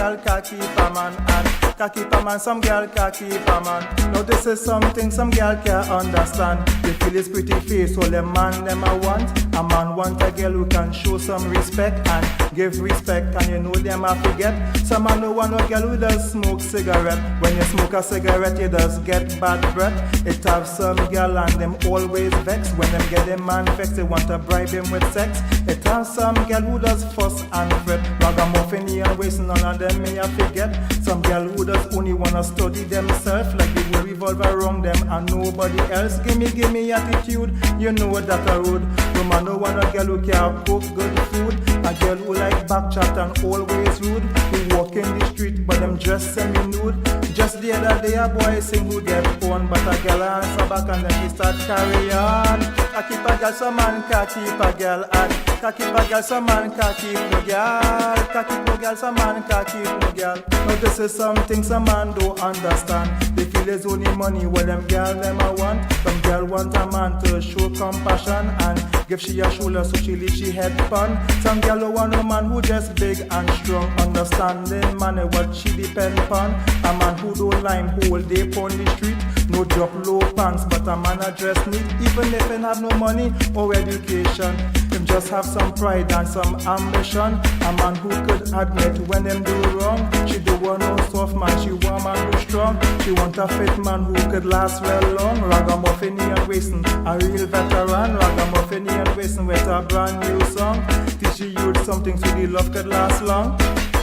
girl can keep a man, and can keep a man, some girl can keep a man. Now this is something some girl can understand. They feel his pretty face, all the man them a want. A man want a girl who can show some respect and give respect, and you know them a forget. Some man no want no girl who does smoke cigarette. When you smoke a cigarette, you just get bad breath. It have some girl and them always vex. When them get them man vex, they want to bribe him with sex. It have some girl who does fuss and fret. Ragamuffin and wasting none of them may I forget. Some girl who does only wanna study themselves, like they will revolve around them and nobody else. Gimme attitude, you know that a road. No man no want a girl who can cook good food. A girl who like back chat and always rude. Who walk in the street but them dress semi-nude. Just the other day a boy sing who get phone, but a girl answer back and then he start carry on. Ka keep a girl, some man ka keep a girl, and ka keep a girl, some man ka keep no girl. Ka keep no girl, some man ka keep no girl. Now this is something some man don't understand. They feel it's only money what them girl them a want. Some girl want a man to show compassion and give she a shoulder so she leave she head pon. Some girl don't want a man who just big and strong, understanding money what she depend upon. A man who don't lime whole day pon the street. No drop low pants, but a man a dress neat. Even if he have no money or education, him just have some pride and some ambition. A man who could admit when them do wrong. She don't want no soft man, she want a man who strong. She want a fit man who could last well long. Ragamuffin and wasting, a real veteran. Ragamuffin and wasting with a brand new song. Teach the youth something so the love could last long.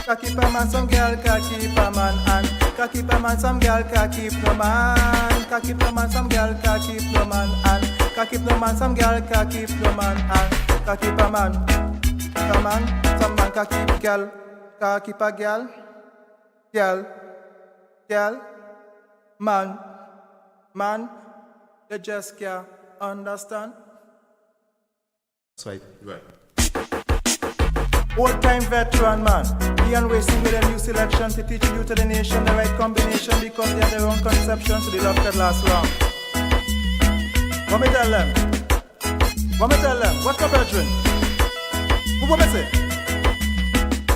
Ka keep a man, some girl ka keep a man, and ka keep a man, some girl ka keep no man. Ka keep no man, some girl ka keep no man, and ka keep no man, some girl ka keep no man, and ka keep a man, some man ka keep girl, ka keep a girl, man, you just can't understand. That's right. Old time veteran man, he and wasting with a new selection to teach you to the nation the right combination because they have their own conception, so the love could last long. What me tell them? What's my brethren? Who me say?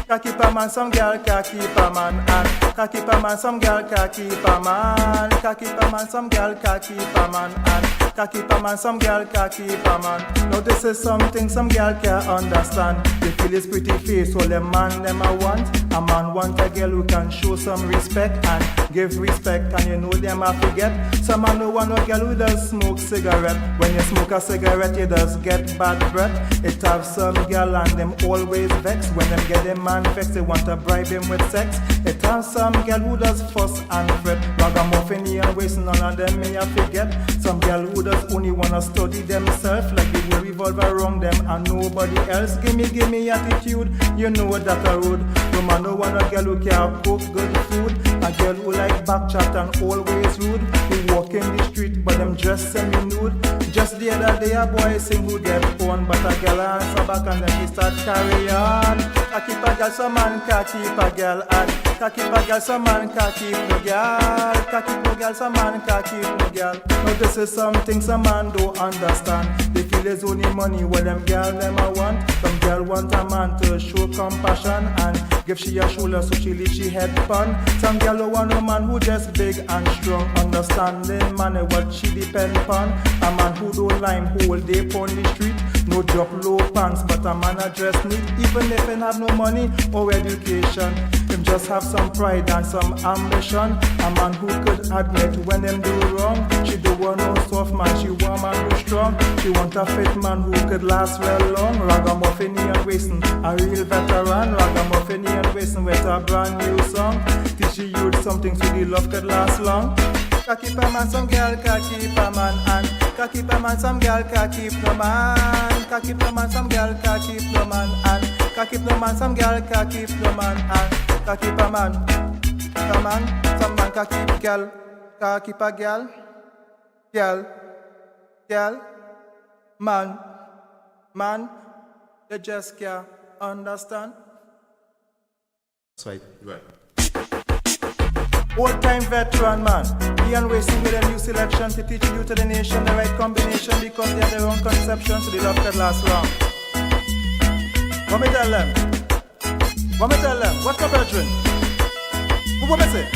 Ka keep a man, some girl ka keep a man, and ka keep a man, some girl ka keep a man. Ka keep a man, some girl ka keep a man, and ka keep a man, some girl ka keep a man. Now this is something some girl can understand. They feel his pretty face, all the man them a want. A man want a girl who can show some respect and give respect, and you know them a forget. Some man no want no girl who does smoke cigarette. When you smoke a cigarette, you just get bad breath. It have some girl and them always vex. When them get them man vex, they want to bribe him with sex. It have some girl who does fuss and fret. Ragamuffin and wasting none of them may I forget. Some girl who does only wanna study themselves, like they will revolve around them and nobody else. Gimme attitude, you know that a road. No man no want a girl who can cook good food. A girl who like back chat and always rude. Who walk in the street but them dress semi-nude. Just the other day a boy sing who get phone, but a girl answer back and then he start carry on. Ka keep a girl, some man ka keep a girl, and ka keep a girl, some man ka keep no girl. Ka keep no girl, some man ka keep no girl. Now this is something some man don't understand. They feel it's only money what them girl them a want. Some girl want a man to show compassion and give she a shoulder so she leave she head pon. Some girl don't want a man who just big and strong, understanding money what she depend upon. A man who don't lime whole day pon the street. No drop low pants, but a man a dress neat. Even if he have no money or education, him just have some pride and some ambition. A man who could admit when them do wrong. She don't want no soft man, she want a man who strong. She want a fit man who could last well long. Ragamuffin and wasting, a real veteran. Ragamuffin and wasting with a brand new song. Teach the youth something so the love could last long. Ka keep a man, some girl ka keep a man, and ka keep a man, some girl ka keep no man. Ka keep no man, some girl ka keep no man, and ka keep no man, some girl ka keep no man, and ka keep a man, some man ka keep girl, ka keep a girl, man, you just can't understand. That's right. Old time veteran man, he and wasting with a new selection to teach you to the nation the right combination because they have their own conception so the love could last long. What me tell them? What's my brethren? What me say?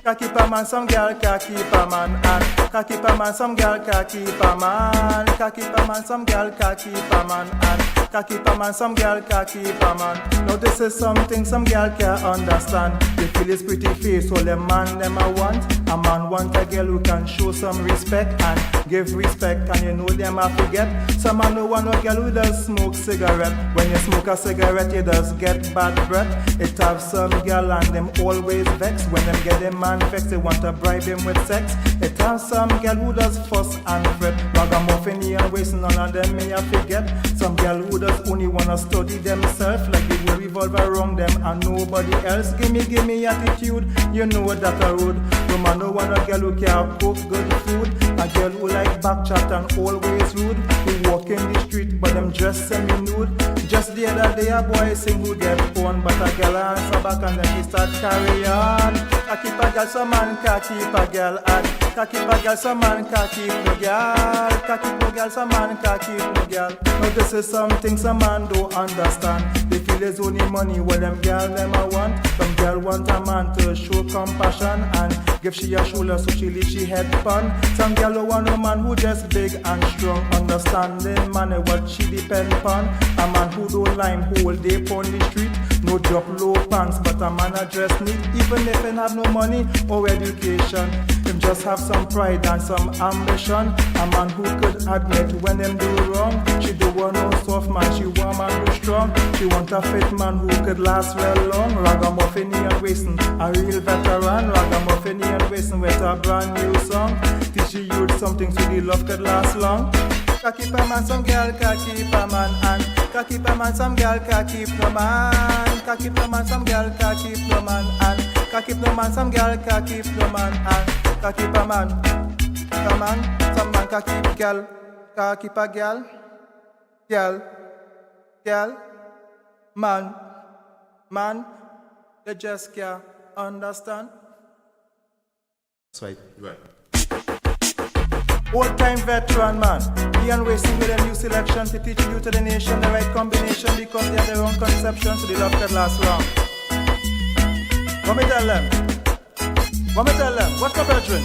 Can keep a man, some girl can keep a man, and can keep a man, some girl can keep a man. Can keep a man, some girl can keep a man, and can keep a man, some girl can keep a man. Now this is something some girl can understand. They feel his pretty face, all the man them I want. A man want a girl who can show some respect and give respect, and you know them I forget. Some man no want a girl who does smoke cigarette. When you smoke a cigarette, you does get bad breath. It have some girl and them always vex. When them get them man vex, they want to bribe him with sex. It have some girl who does fuss and fret. Ragamuffin and wasting none of them may I forget. Some girl who does only wanna study themselves, like they will revolve around them and nobody else. Gimme attitude, you know that I road. No man no want a girl who can cook good food. A girl who like back chat and always rude. Who walk in the street but them dress semi-nude. Just the other day a boy sing who get porn, but a girl answer back and then he start carry on. I keep a girl, some man can keep a girl, and can keep a girl, some man can keep no girl. Can keep no girl, some man can keep no girl. Now this is something some man don't understand. They feel it's only money when them girl them I want. Some girl want a man to show compassion and give she a shoulder so she leave she head pon. Some girl don't want a man who just big and strong, understanding man what she depend upon. A man who don't lime whole day pon the street. No drop low pants, but a man a dress neat. Even if he have no money or education, him just have some pride and some ambition. A man who could admit when them do wrong. She don't want no soft man, she want man who strong. She want a fit man who could last well long. Ragamuffin and wasting, a real veteran. Ragamuffin and wasting with a brand new song. Teach the youth something so the love could last long. Can keep a man, some girl can keep a man, and can keep a man, some girl can keep no man. Can keep no man, some girl can keep no man, and can keep no man, some girl can keep no man, and can keep a man, some man can keep girl, can keep a girl, man, they just can't understand. That's right. Old time veteran man, he and wasting with a new selection to teach you to the nation the right combination because they have their own conception so the love can last long. What me tell them? What's my brethren?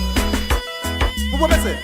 What me say?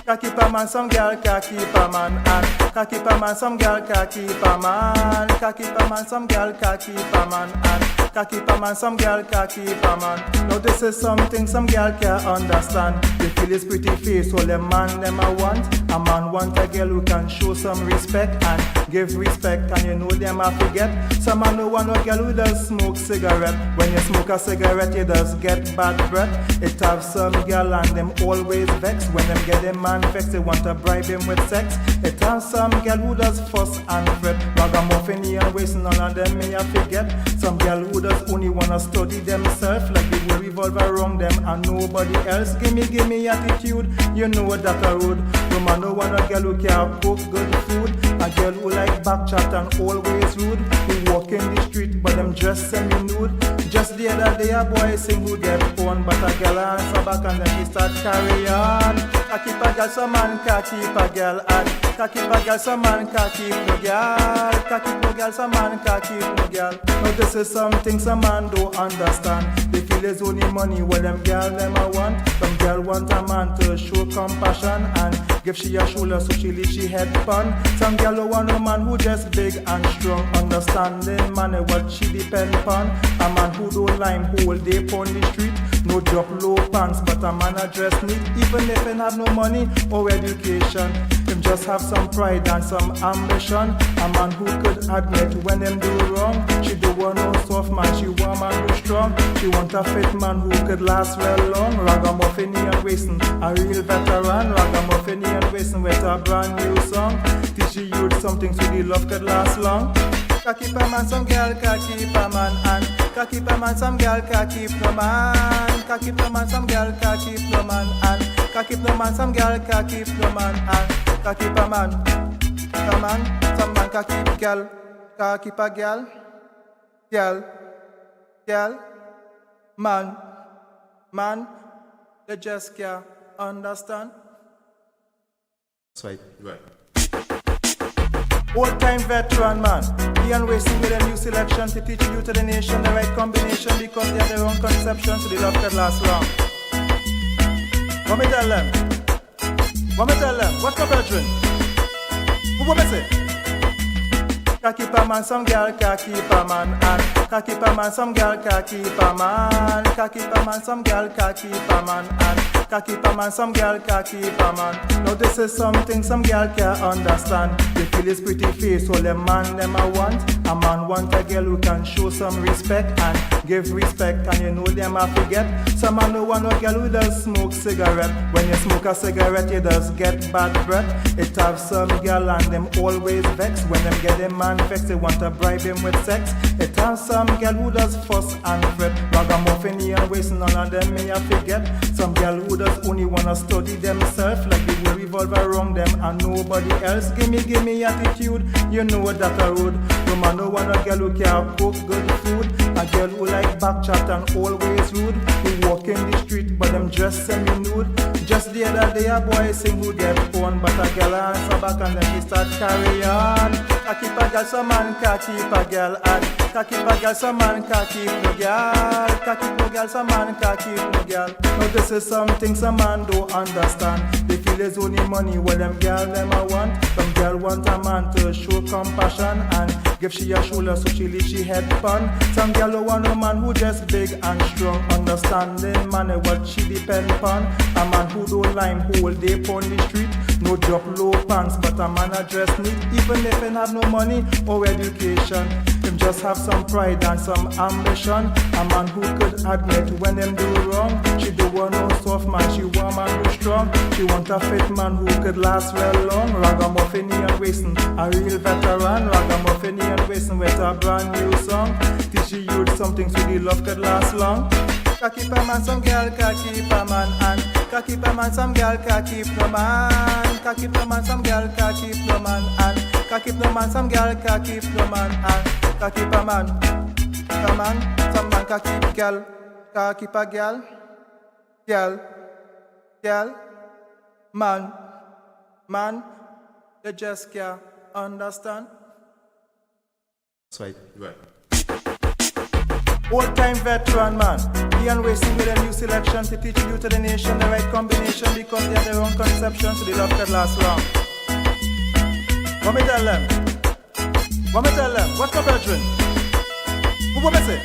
Can keep a man, some girl can keep a man, and can keep a man, some girl can keep a man. Can keep a man, some girl can keep a man, and can keep a man, some girl can keep a man. Now this is something some girl can understand. They feel his pretty face, all the man them I want. A man want a girl who can show some respect and give respect, and you know them I forget. Some man no want a girl who does smoke cigarette. When you smoke a cigarette, you does get bad breath. It have some girl and them always vex. When them get them man vex, they want to bribe him with sex. It have some girl who does fuss and fret. Ragamuffin and wasting none of them may I forget. Some girl who does only wanna study themselves, like they will revolve around them and nobody else. Gimme attitude, you know that I road. No man no want a girl who can cook good food. A girl who like back chat and always rude. Who walk in the street but them dress semi-nude. Just the other day a boy sing who get porn, but a girl answer back and then he start carry on. Can keep a girl, some man can keep a girl, and can keep a girl, some man can keep no girl. Can keep no girl, some man can keep no girl. Now this is something some man don't understand. They feel it's only money when them girl them I want. Some girl want a man to show compassion and give she a shoulder so she leave she head pon. Some girl don't want a man who just big and strong, understanding man what she depend upon. A man who don't lime whole day pon the street. No drop low pants, but a man a dress neat. Even if he have no money or education, him just have some pride and some ambition. A man who could admit when them do wrong. She don't want no soft man, she want man who strong. She want a fit man who could last well long. Ragamuffin and wasting, a real veteran. Ragamuffin and wasting with a brand new song. Teach the youth something so the love could last long. Can keep a man, some girl can keep a man, and can keep a man, some girl can keep no man. Can keep no man, some girl can keep no man, and can keep no man, some girl can keep no man, and can keep a man, some man can keep girl, can keep a girl, man, they just can't understand. That's right. Old time veteran man, Ian wasting with a new selection to teach you to the nation the right combination because they have their own conception, so the love could last long. What me tell them? What me tell them? What's my brethren? What me say? Can keep a man, some girl can keep a man, and can keep a man, some girl can keep a man. Can keep a man, some girl can keep a man, and can keep a man, some girl can keep a man. Now this is something some girl can understand. They feel his pretty face, all the man them I want. A man want a girl who can show some respect and give respect, and you know them I forget. Some man no want no girl who does smoke cigarette. When you smoke a cigarette, you does get bad breath. It have some girl and them always vex. When them get them man vex, they want to bribe him with sex. It have some girl who does fuss and fret. Ragamuffin and waste, none of them may I forget. Some girl who does only wanna study themselves, like they will revolve around them and nobody else. Give me attitude, you know that I road. No man no want a girl who can cook good food. A girl who like back chat and always rude. Who walk in the street but them dress semi-nude. Just the other day a boy sing who get phone, but a girl answer back and then he start carry on. Can keep a girl, some man can keep a girl, and can keep a girl, some man can keep no girl. Can keep no girl, some man can keep no girl. Now this is something some man don't understand. They feel it's only money, well them girl them I want. Some girl want a man to show compassion and give she a shoulder so she leave she head pon. Some girl don't want a man who just big and strong, understanding man what she depend upon. A man who don't lime whole day pon the street. No drop low pants, but a man a dress neat. Even if he have no money or education, him just have some pride and some ambition. A man who could admit when him do wrong. She don't want no soft man, she want man who strong. She want a fit man who could last well long. Ragamuffin and wasting, a real veteran. Ragamuffin and wasting with a brand new song. Teach the youth something so the love could last long. Can keep a man, some girl can keep a man, and can keep a man, some girl can keep no man. Can keep no man, some girl can keep no man, and can keep no man, some girl can keep no man, and can keep a man, some man can keep girl, can keep a girl, man, they just can't understand. That's right. Right. Old time veteran man, Ian wasting with a new selection to teach you to the nation the right combination because they have their own conception, so the love could last long. What me tell them? What me tell them? What's my brethren? What me say?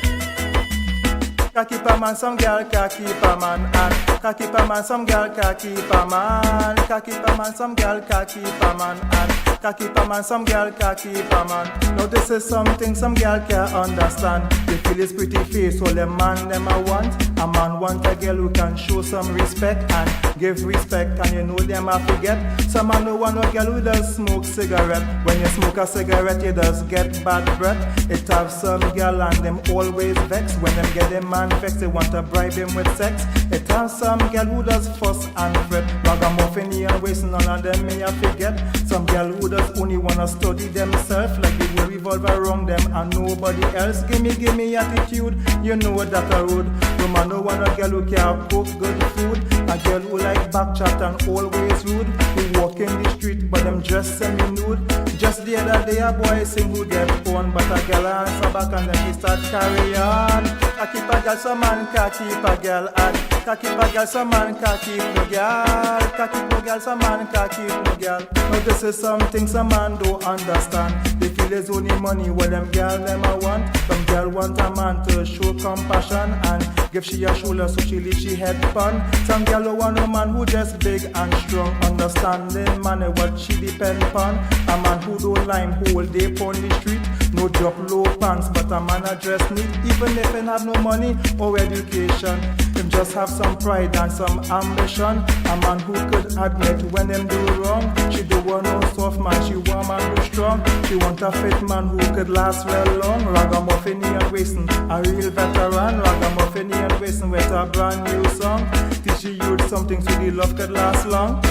Can keep a man, some girl can keep a man, and can keep a man, some girl can keep a man. Can keep a man, some girl can keep a man, and can keep a man, some girl can keep a man. Now this is something some girl can understand. They feel his pretty face, all the man them I want. A man want a girl who can show some respect and give respect, and you know them I forget. Some man no want no girl who does smoke cigarette. When you smoke a cigarette, you does get bad breath. It have some girl and them always vex. When them get them man vex, they want to bribe him with sex. It have some girl who does fuss and fret. Ragamuffin and wasting, none of them may I forget. Some girl who does only wanna study themselves, like they will revolve around them and nobody else. Give me attitude, you know that I road. No man no want a girl who can cook good food. A girl who like back chat and always rude. Who walk in the street but them dress semi-nude. Just the other day a boy sing who get phone, but a girl answer back and then he start carry on. Can keep a girl, some man can keep a girl, and can keep a girl, some man can keep no girl. Can keep no girl, some man can keep no girl. Now this is something some man don't understand. They feel it's only money, well them girl them I want. Some girl want a man to show compassion and give she a shoulder so she leave she head pon. Some girl don't want a man who just big and strong, understanding man what she depend upon. A man who don't lime whole day pon the street. No drop low pants, but a man a dress neat. Even if he have no money or education, him just have some pride and some ambition. A man who could admit when him do wrong. She don't want no soft man, she want man who strong. She want a fit man who could last well long. Ragamuffin and wasting, a real veteran. Ragamuffin and wasting with a brand new song. Teach the youth something so the love could last long.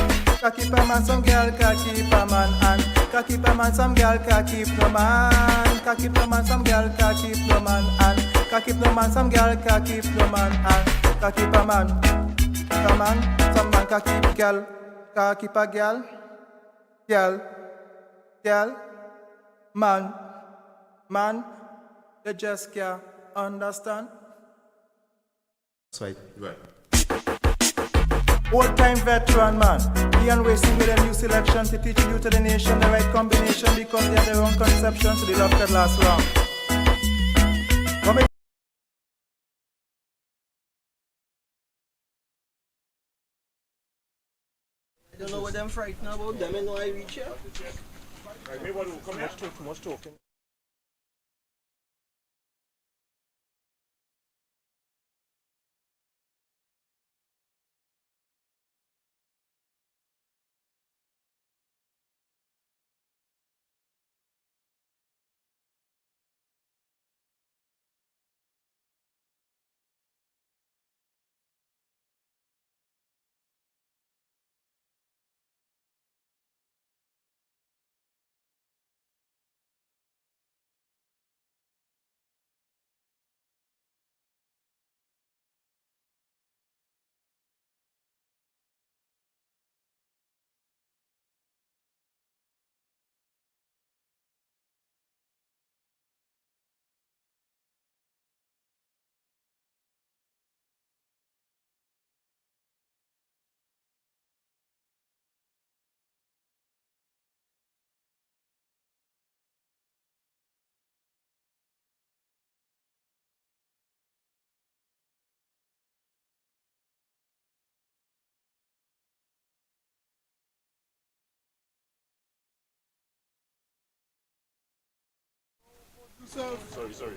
Can keep a man, some girl can keep a man, and can keep a man, some girl can keep no man. Can keep no man, some girl can keep no man, and can keep no man, some girl can keep no man, and can keep a man, some man can keep girl, can keep a girl, man, Man, you just can't understand. That's right. Right. Old-time veteran man, Ian racing with a new selection to teach you to the nation the right combination because they have their own conception, so the love could last long. I don't know what them frightened about. Them, I know I reach here. Much talking. Sorry.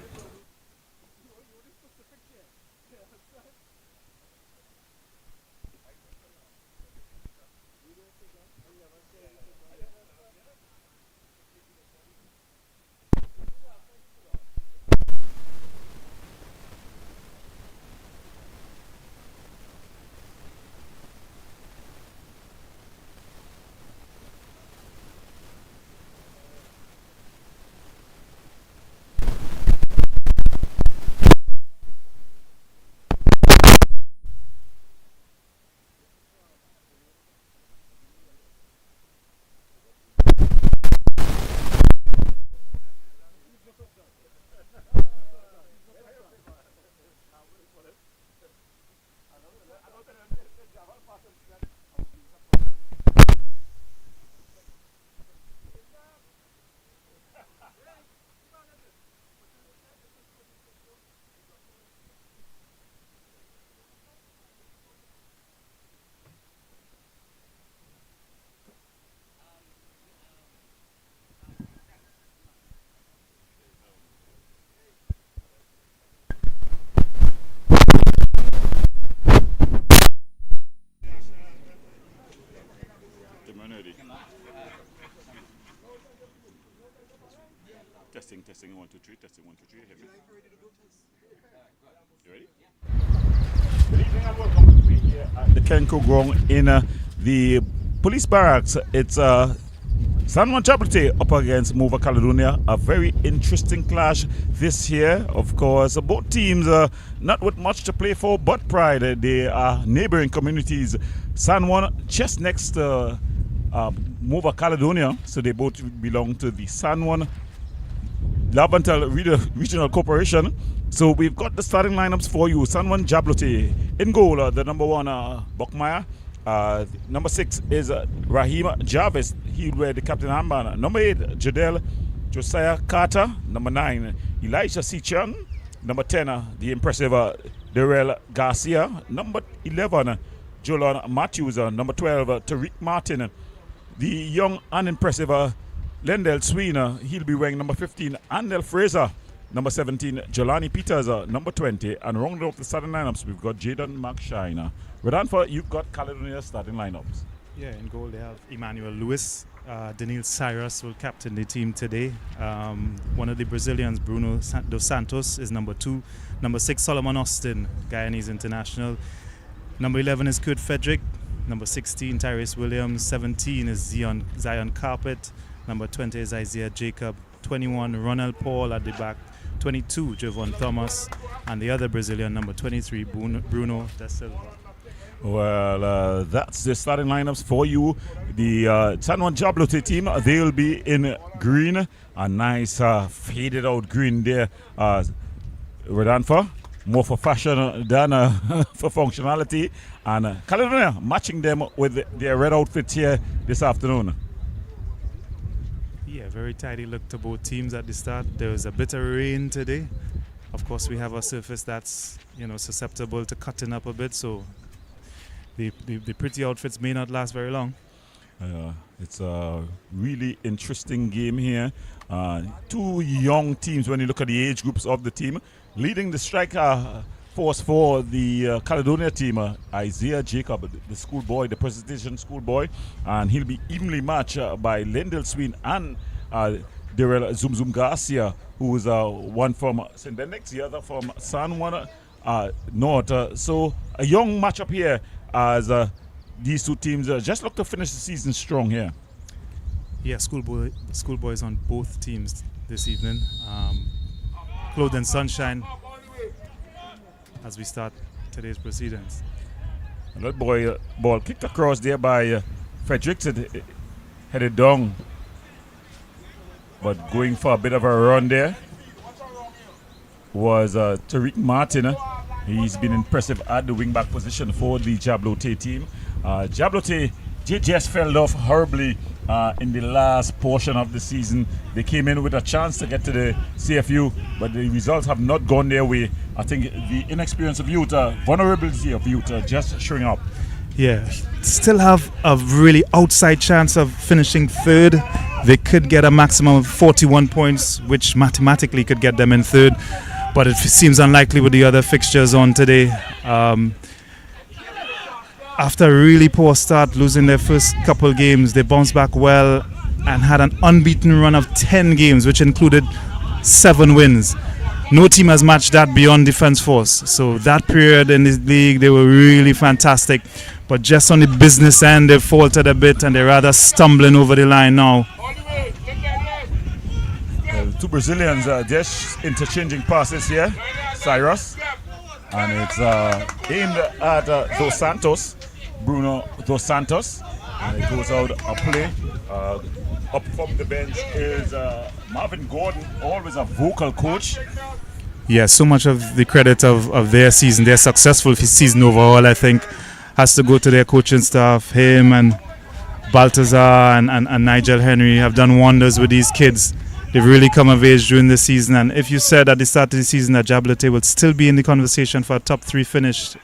Testing 1 2 3. Testing 1 2 3. Hear me? You ready? Good evening and welcome. We're here at the Kenko ground in the police barracks. It's San Juan Jabloteh up against Mova Caledonia. A very interesting clash this year. Of course, both teams not with much to play for, but pride. They are neighboring communities. San Juan just next to Mova Caledonia, so they both belong to the San Juan Labantal Regional Corporation. So we've got the starting lineups for you. San Juan Jabloteh in goal, the number 1 Buckmeyer. Number 6 is Raheem Jarvis. He'll wear the captain armband. Number 8, Jadel Josiah Carter. Number 9, Elijah Sichan. Number 10, the impressive Darrell Garcia. Number 11, Jolan Matthews. Number 12, Tariq Martin. The young and impressive Lendell Sweener. He'll be wearing number 15, Andel Fraser. Number 17, Jelani Peters. Number 20. And rounding off the starting lineups, we've got Jaden McShine. Redanfa, you've got Caledonia starting lineups. Yeah, in goal they have Emmanuel Lewis. Daniel Cyrus will captain the team today. One of the Brazilians, Bruno dos Santos, is number 2. Number 6, Solomon Austin, Guyanese international. Number 11 is Kurt Frederick. Number 16, Tyrese Williams. 17 is Zion Carpet. Number 20 is Isaiah Jacob. 21, Ronald Paul at the back. 22, Javon Thomas. And the other Brazilian, number 23, Bruno da Silva. Well, that's the starting lineups for you. The San Juan Jabloteh team, they'll be in green. A nice faded out green there. Rodanfa, more for fashion than for functionality. And Caledonia matching them with their red outfits here this afternoon. Yeah, very tidy look to both teams at the start. There was a bit of rain today. Of course, we have a surface that's susceptible to cutting up a bit, so the pretty outfits may not last very long. It's a really interesting game here. Two young teams when you look at the age groups of the team. Leading the striker force for the Caledonia team, Isaiah Jacob, the schoolboy, the presentation schoolboy, and he'll be evenly matched by Lendl Sween and Daryl Zoom Zoom Garcia, who is one from St. Benedict's, the other from San Juan North. So a young matchup here as these two teams just look to finish the season strong here. Yeah, schoolboys on both teams this evening. Clothed in sunshine as we start today's proceedings. And that ball kicked across there by Fredericks, headed down, but going for a bit of a run there was Tariq Martin. He's been impressive at the wing-back position for the Jabloteh team. Jabloteh just fell off horribly in the last portion of the season. They came in with a chance to get to the CFU, but the results have not gone their way. I think the inexperience of youth, vulnerability of youth just showing up. Yeah, still have a really outside chance of finishing third. They could get a maximum of 41 points, which mathematically could get them in third, but it seems unlikely with the other fixtures on today. After a really poor start, losing their first couple games, they bounced back well and had an unbeaten run of 10 games, which included 7 wins. No team has matched that beyond Defence Force. So that period in this league, they were really fantastic. But just on the business end, they faltered a bit and they're rather stumbling over the line now. Two Brazilians just interchanging passes here. Cyrus. And it's aimed at Dos Santos. Bruno Dos Santos. And it goes out a play. Up from the bench is Marvin Gordon, always a vocal coach. Yeah, so much of the credit of their season, their successful season overall, I think, has to go to their coaching staff. Him and Baltazar and Nigel Henry have done wonders with these kids. They've really come of age during the season. And if you said at the start of the season that Jabloteh would still be in the conversation for a top 3 finish,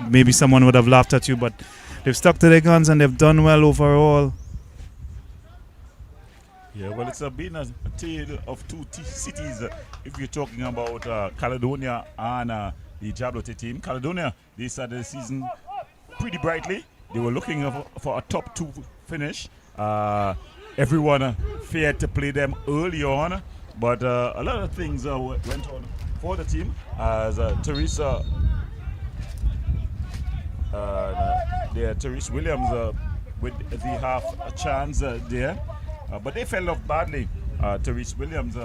maybe someone would have laughed at you, but they've stuck to their guns and they've done well overall. Yeah, well, it's been a tale of two cities if you're talking about Caledonia and the Jabloteh team. Caledonia, they started the season pretty brightly. They were looking for a top 2 finish. Everyone feared to play them early on, but a lot of things went on for the team as Therese Williams with the half a chance there. But they fell off badly. Therese Williams,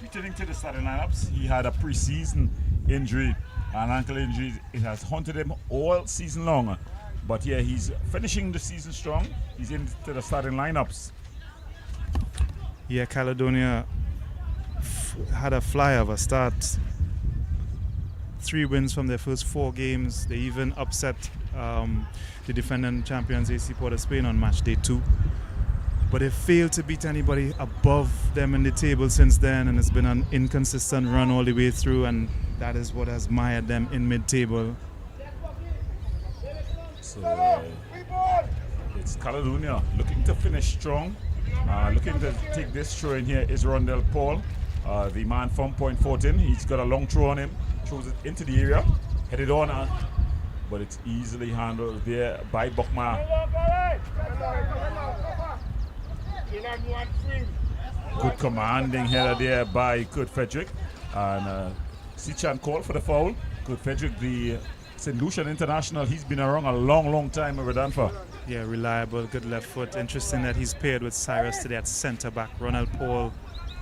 returning to the starting lineups, he had a pre-season injury, an ankle injury. It has haunted him all season long. But yeah, he's finishing the season strong. He's into the starting lineups. Yeah, Caledonia had a flyer of a start. 3 wins from their first 4 games. They even upset the defending champions AC Port of Spain on match day 2. But they failed to beat anybody above them in the table since then, and it's been an inconsistent run all the way through, and that is what has mired them in mid-table. So it's Caledonia looking to finish strong. Looking to take this throw in here is Rondell Paul, the man from Point 14. He's got a long throw on him, throws it into the area, headed on, but it's easily handled there by Bokma. Good commanding header there by Kurt Frederick, and Sichan called for the foul. Kurt Frederick, the St. Lucian international, he's been around a long time with Redanfa. Yeah, reliable, good left foot. Interesting that he's paired with Cyrus today at centre back. Ronald Paul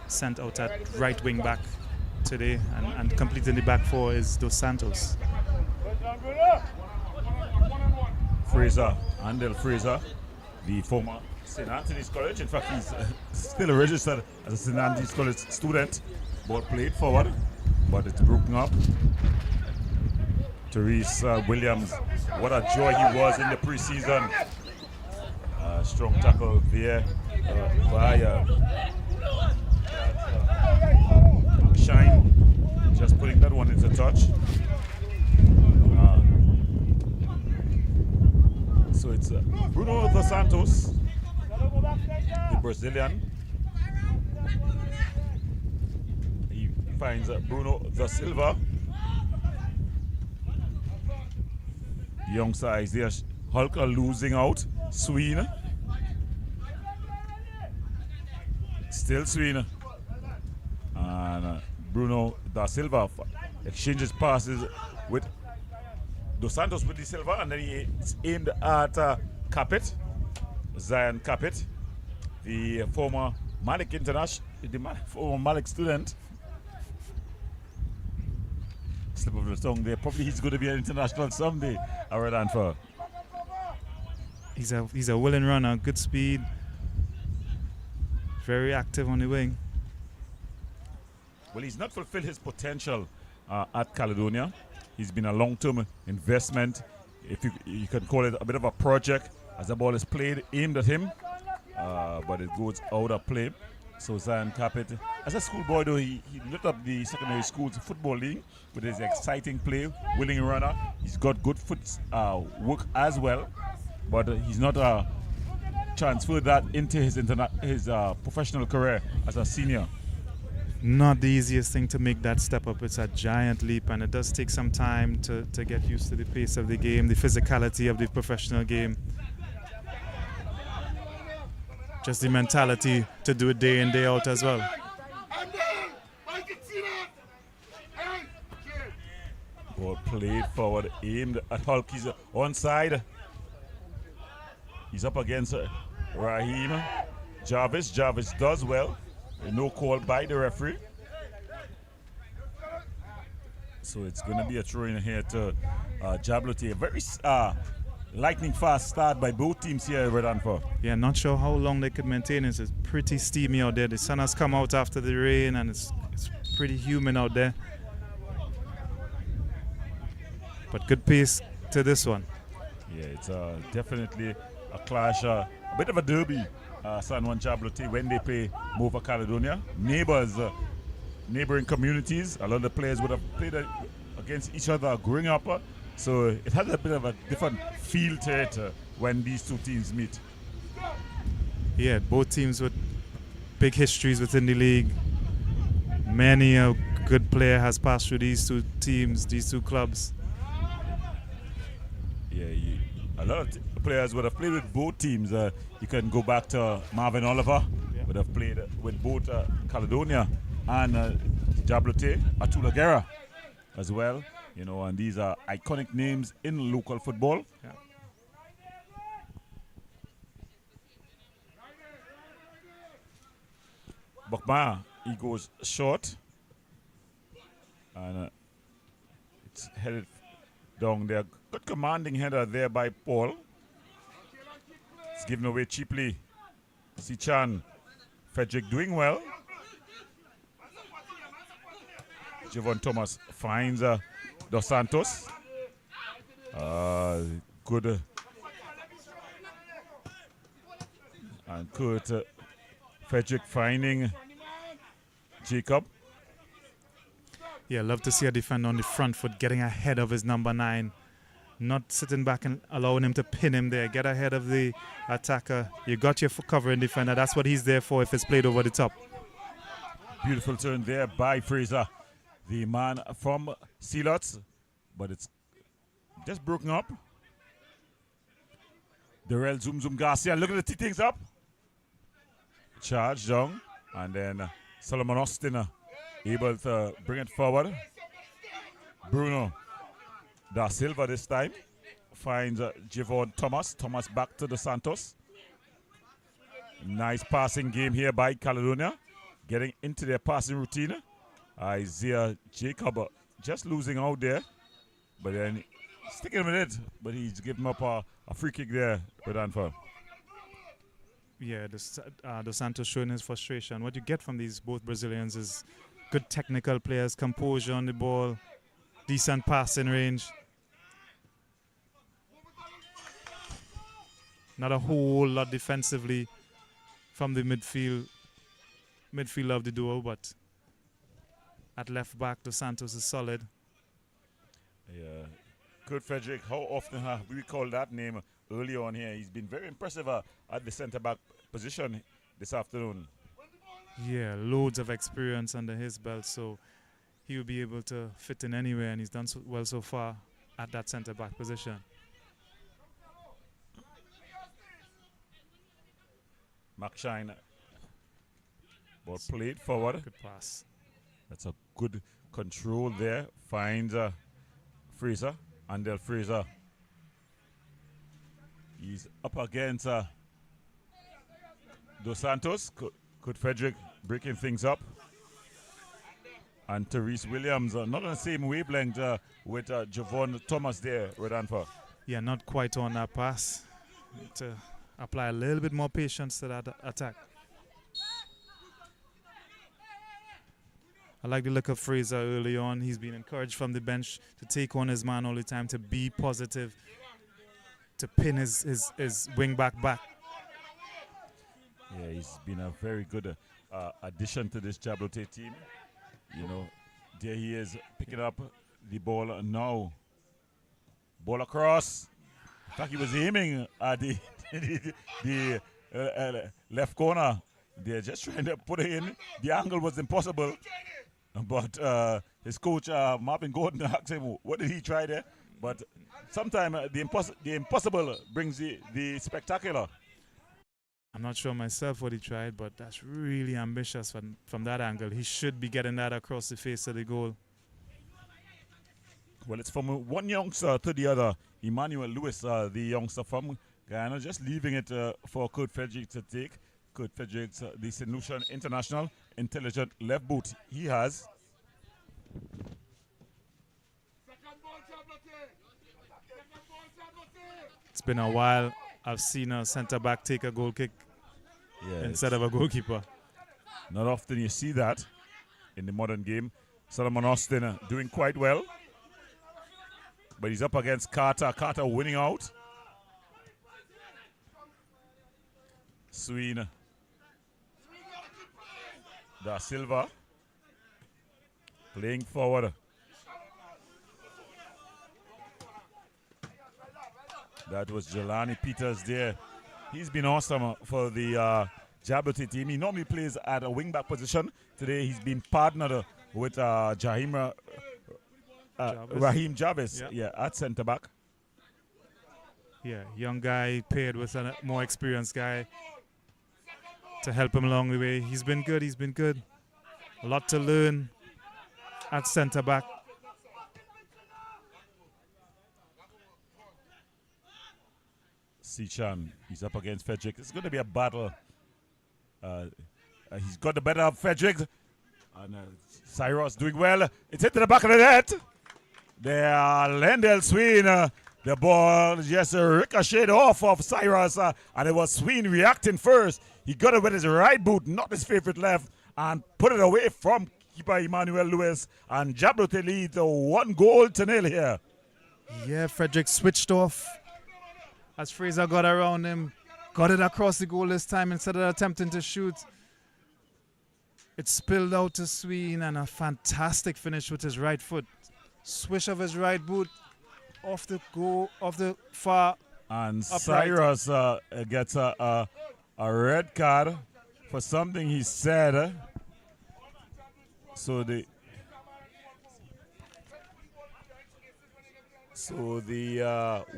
sent out at right wing back today, and completing the back 4 is Dos Santos. Fraser, Andel Fraser, the former St. Anthony's College. In fact, he's still registered as a St. Anthony's College student. Ball played forward, but it's broken up. Therese Williams, what a joy he was in the preseason. Strong tackle there by Shine, just putting that one into touch. So it's Bruno dos Santos, the Brazilian. He finds Bruno da Silva. The young size there. Hulk are losing out. Sween. Still Sween. And Bruno da Silva exchanges passes with Dos Santos with the Silva, and then it's aimed at Capet, Zion Capet, the former Malik international, former Malik student. Slip of the tongue there. Probably he's going to be an international someday. I read on for. He's a willing runner, good speed, very active on the wing. Well, he's not fulfilled his potential at Caledonia. He's been a long-term investment, if you can call it a bit of a project, as the ball is played, aimed at him, but it goes out of play. So Zion Capet, as a schoolboy though, he lit up the secondary school's football league with his exciting play, willing runner. He's got good foot work as well, but he's not transferred that into his professional career as a senior. Not the easiest thing to make that step up. It's a giant leap, and it does take some time to get used to the pace of the game, the physicality of the professional game. Just the mentality to do it day in, day out as well. Ball played forward, aimed at Hulk. He's onside. He's up against Raheem Jarvis. Jarvis does well. No call by the referee. So it's going to be a throw in here to Jabloteh. A very lightning fast start by both teams here at Red Anford. Yeah, not sure how long they could maintain it. It's pretty steamy out there. The sun has come out after the rain, and it's pretty humid out there. But good pace to this one. Yeah, it's definitely a clash, a bit of a derby. San Juan Jabloteh when they play Mova Caledonia. Neighboring communities. A lot of the players would have played against each other growing up. So it has a bit of a different feel to it when these two teams meet. Yeah, both teams with big histories within the league. Many a good player has passed through these two teams, these two clubs. Yeah, a lot of players would have played with both teams. You can go back to Marvin Oliver, would have played with both Caledonia and Jabloteh, Atula Guerra as well. You know, and these are iconic names in local football. Yeah. Bokma, he goes short, and it's headed down there. Good commanding header there by Paul. It's given away cheaply. Sichan, Frederick doing well. Javon Thomas finds Dos Santos. Good. And Kurt Frederick finding Jacob. Yeah, love to see a defender on the front foot getting ahead of his number 9. Not sitting back and allowing him to pin him there. Get ahead of the attacker. You got your covering defender. That's what he's there for if it's played over the top. Beautiful turn there by Fraser, the man from Sealots. But it's just broken up. Darrell Zoom Zoom Garcia looking to tee things up. Charge down. And then Solomon Austin able to bring it forward. Bruno Da Silva this time finds Javon Thomas. Thomas back to the Santos. Nice passing game here by Caledonia. Getting into their passing routine. Isaiah Jacob just losing out there. But then sticking with it, but he's giving up a free kick there with Anfield. Yeah, Dos Santos showing his frustration. What you get from these both Brazilians is good technical players, composure on the ball, decent passing range. Not a whole lot defensively from the midfield of the duo, but at left back, Dos Santos is solid. Yeah. Kurt Frederick, how often have we called that name early on here? He's been very impressive at the centre-back position this afternoon. Yeah, loads of experience under his belt, so he will be able to fit in anywhere, and he's done so well so far at that centre-back position. Mark Shine, ball played forward. Good pass. That's a good control there. Finds Fraser, Andel Fraser. He's up against Dos Santos. Could Frederick breaking things up. And Therese Williams, not on the same wavelength with Javon Thomas there with Anfa. Yeah, not quite on that pass. To apply a little bit more patience to that attack. I like the look of Fraser early on. He's been encouraged from the bench to take on his man all the time, to be positive, to pin his wing back. Yeah, he's been a very good addition to this Jabloteh team. You know, there he is picking up the ball now. Ball across. In fact, he was aiming at the left corner. They're just trying to put it in. The angle was impossible. But his coach, Marvin Gordon, asked him, what did he try there? But sometimes the impossible brings the spectacular. I'm not sure myself what he tried, but that's really ambitious from that angle. He should be getting that across the face of the goal. Well, it's from one youngster to the other. Emmanuel Lewis, the youngster from Guyana, just leaving it for Kurt Frederick to take. Kurt Frederick's the St. Lucian International intelligent left boot he has. It's been a while I've seen a centre-back take a goal kick instead of a goalkeeper. Not often you see that in the modern game. Solomon Austin doing quite well. But he's up against Carter. Carter winning out. Sween Da Silva playing forward. That was Jelani Peters there. He's been awesome for the Jabloteh team. He normally plays at a wing-back position. Today he's been partnered with Raheem Jarvis, at centre-back. Yeah, young guy paired with a more experienced guy to help him along the way. He's been good. A lot to learn at centre-back. Sichan, he's up against Frederick. It's going to be a battle. He's got the better of Frederick. And Cyrus doing well. It's hit to the back of the net. There, Lendell Sween. The ball just ricocheted off of Cyrus. And it was Sween reacting first. He got it with his right boot, not his favorite left, and put it away from keeper Emmanuel Lewis. And Jabloteh leads 1-0 here. Yeah, Frederick switched off as Fraser got around him. Got it across the goal this time instead of attempting to shoot. It spilled out to Sween, and a fantastic finish with his right foot. Swish of his right boot off the far. And upright. Cyrus gets a red card for something he said. So the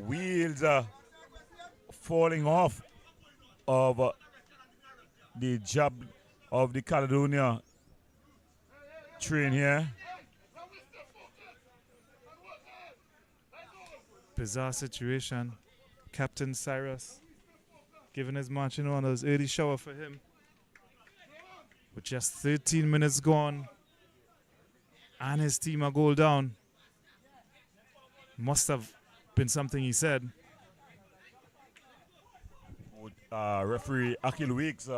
wheels are falling off of the Caledonia train here. Bizarre situation. Captain Cyrus giving his marching orders. Early shower for him. With just 13 minutes gone and his team a goal down. Must have been something he said. Referee Akil Weeks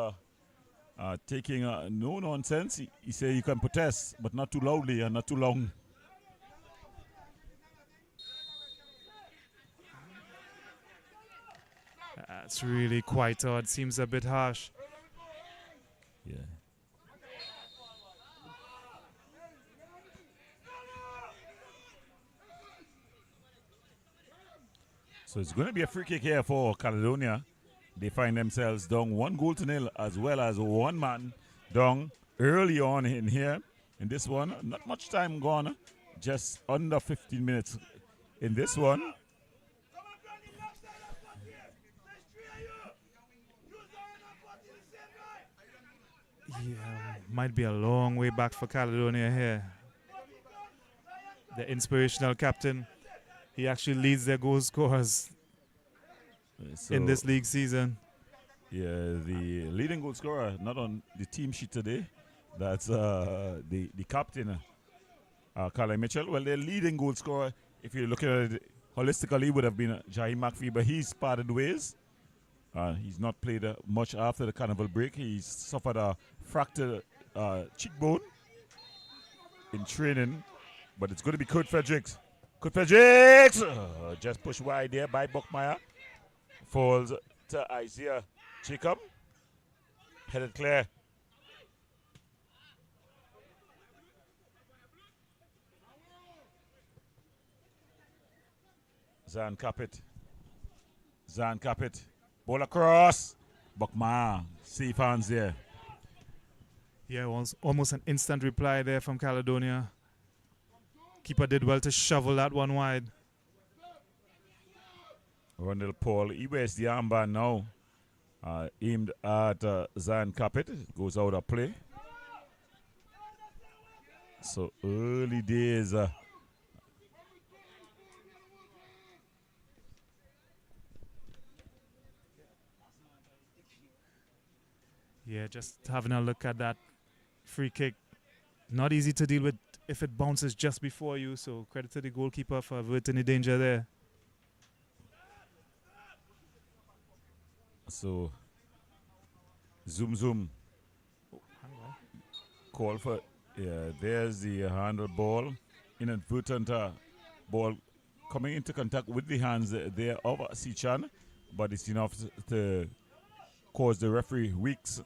taking no nonsense. He said you can protest, but not too loudly and not too long. That's really quite odd. Seems a bit harsh. Yeah. So it's going to be a free kick here for Caledonia. They find themselves down 1-0 as well as one man down early on in here. In this one, not much time gone, just under 15 minutes in this one. Yeah, might be a long way back for Caledonia here. The inspirational captain, he actually leads their goal scorers in this league season. Yeah, the leading goal scorer, not on the team sheet today. That's the captain, Carly Mitchell. Well, their leading goal scorer, if you look at it holistically, would have been Jahi McPhee, but he's parted ways. He's not played much after the carnival break. He's suffered a fractured cheekbone in training, but it's going to be Kurt Fredericks. Kurt Fredericks! Just pushed wide there by Buckmeyer. Falls to Isaiah Jacob. Headed clear. Zan Capit. Ball across. Buckmeyer. Safe hands there. Yeah, it was almost an instant reply there from Caledonia. Keeper did well to shovel that one wide. Rondell Paul, he wears the armband now. Aimed at Zan Capit. Goes out of play. So early days. Yeah, just having a look at that free kick. Not easy to deal with if it bounces just before you. So credit to the goalkeeper for averting the danger there. So, zoom. Call for, yeah, there's the handle ball. Inadvertent ball coming into contact with the hands there of Sichan, but it's enough to cause the referee Weeks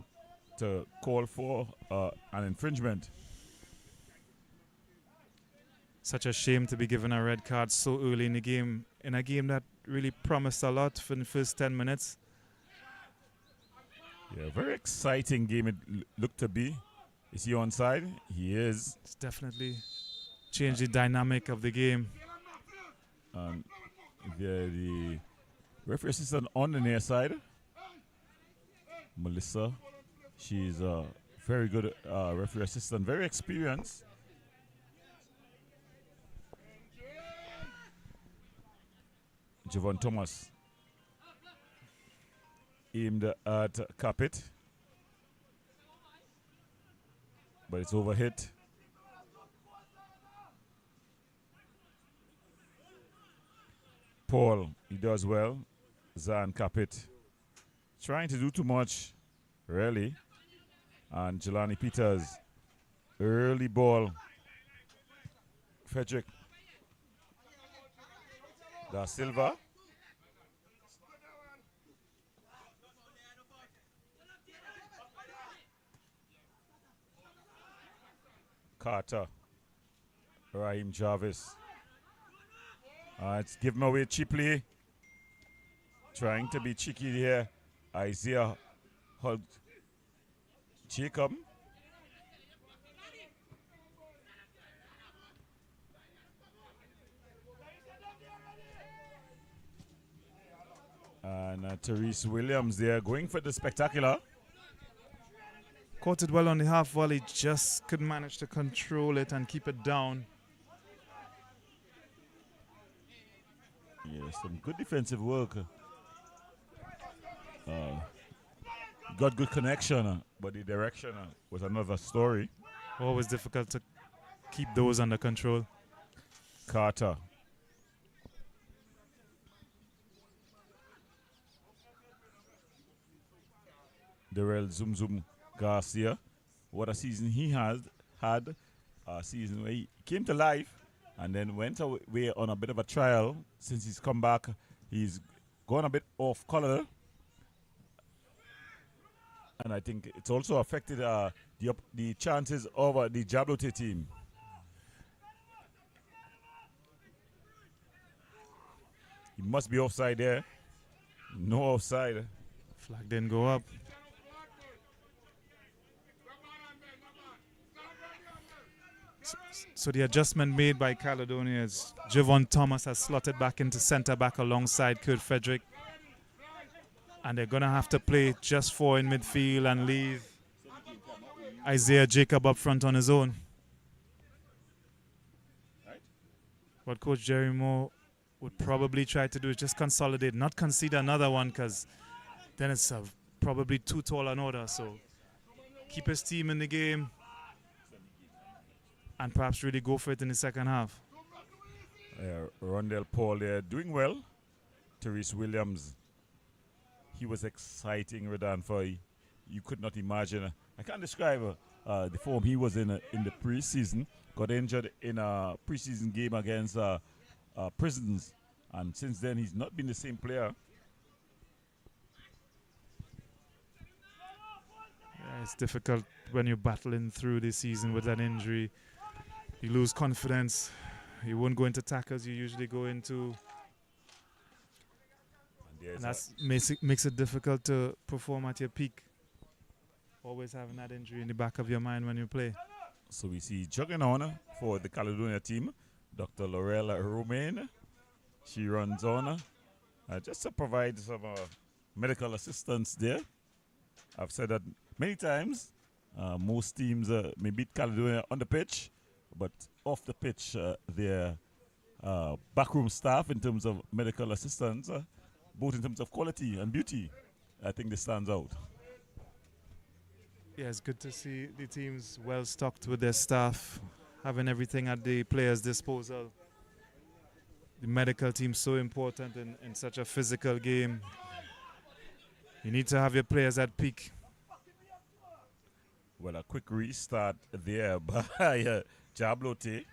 to call for an infringement. Such a shame to be given a red card so early in the game, in a game that really promised a lot for the first 10 minutes. Yeah, very exciting game it looked to be. Is he onside? He is. It's definitely changed the dynamic of the game. The referee assistant on the near side, Melissa. She's a very good referee assistant, very experienced. Javon Thomas aimed at Capit, but it's overhit. Paul, he does well. Zan Capit trying to do too much, really. And Jelani Peters, early ball. Frederick Da Silva. Carter. Raheem Jarvis. It's given away cheaply. Trying to be cheeky here. Isaiah hugged Jacob. And Therese Williams there going for the spectacular. Caught it well on the half volley, just couldn't manage to control it and keep it down. Yeah, some good defensive work. Got good connection, but the direction was another story. Always difficult to keep those under control. Carter. Darrell Zoom Zoom Garcia. What a season he had. A season where he came to life and then went away on a bit of a trial. Since he's come back, he's gone a bit off color. And I think it's also affected the chances of the Jabloteh team. He must be offside there. No offside. Flag didn't go up. So the adjustment made by Caledonia is Javon Thomas has slotted back into centre back alongside Kurt Frederick. And they're going to have to play just 4 in midfield and leave Isaiah Jacob up front on his own. What Coach Jerry Moore would probably try to do is just consolidate, not concede another one, because then it's probably too tall an order. So keep his team in the game and perhaps really go for it in the second half. Rondell Paul there doing well. Therese Williams, he was exciting, Redan, for you could not imagine. I can't describe the form he was in the preseason. Got injured in a preseason game against Prisons, and since then he's not been the same player. Yeah, it's difficult when you're battling through this season with an injury. You lose confidence. You won't go into tackles you usually go into. And that makes it difficult to perform at your peak. Always having that injury in the back of your mind when you play. So we see jogging on for the Caledonia team, Dr. Lorella Romaine. She runs on just to provide some medical assistance there. I've said that many times. Most teams may beat Caledonia on the pitch, but off the pitch, their backroom staff in terms of medical assistance, both in terms of quality and beauty, I think this stands out. Yeah, it's good to see the teams well stocked with their staff, having everything at the players' disposal. The medical team so important in such a physical game. You need to have your players at peak. Well, a quick restart there by Jabloteh.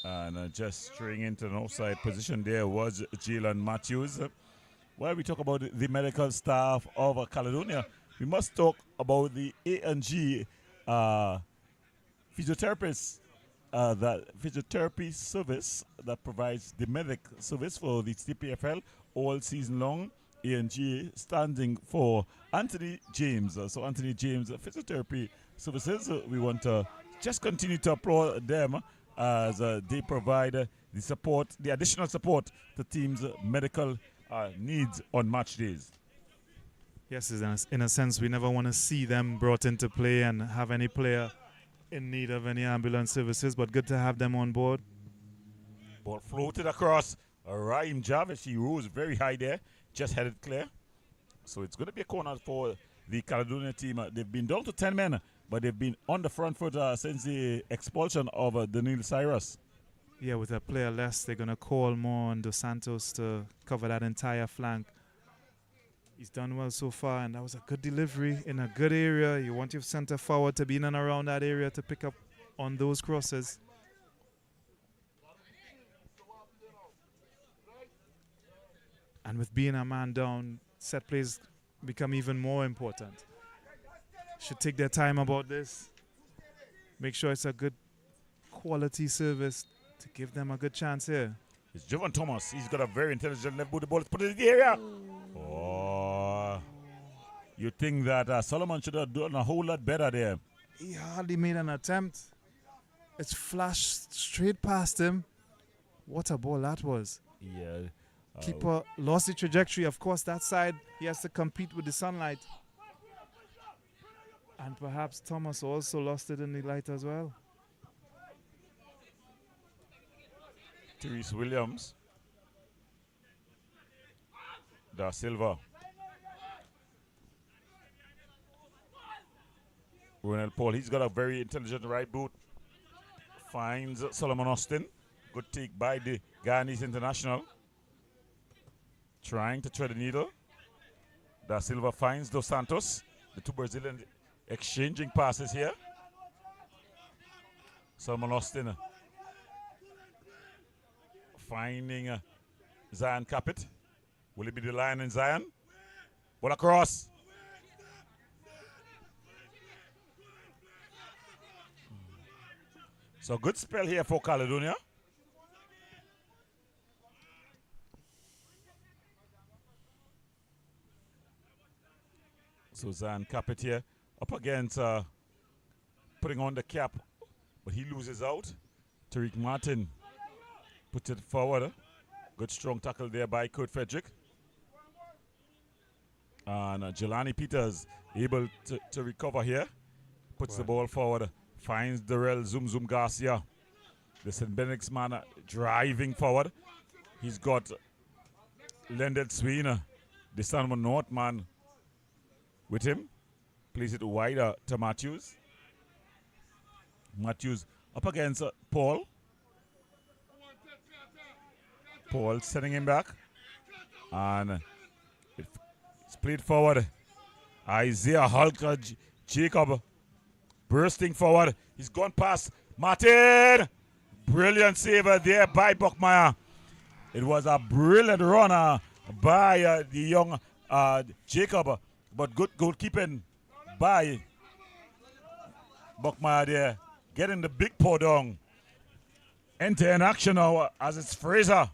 And just straying into an offside position there was Jalen Matthews. While we talk about the medical staff of Caledonia, we must talk about the A&G physiotherapists, that physiotherapy service that provides the medic service for the Ttpfl all season long. A&G standing for Anthony James. So Anthony James Physiotherapy Services, we want to just continue to applaud them as they provide the support, the additional support to teams' medical needs on match days. Yes, in a sense, we never want to see them brought into play and have any player in need of any ambulance services, but good to have them on board. Ball floated across. Raheem Jarvis, he rose very high there, just headed clear. So it's going to be a corner for the Caledonia team. They've been down to 10 men, but they've been on the front foot since the expulsion of Daniel Cyrus. Yeah, with a player less, they're going to call more on Dos Santos to cover that entire flank. He's done well so far, and that was a good delivery in a good area. You want your center forward to be in and around that area to pick up on those crosses. And with being a man down, set plays become even more important. Should take their time about this. Make sure it's a good quality service to give them a good chance here. It's Javon Thomas. He's got a very intelligent left boot. The ball is put in the area. Oh. You think that Solomon should have done a whole lot better there. He hardly made an attempt. It's flashed straight past him. What a ball that was. Yeah. Keeper lost the trajectory. Of course, that side, he has to compete with the sunlight. And perhaps Thomas also lost it in the light as well. Therese Williams. Da Silva. Ronald Paul, he's got a very intelligent right boot. Finds Solomon Austin. Good take by the Guyanese international. Trying to thread the needle. Da Silva finds Dos Santos. The two Brazilians exchanging passes here. Solomon Austin finding Zion Capit. Will it be the Lion and Zion? Ball across. So good spell here for Caledonia. So Zion Capit here up against putting on the cap, but he loses out. Tariq Martin puts it forward. Good strong tackle there by Kurt Frederick. And Jelani Peters able to recover here. Puts the ball forward. Finds Darrell Zoom Zoom Garcia. The St. Benedict's man driving forward. He's got Lended Sweener, the Sanmon North man, with him. Plays it wider to Matthews. Matthews up against Paul. Paul sending him back. And it's played forward. Isaiah Hulk Jacob bursting forward. He's gone past Martin. Brilliant saver there by Buckmeyer. It was a brilliant runner by the young Jacob. But good goalkeeping by Buckmeyer there. Getting the big paw down. Enter in action now as it's Fraser.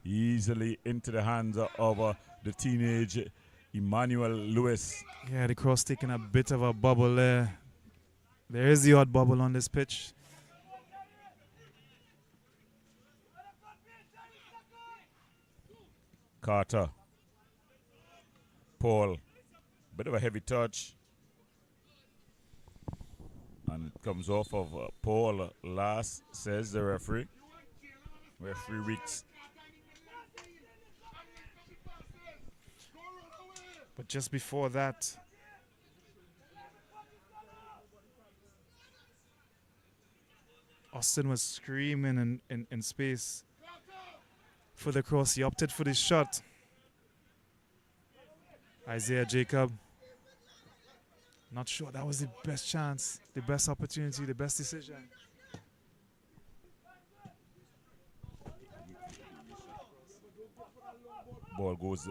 Easily into the hands of the teenage Emmanuel Lewis. Yeah, the cross taking a bit of a bubble there. There is the odd bubble on this pitch. Carter. Paul. Bit of a heavy touch. And it comes off of Paul last, says the referee. Referee weeks. But just before that, Austin was screaming in space for the cross. He opted for the shot. Isaiah Jacob. Not sure that was the best chance, the best opportunity, the best decision. Ball goes.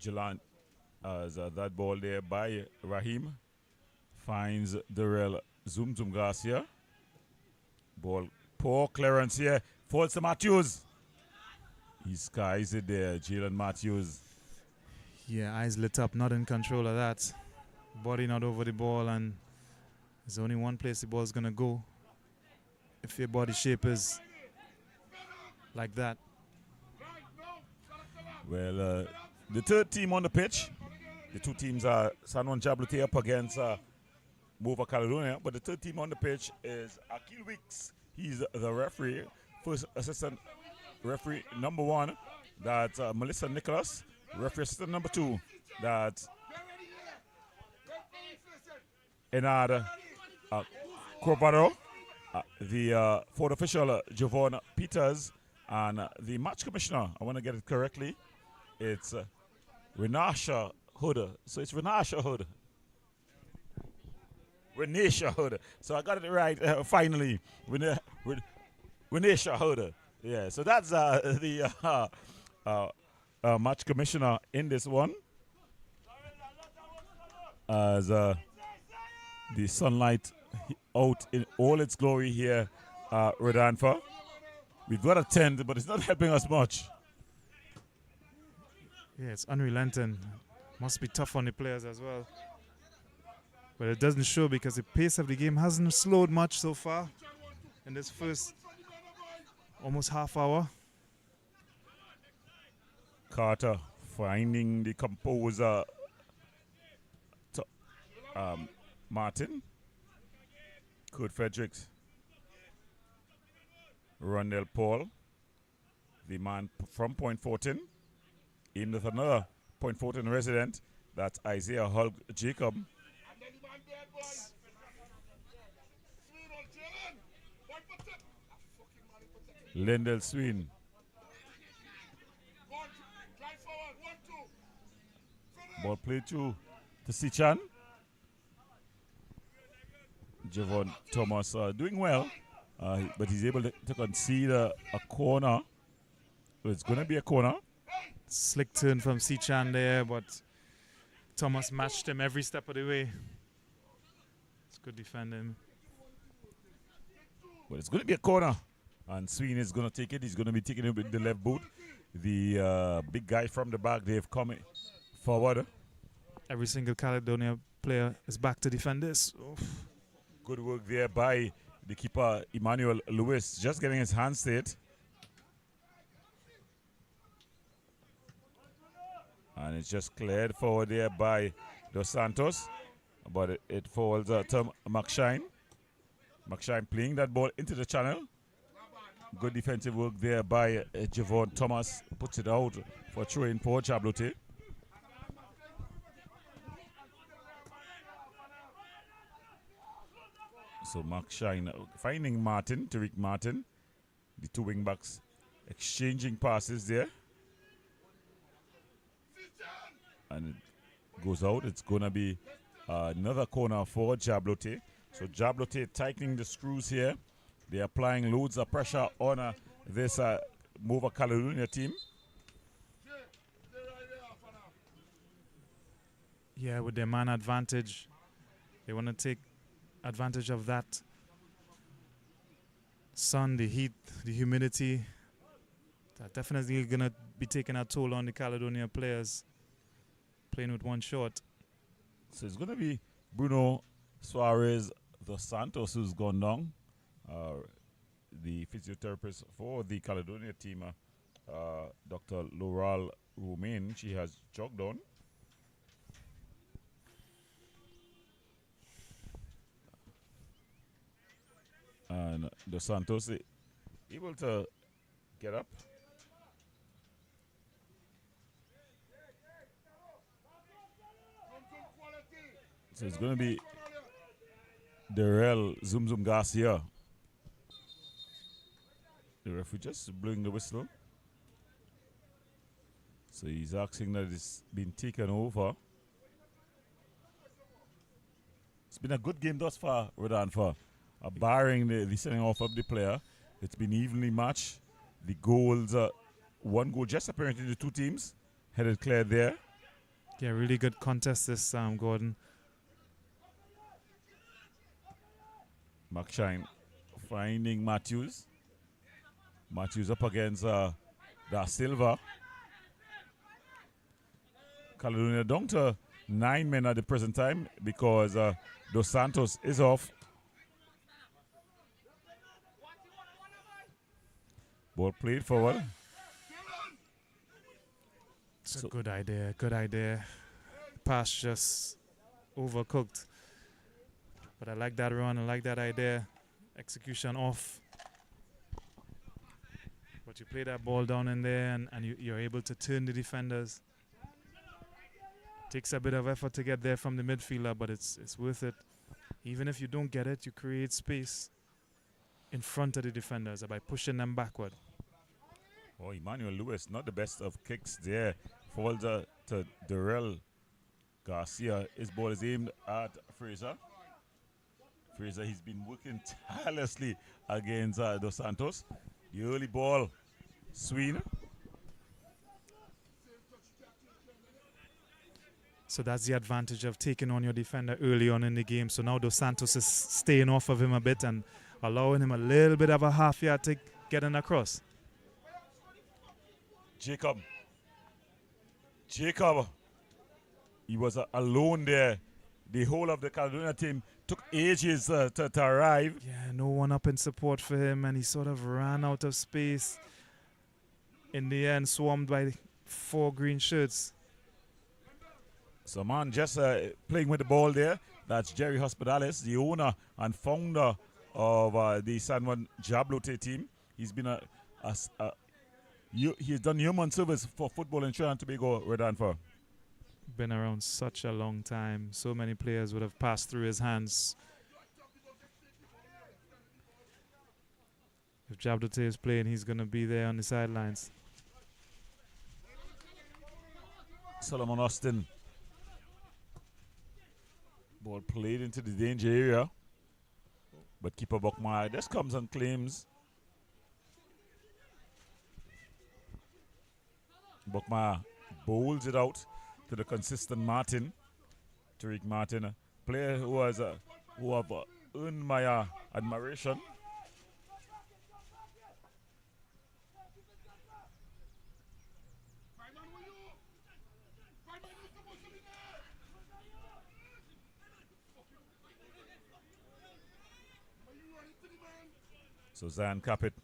Jalan as that ball there by Raheem finds Darrell Zoom Zoom Garcia. Ball, poor clearance here. Falls to Matthews. He skies it there, Jalen Matthews. Yeah, eyes lit up, not in control of that. Body not over the ball, and there's only one place the ball is going to go if your body shape is like that. Well, the third team on the pitch, the two teams are San Juan Jabloteh up against Mova Caledonia, but the third team on the pitch is Akil Weeks. He's the referee, first assistant referee number 1, that's Melissa Nicholas. Referee assistant number 2, that's Enad Corbado. The fourth official, Javon Peters, and the match commissioner, I want to get it correctly, it's Renasha Hood. So it's Renasha Hood. Renasha Hood. So I got it right finally. Renasha Hood. Yeah, so that's the match commissioner in this one. As the sunlight out in all its glory here, Rodanfa. We've got a tent, but it's not helping us much. Yeah, it's unrelenting. Must be tough on the players as well. But it doesn't show because the pace of the game hasn't slowed much so far in this first almost half hour. Carter finding the composer, Martin. Kurt Fredericks. Rondell Paul, the man from Point Fortin. In with another Point Fortin resident, that's Isaiah Hulk Jacob. Lendell Sween. Ball played to Sichan. Javon Thomas doing well, but he's able to concede a corner. So it's going to be a corner. Slick turn from Sichan there, but Thomas matched him every step of the way. It's good defending. But it's going to be a corner. And Sween is going to take it. He's going to be taking it with the left boot. The big guy from the back, they've come forward. Every single Caledonia player is back to defend this. Oof. Good work there by the keeper, Emmanuel Lewis, just getting his hands straight. And it's just cleared forward there by Dos Santos. But it falls to McShine. McShine playing that ball into the channel. Good defensive work there by Javon Thomas. Puts it out for throwing for Jabloteh. So McShine finding Martin, Tariq Martin. The two wing backs exchanging passes there. And it goes out. It's going to be another corner for Jabloteh. So Jabloteh tightening the screws here. They're applying loads of pressure on this Mova Caledonia team. Yeah, with their man advantage, they want to take advantage of that sun, the heat, the humidity. That definitely going to be taking a toll on the Caledonia players playing with one shot. So it's going to be Bruno Suarez Dos Santos who's gone down. The physiotherapist for the Caledonia team, Dr. Laurel Romain, she has jogged on. And Dos Santos able to get up. So it's going to be Darrell Zoom Zoom Garcia. The referee just blowing the whistle. So he's asking that it's been taken over. It's been a good game thus far, Rodan, for barring the sending off of the player. It's been evenly matched. The goals, one goal just apparently the two teams headed clear there. Yeah, really good contest this, Gordon. McShine finding Matthews. Matthews up against Da Silva. Caledonia down to 9 men at the present time because Dos Santos is off. Ball played forward. It's a good idea, good idea. Pass just overcooked. But I like that run, I like that idea. Execution off. But you play that ball down in there and you're able to turn the defenders. Takes a bit of effort to get there from the midfielder, but it's worth it. Even if you don't get it, you create space in front of the defenders by pushing them backward. Oh, Emmanuel Lewis, not the best of kicks there. Falls to Darrell Garcia. His ball is aimed at Fraser. Fraser, he's been working tirelessly against Dos Santos. The early ball, Sween. So that's the advantage of taking on your defender early on in the game. So now Dos Santos is staying off of him a bit and allowing him a little bit of a half yard to get in across. Jacob. He was alone there. The whole of the Caledonia team took ages to arrive. Yeah, no one up in support for him, and he sort of ran out of space. In the end, swarmed by 4 green shirts. So, man, just playing with the ball there. That's Jerry Hospitalis, the owner and founder of the San Juan Jabloteh team. He's been he's done human service for football in Trinidad and Tobago, Rodan, for. Been around such a long time. So many players would have passed through his hands. If Jabloteh is playing, he's going to be there on the sidelines. Solomon Austin. Ball played into the danger area. But keeper Buckmeyer just comes and claims. Buckmeyer bowls it out to the consistent Martin. Tariq Martin, a player who has who have earned my admiration. So Zan Capit.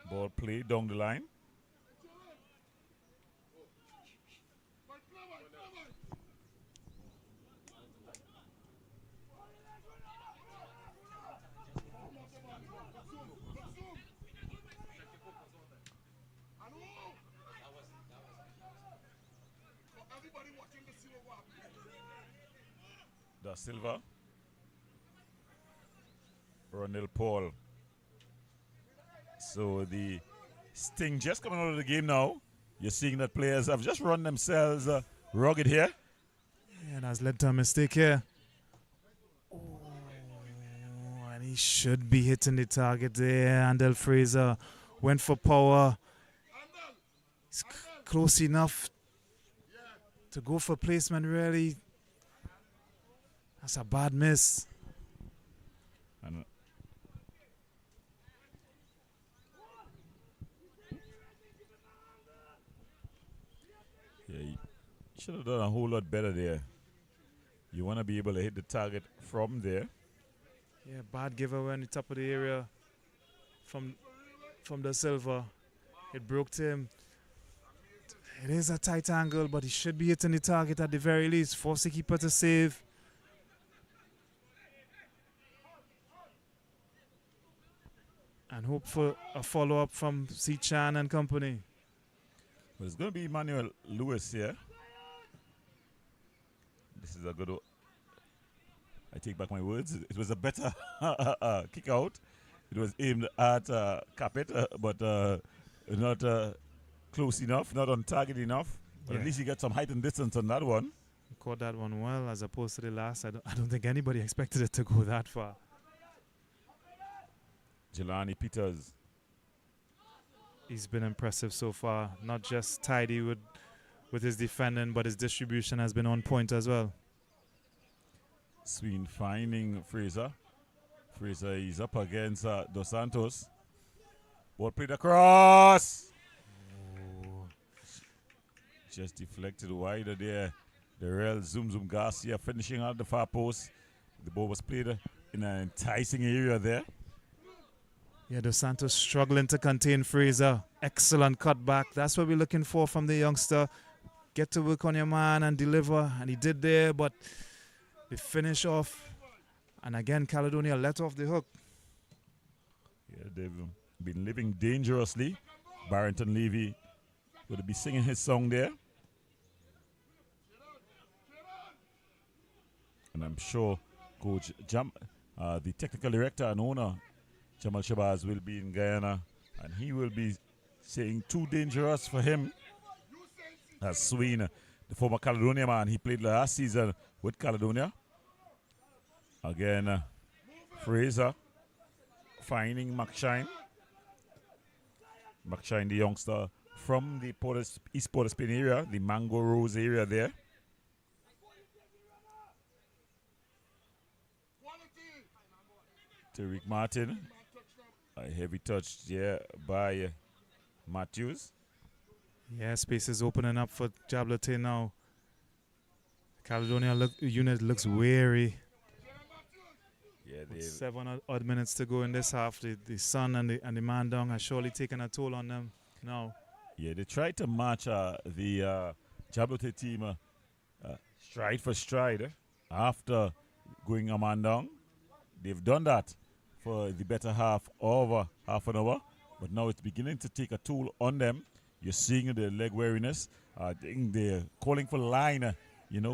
Ball played down the line. Da Silva. Ronald Paul. So the sting just coming out of the game now. You're seeing that players have just run themselves rugged here. Yeah, and has led to a mistake here. Oh, and he should be hitting the target there. Andel Fraser went for power. It's close enough to go for placement, really. That's a bad miss. And yeah, you should have done a whole lot better there. You want to be able to hit the target from there. Yeah, bad giveaway on the top of the area from the Silva. It broke to him. It is a tight angle, but he should be hitting the target at the very least. Force the keeper to save. And hope for a follow-up from C. Chan and company. Well, it's going to be Emmanuel Lewis here. This is a good. I take back my words. It was a better kick out. It was aimed at Capet, but not close enough, not on target enough. But Yeah. at least he got some height and distance on that one. He caught that one well as opposed to the last. I don't think anybody expected it to go that far. Jelani Peters. He's been impressive so far. Not just tidy with his defending, but his distribution has been on point as well. Sween finding Fraser. Fraser is up against Dos Santos. Ball played across. Just deflected wider there. The real Zoom Garcia finishing out the far post. The ball was played in an enticing area there. Yeah, Dos Santos struggling to contain Fraser. Excellent cutback. That's what we're looking for from the youngster. Get to work on your man and deliver. And he did there, but they finish off. And again, Caledonia let off the hook. Yeah, they've been living dangerously. Barrington Levy would be singing his song there. And I'm sure Coach the technical director and owner, Jamal Shabazz, will be in Guyana, and he will be saying too dangerous for him. As Sween, the former Caledonia man, he played last season with Caledonia. Again, Fraser finding McShine. McShine, the youngster from the East Port of Spain area, the Mango Rose area there. Tariq Martin. A heavy touch there by Matthews. Yeah, space is opening up for Jabloteh now. Caledonia unit looks weary. Yeah, With 7 odd minutes to go in this half. The sun and the man down has surely taken a toll on them now. Yeah, they tried to match the Jabloteh team stride for stride after going a man down. They've done that for the better half of half an hour, but now it's beginning to take a toll on them. You're seeing the leg weariness. I think they're calling for the line,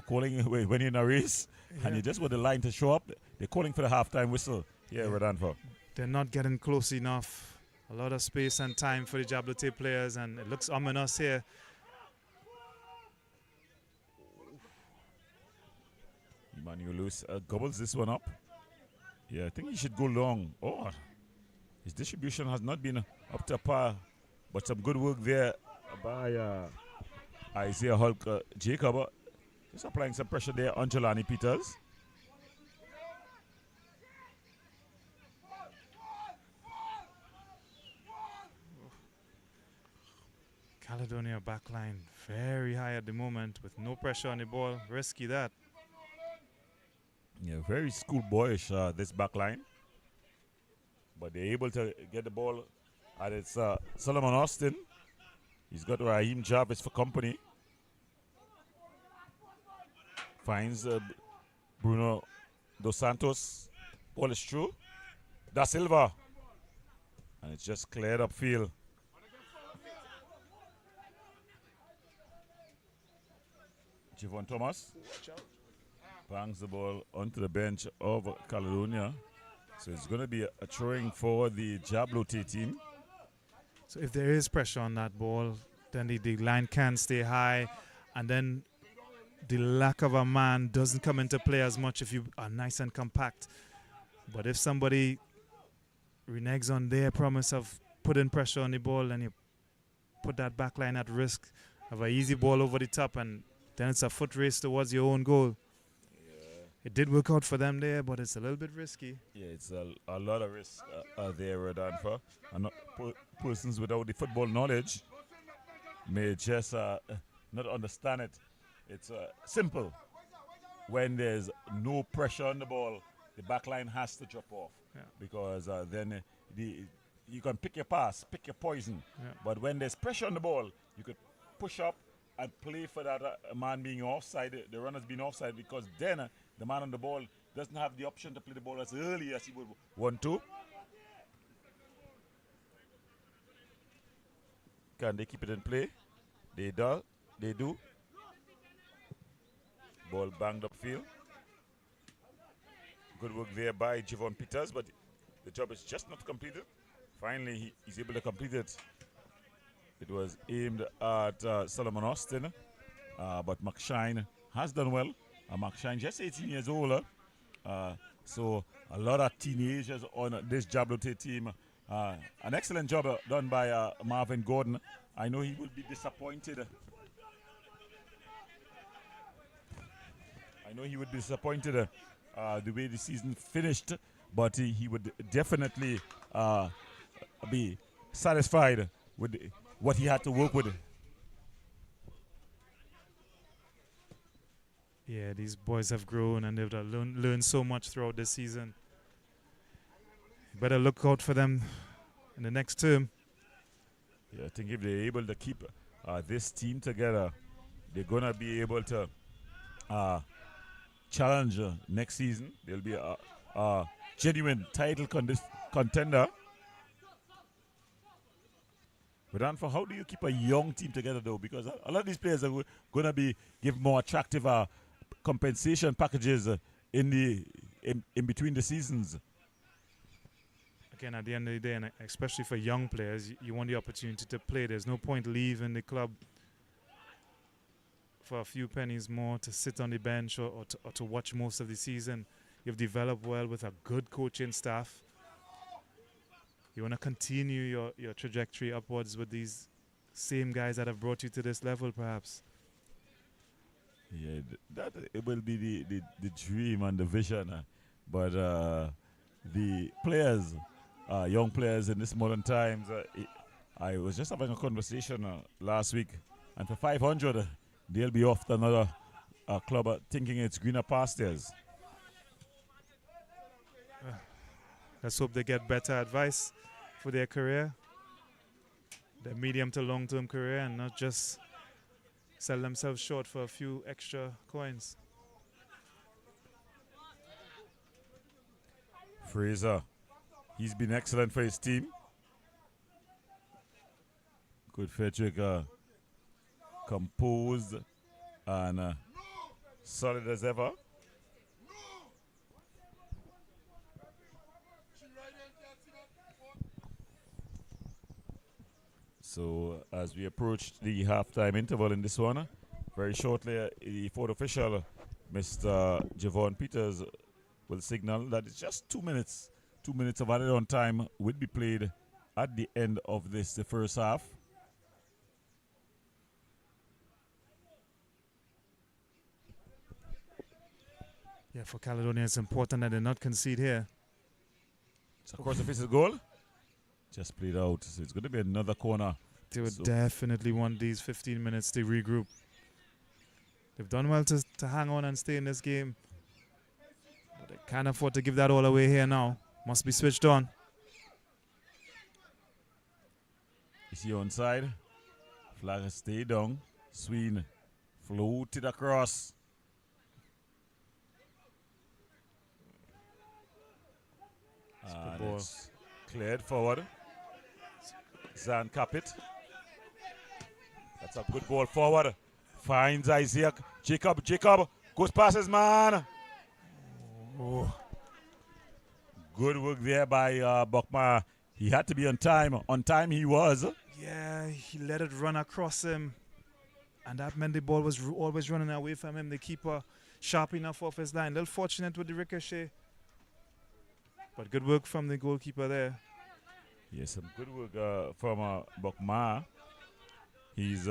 calling when you're in a race, and you just want the line to show up. They're calling for the halftime whistle here, Rodolfo. they're not getting close enough. A lot of space and time for the Jabloteh players, and it looks ominous here. Emmanuel Lewis gobbles this one up. Yeah, I think he should go long. Oh, his distribution has not been up to par, but some good work there by Isaiah Hulk Jacob. Just applying some pressure there on Jelani Peters. Caledonia backline very high at the moment with no pressure on the ball. Risky that. Yeah, very schoolboyish this backline. But they're able to get the ball at its Solomon Austin. He's got Raheem Jarvis for company. Finds Bruno Dos Santos. Ball is through. Da Silva. And it's just cleared upfield. Javon Thomas bangs the ball onto the bench of Caledonia. So it's going to be a throwing for the Jabloteh team. So if there is pressure on that ball, then the line can stay high, and then the lack of a man doesn't come into play as much if you are nice and compact. But if somebody reneges on their promise of putting pressure on the ball, and you put that back line at risk of an easy ball over the top, and then it's a foot race towards your own goal. It did work out for them there, but it's a little bit risky. Yeah, it's a lot of risk there, Rodolfo. And persons without the football knowledge may just not understand it. It's simple. When there's no pressure on the ball, the back line has to drop off. Yeah. Because then you can pick your pass, pick your poison. Yeah. But when there's pressure on the ball, you could push up and play for that man being offside, the runners being offside, because then the man on the ball doesn't have the option to play the ball as early as he would want to. Can they keep it in play? They do. They do. Ball banged upfield. Good work there by Javon Peters, but the job is just not completed. Finally, he's able to complete it. It was aimed at Solomon Austin, but McShine has done well. McShine just 18 years older. So a lot of teenagers on this Jabloteh team. An excellent job done by Marvin Gordon. I know he will be disappointed. I know he would be disappointed the way the season finished, but he would definitely be satisfied with what he had to work with. Yeah, these boys have grown and they've learned so much throughout this season. Better look out for them in the next term. Yeah, I think if they're able to keep this team together, they're going to be able to challenge next season. They'll be a genuine title contender. But for how do you keep a young team together, though? Because a lot of these players are going to be given more attractive compensation packages in between the seasons. Again, at the end of the day, and especially for young players, you want the opportunity to play. There's no point leaving the club for a few pennies more to sit on the bench or to watch most of the season. You've developed well with a good coaching staff. You want to continue your trajectory upwards with these same guys that have brought you to this level, perhaps. Yeah, that it will be the dream and the vision. But the players, young players in this modern times, I was just having a conversation last week, and for 500, they'll be off to another club thinking it's greener pastures. Let's hope they get better advice for their career, their medium to long-term career, and not just sell themselves short for a few extra coins. Fraser, he's been excellent for his team. Good Frederick, composed and solid as ever. So as we approach the halftime interval in this one, very shortly the fourth official, Mr. Javon Peters, will signal that it's just 2 minutes. 2 minutes of added on time will be played at the end of the first half. Yeah, for Caledonia, it's important that they not concede here. It's across the face of the goal. Just played out. So it's going to be another corner. They would definitely want these 15 minutes to regroup. They've done well to hang on and stay in this game. But they can't afford to give that all away here now. Must be switched on. Is he onside? Flag has stayed down. Sween floated across. And it's cleared forward. Zan Capit. That's a good ball forward. Finds Isaac. Jacob goes past his man. Oh. Good work there by Bokma. He had to be on time. On time he was. Yeah, he let it run across him. And that meant the ball was always running away from him. The keeper sharp enough off his line. A little fortunate with the ricochet. But good work from the goalkeeper there. Yes, some good work from Bokma. He's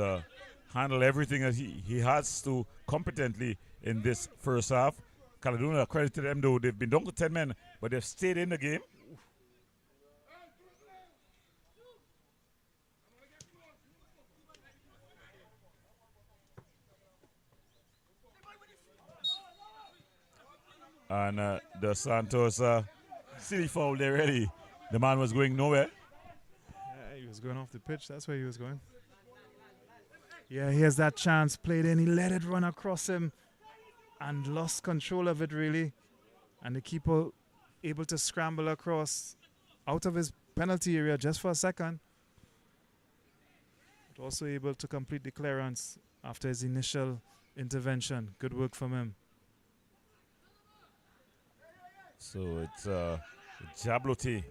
handled everything that he has to competently in this first half. Caledonia, credit to them though. They've been down to 10 men, but they've stayed in the game. And the Santos silly foul there already. The man was going nowhere. Yeah, he was going off the pitch. That's where he was going. Yeah, here's that chance. Played in. He let it run across him and lost control of it, really. And the keeper able to scramble across out of his penalty area just for a second. But also able to complete the clearance after his initial intervention. Good work from him. So it's Jabloteh.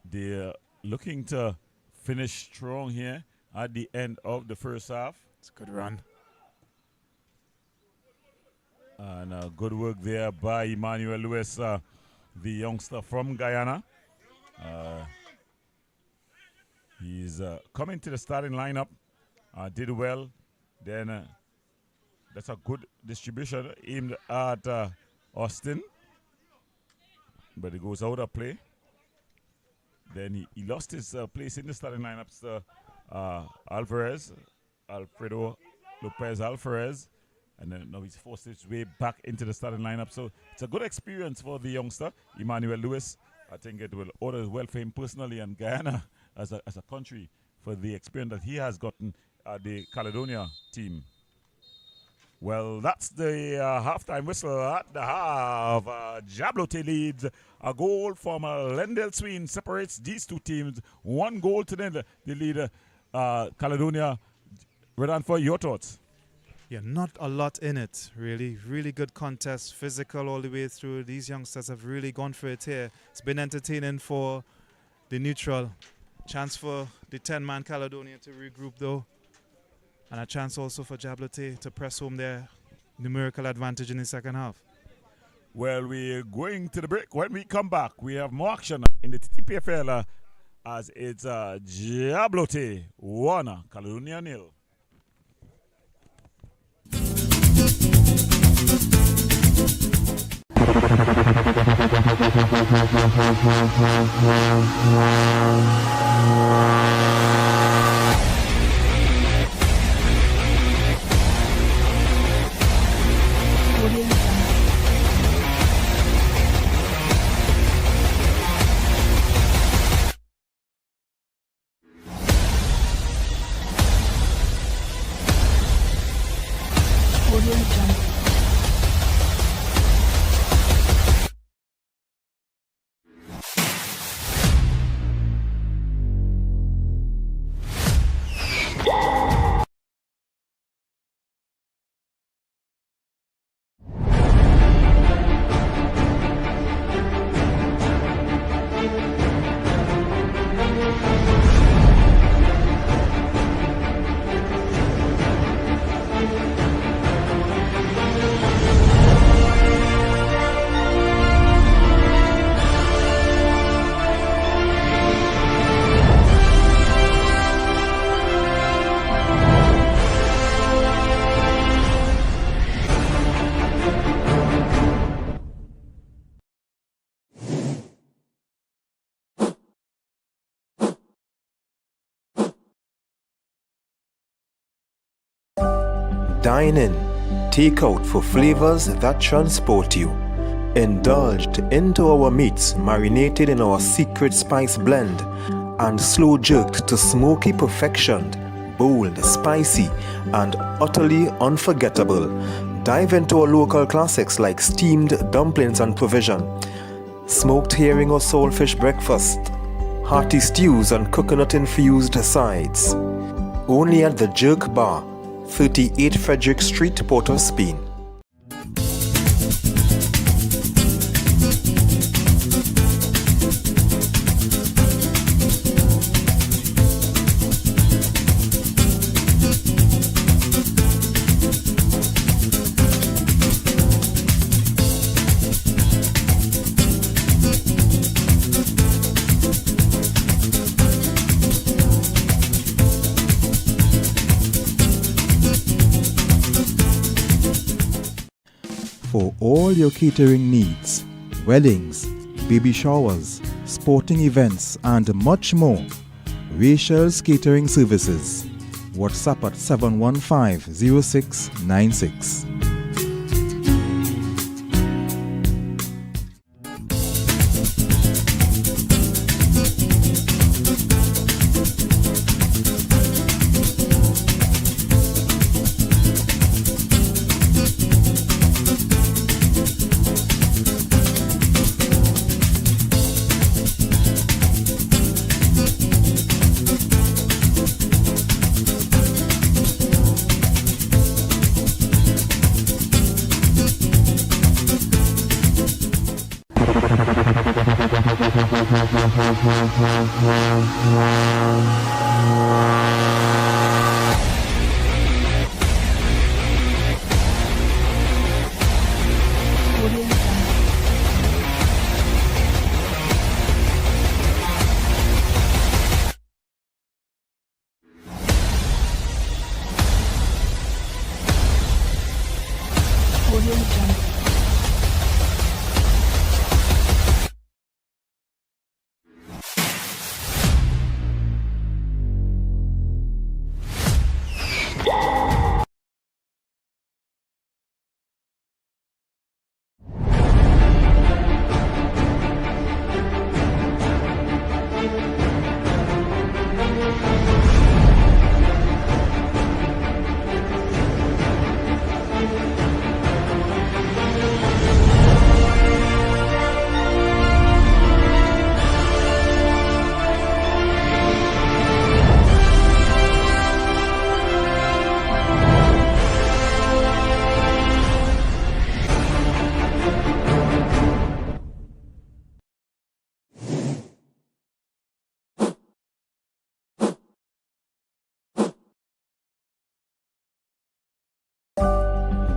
They're looking to finish strong here at the end of the first half. It's a good run. And good work there by Emmanuel Lewis, the youngster from Guyana. He's coming to the starting lineup. Did well. Then that's a good distribution aimed at Austin. But it goes out of play. Then he lost his place in the starting lineups to Alfredo Lopez Alvarez. And then now he's forced his way back into the starting lineup. So it's a good experience for the youngster, Emmanuel Lewis. I think it will order well for him personally and Guyana as a country for the experience that he has gotten at the Caledonia team. Well, that's the halftime whistle at the half. Jabloteh leads. A goal from Lendell Sween separates these two teams. 1 goal to the leader, Caledonia. Redan, for your thoughts? Yeah, not a lot in it, really. Really good contest, physical all the way through. These youngsters have really gone for it here. It's been entertaining for the neutral. Chance for the 10-man Caledonia to regroup, though. And a chance also for Jabloteh to press home their numerical advantage in the second half. Well, we're going to the break. When we come back, we have more action in the Ttpfl as it's Jabloteh 1, Caledonia 0. Dine in, take out for flavors that transport you. Indulged into our meats marinated in our secret spice blend and slow jerked to smoky perfection, bold, spicy, and utterly unforgettable. Dive into our local classics like steamed dumplings and provision, smoked herring or saltfish breakfast, hearty stews and coconut-infused sides. Only at the Jerk Bar, 38 Frederick Street, Port of Spain. For all your catering needs, weddings, baby showers, sporting events and much more, Rachel's Catering Services. WhatsApp at 715-0696.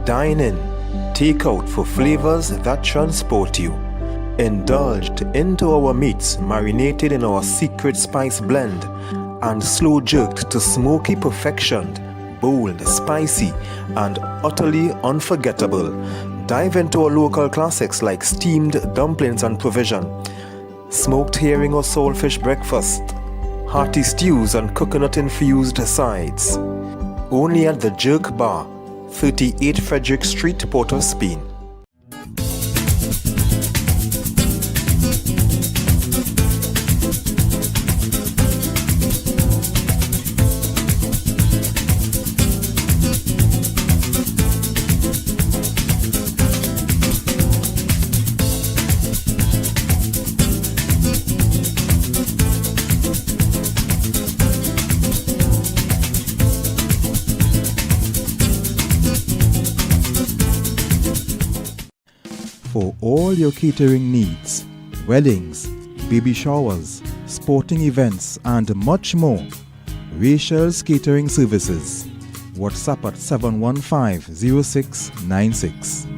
Dine in, take out for flavors that transport you. Indulged into our meats marinated in our secret spice blend and slow jerked to smoky perfection, bold, spicy, and utterly unforgettable. Dive into our local classics like steamed dumplings and provision, smoked herring or saltfish breakfast, hearty stews and coconut-infused sides. Only at the Jerk Bar, 38 Frederick Street, Port of Spain. For all your catering needs, weddings, baby showers, sporting events and much more, Rachel's Catering Services. WhatsApp at 715-0696.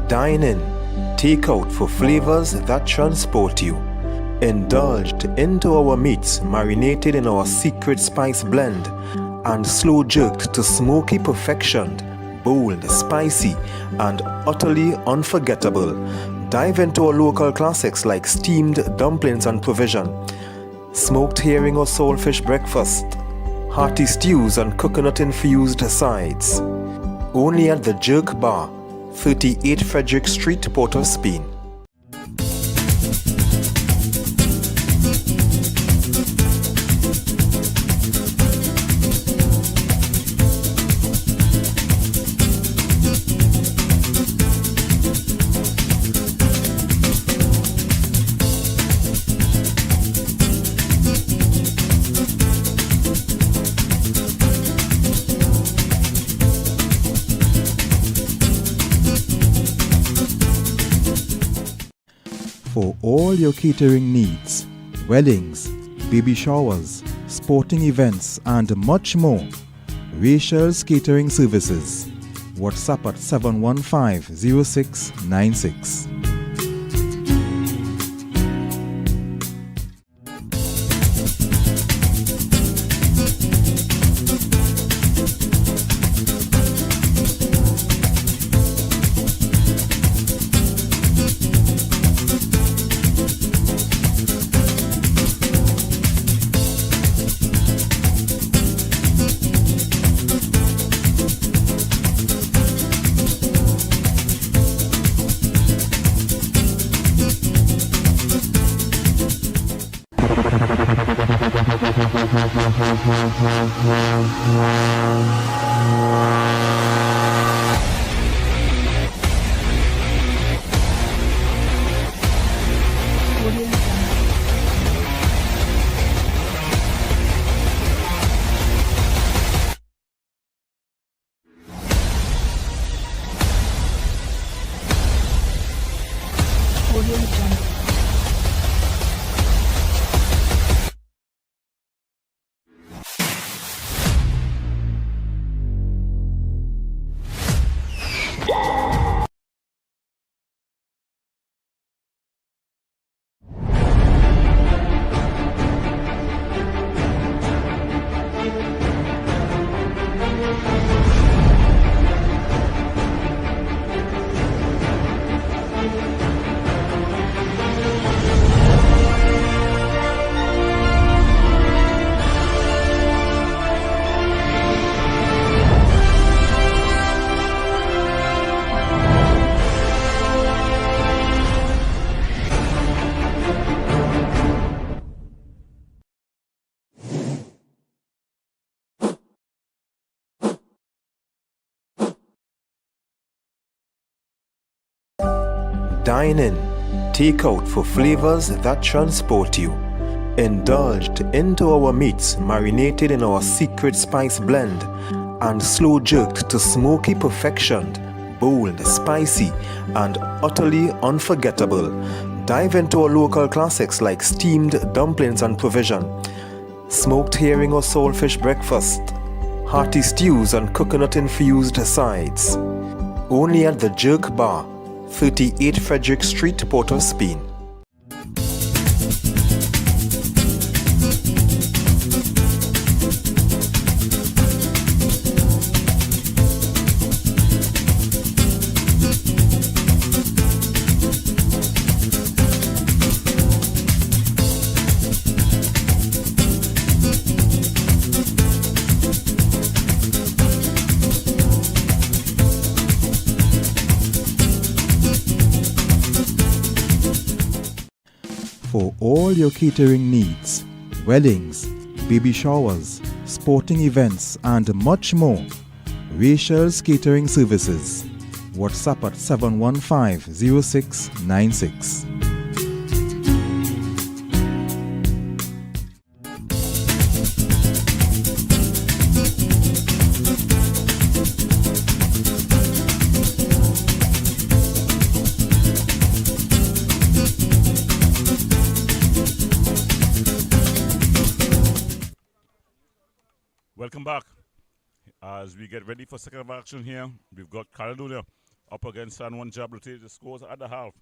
Dine in, take out for flavors that transport you. Indulged into our meats marinated in our secret spice blend and slow jerked to smoky perfection, bold, spicy, and utterly unforgettable. Dive into our local classics like steamed dumplings and provision, smoked herring or saltfish breakfast, hearty stews and coconut-infused sides. Only at the Jerk Bar, 38 Frederick Street, Port of Spain. For all your catering needs, weddings, baby showers, sporting events, and much more, Rachel's Catering Services. WhatsApp at 715-0696. Dine in, take out for flavors that transport you. Indulged into our meats marinated in our secret spice blend and slow jerked to smoky perfection, bold, spicy, and utterly unforgettable. Dive into our local classics like steamed dumplings and provision, smoked herring or saltfish breakfast, hearty stews and coconut-infused sides. Only at the Jerk Bar, 38 Frederick Street, Port of Spain. For all your catering needs, weddings, baby showers, sporting events and much more, Rachel's Catering Services. WhatsApp at 715-0696. Welcome back. As we get ready for second of action here, we've got Caledonia up against San Juan Jabloteh. The scores at the half.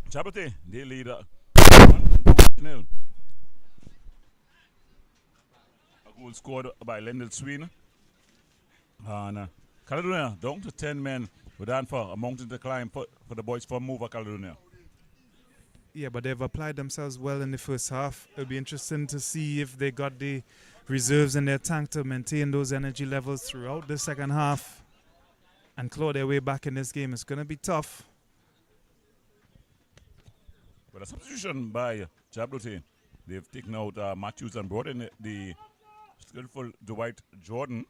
Jabloteh, they lead 1-0. A goal scored by Lendl Sween. And Caledonia down to 10 men with for a mountain to climb for the boys from Mova Caledonia. Yeah, but they've applied themselves well in the first half. It'll be interesting to see if they got the reserves in their tank to maintain those energy levels throughout the second half and claw their way back in this game. It's going to be tough. But a substitution by Jabloteh. They've taken out Matthews and brought in the skillful Dwight Jordan.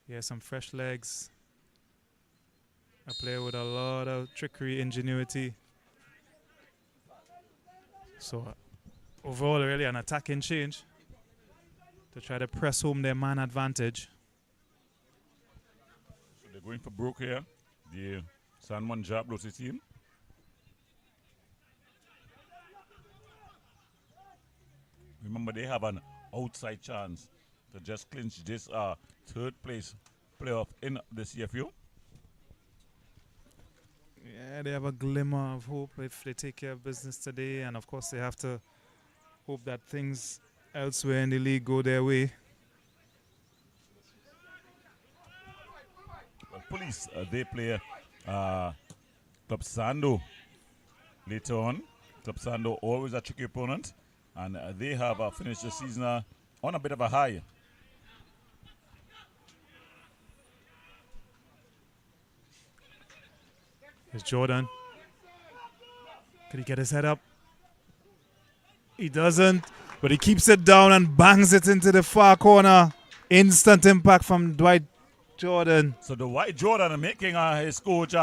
Yeah, some fresh legs. A player with a lot of trickery, ingenuity. So overall, really an attacking change to try to press home their man advantage. So they're going for broke here, the San Juan Jabloteh team. Remember, they have an outside chance to just clinch this third place playoff in the CFU. Yeah, they have a glimmer of hope if they take care of business today, and of course they have to hope that things elsewhere in the league go their way. Well, Police, they play Club Sando later on. Club Sando always a tricky opponent, and they have finished the season on a bit of a high. Here's Jordan. Could he get his head up? He doesn't, but he keeps it down and bangs it into the far corner. Instant impact from Dwight Jordan. So Dwight Jordan making his coach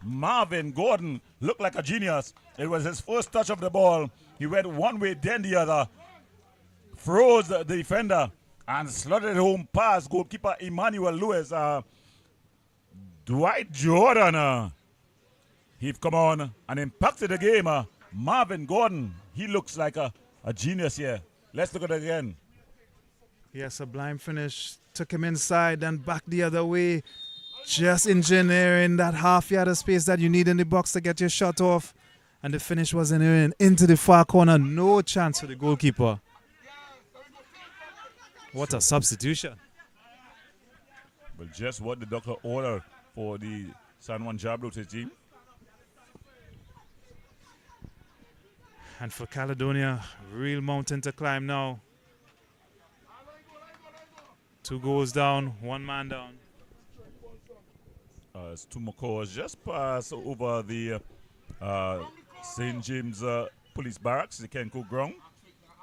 Marvin Gordon look like a genius. It was his first touch of the ball. He went one way, then the other. Froze the defender and slotted it home past goalkeeper Emmanuel Lewis. Dwight Jordan. He've come on and impacted the game. Marvin Gordon, he looks like a genius here. Let's look at it again. Yes, sublime finish. Took him inside and back the other way. Just engineering that half yard of space that you need in the box to get your shot off. And the finish wasn't in. Into the far corner. No chance for the goalkeeper. What a substitution. But just what the doctor ordered for the San Juan Jabloteh team. And for Caledonia, real mountain to climb now. 2 goals down, 1 man down. As two McCaws just pass over the St. James Police Barracks, the Kenko ground.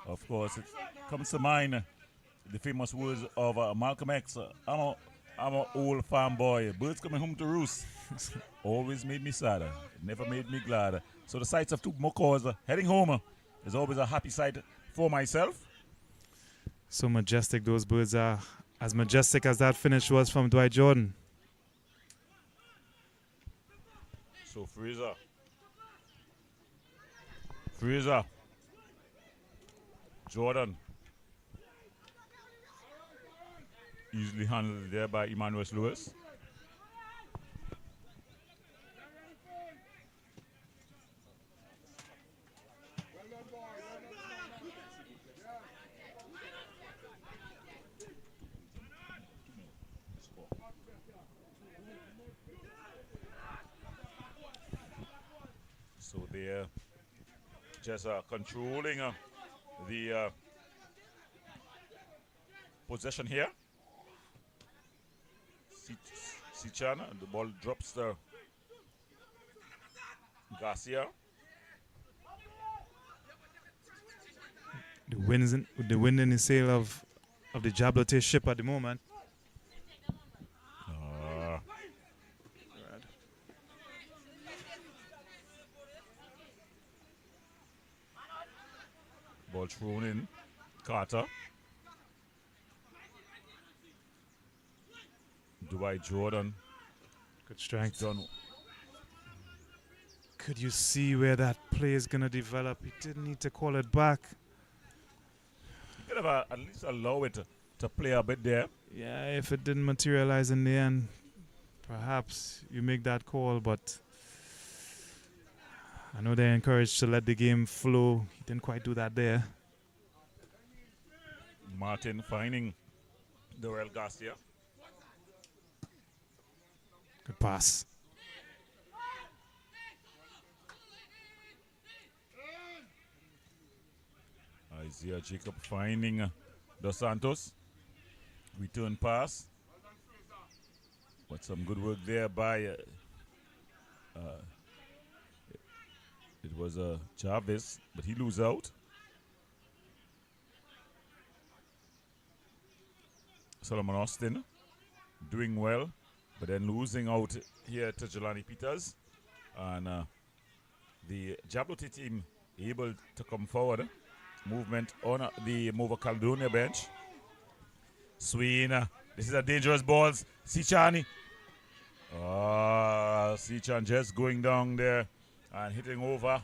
Of course, it comes to mind the famous words of Malcolm X. I'm an old farm boy. Birds coming home to roost. Always made me sad. Never made me glad. So the sights of two McCaws heading home is always a happy sight for myself. So majestic those birds are. As majestic as that finish was from Dwight Jordan. So Fraser Jordan. Easily handled there by Emmanuel Lewis. So they're just controlling the possession here. Sichan, the ball drops to Garcia. The wind in the sail of the Jabloteh ship at the moment. Ball thrown in. Carter. Dwight Jordan. Good strength. Done. Could you see where that play is going to develop? He didn't need to call it back. Could have at least allow it to play a bit there. Yeah, if it didn't materialize in the end, perhaps you make that call, but I know they're encouraged to let the game flow. He didn't quite do that there. Martin finding Dorel Garcia. Good pass. Isaiah Jacob finding Dos Santos. Return pass. But some good work there by it was Chavez, but he lose out. Solomon Austin doing well, but then losing out here to Jelani Peters. And the Jabloteh team able to come forward. Movement on the Mova Caledonia bench. Sween, this is a dangerous ball. Sichani. Sichan just going down there and hitting over.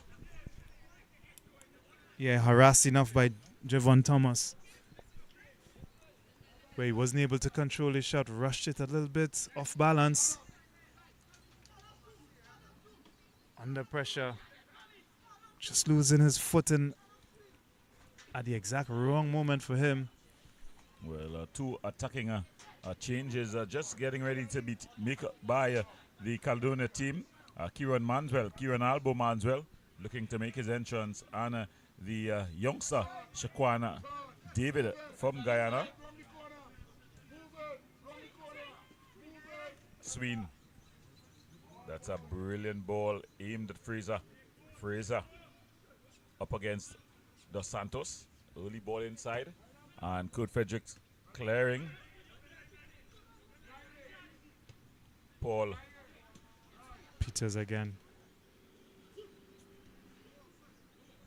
Yeah, harassed enough by Javon Thomas, where he wasn't able to control his shot, rushed it a little bit off balance. Under pressure, just losing his footing at the exact wrong moment for him. Well, two attacking changes just getting ready to be made by the Caledonia team. Kieran Albo Manswell looking to make his entrance, and the youngster Shaquana David from Guyana. Sween. That's a brilliant ball aimed at Fraser. Fraser up against Dos Santos. Early ball inside. And Kurt Fredericks clearing. Paul. Peters again.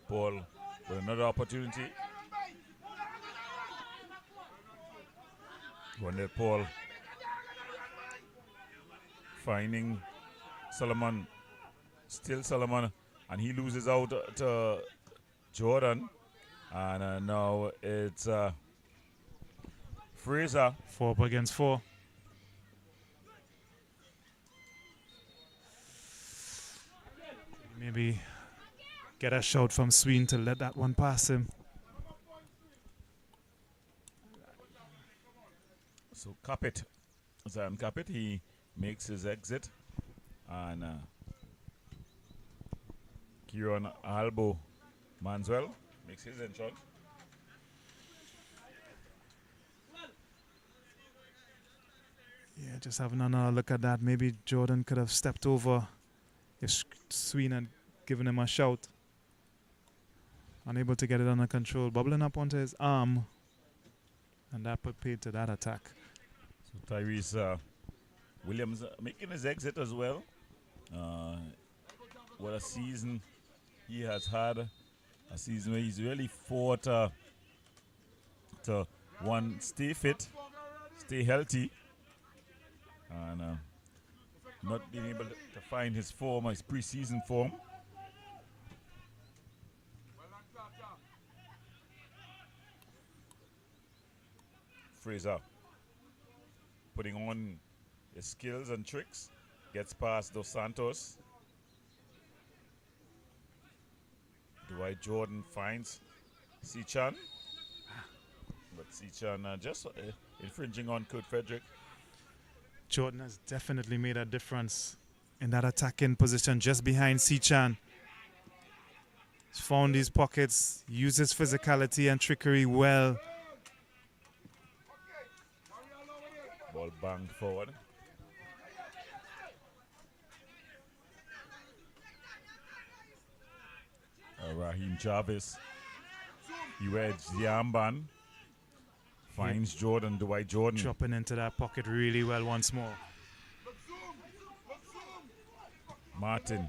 Paul with another opportunity. Wonder Paul finding Solomon. Still Solomon. And he loses out to Jordan. And now it's Fraser. 4 up against 4. Maybe get a shout from Sween to let that one pass him. So Capit, Zion Capit, he makes his exit. And Kieran Albo Manswell makes his entrance. Yeah, just having another look at that. Maybe Jordan could have stepped over if Sween had given him a shout. Unable to get it under control. Bubbling up onto his arm. And that put paid to that attack. So Tyrese Williams making his exit as well. What a season he has had. A season where he's really fought to one, stay fit, stay healthy, and not being able to find his form, his preseason form. Fraser. Putting on his skills and tricks. Gets past Dos Santos. Dwight Jordan finds Sichan. But Sichan just infringing on Kurt Frederick. Jordan has definitely made a difference in that attacking position just behind Sichan. He's found these pockets, uses physicality and trickery well. Ball banged forward. Raheem Jarvis. He wedged the armband. Finds Jordan, Dwight Jordan. Dropping into that pocket really well once more. Martin.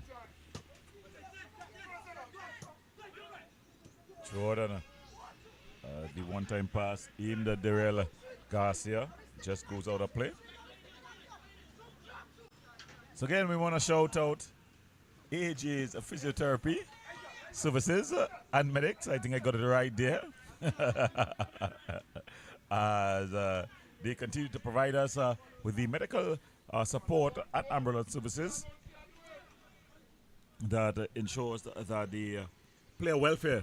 Jordan. The one-time pass aimed at Darrell Garcia. Just goes out of play. So again, we want to shout out AJ's physiotherapy services and medics. I think I got it right there. As they continue to provide us with the medical support and ambulance services that ensures that the player welfare,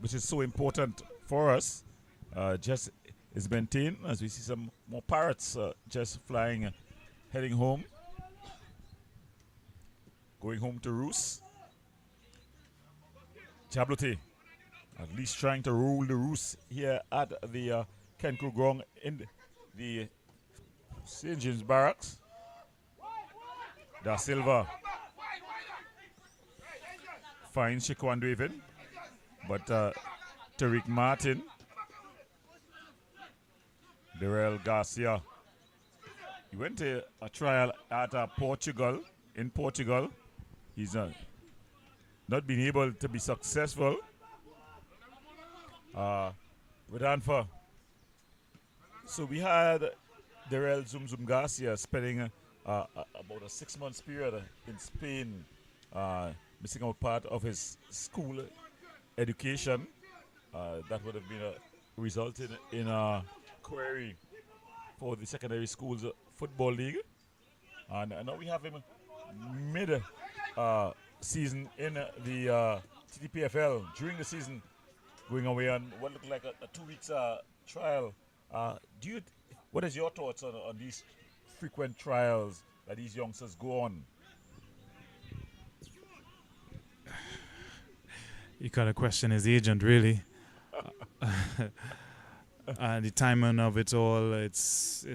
which is so important for us, just is maintained. As we see some more parrots just flying, heading home, going home to roost. Jabloteh at least trying to rule the roost here at the Ken Crew Ground in the St. James Barracks. Da Silva finds Shaquan David, but Tariq Martin, Darrell Garcia, he went to a trial at Portugal, in Portugal. He's not been able to be successful with Anfa. So we had Darrell Zum Garcia spending about a 6 months period in Spain, missing out part of his school education. That would have been resulted in a query for the secondary schools football league. And now we have him mid season in the Ttpfl during the season, going away on what looked like a 2 weeks trial. What is your thoughts on these frequent trials that these youngsters go on? You gotta question his agent, really. The timing of it all, it's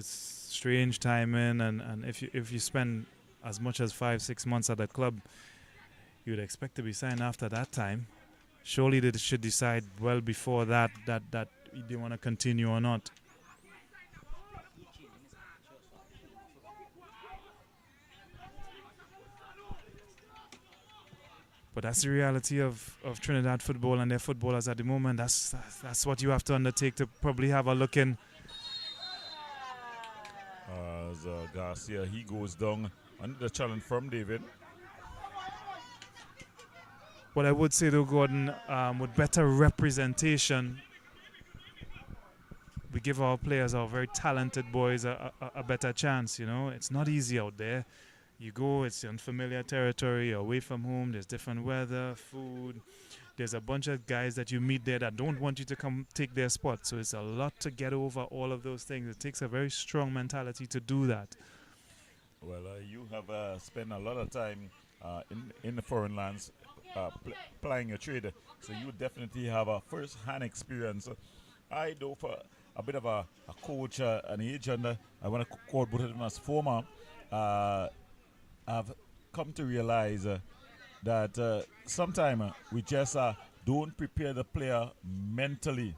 strange timing, and if you spend as much as 5-6 months at a club, you'd expect to be signed after that time. Surely they should decide well before that they want to continue or not. But that's the reality of Trinidad football and their footballers at the moment. That's what you have to undertake to probably have a look in. As Garcia, he goes down under the challenge from David. What I would say though, Gordon, with better representation, we give our players, our very talented boys, a better chance. You know, it's not easy out there. You go, it's unfamiliar territory, you're away from home, there's different weather, food. There's a bunch of guys that you meet there that don't want you to come take their spot. So it's a lot to get over all of those things. It takes a very strong mentality to do that. Well, you have spent a lot of time in the foreign lands plying your trade, so you definitely have a first-hand experience. I know for a bit of a coach, an agent, I want to call both of them as former, I've come to realize that sometimes we just don't prepare the player mentally,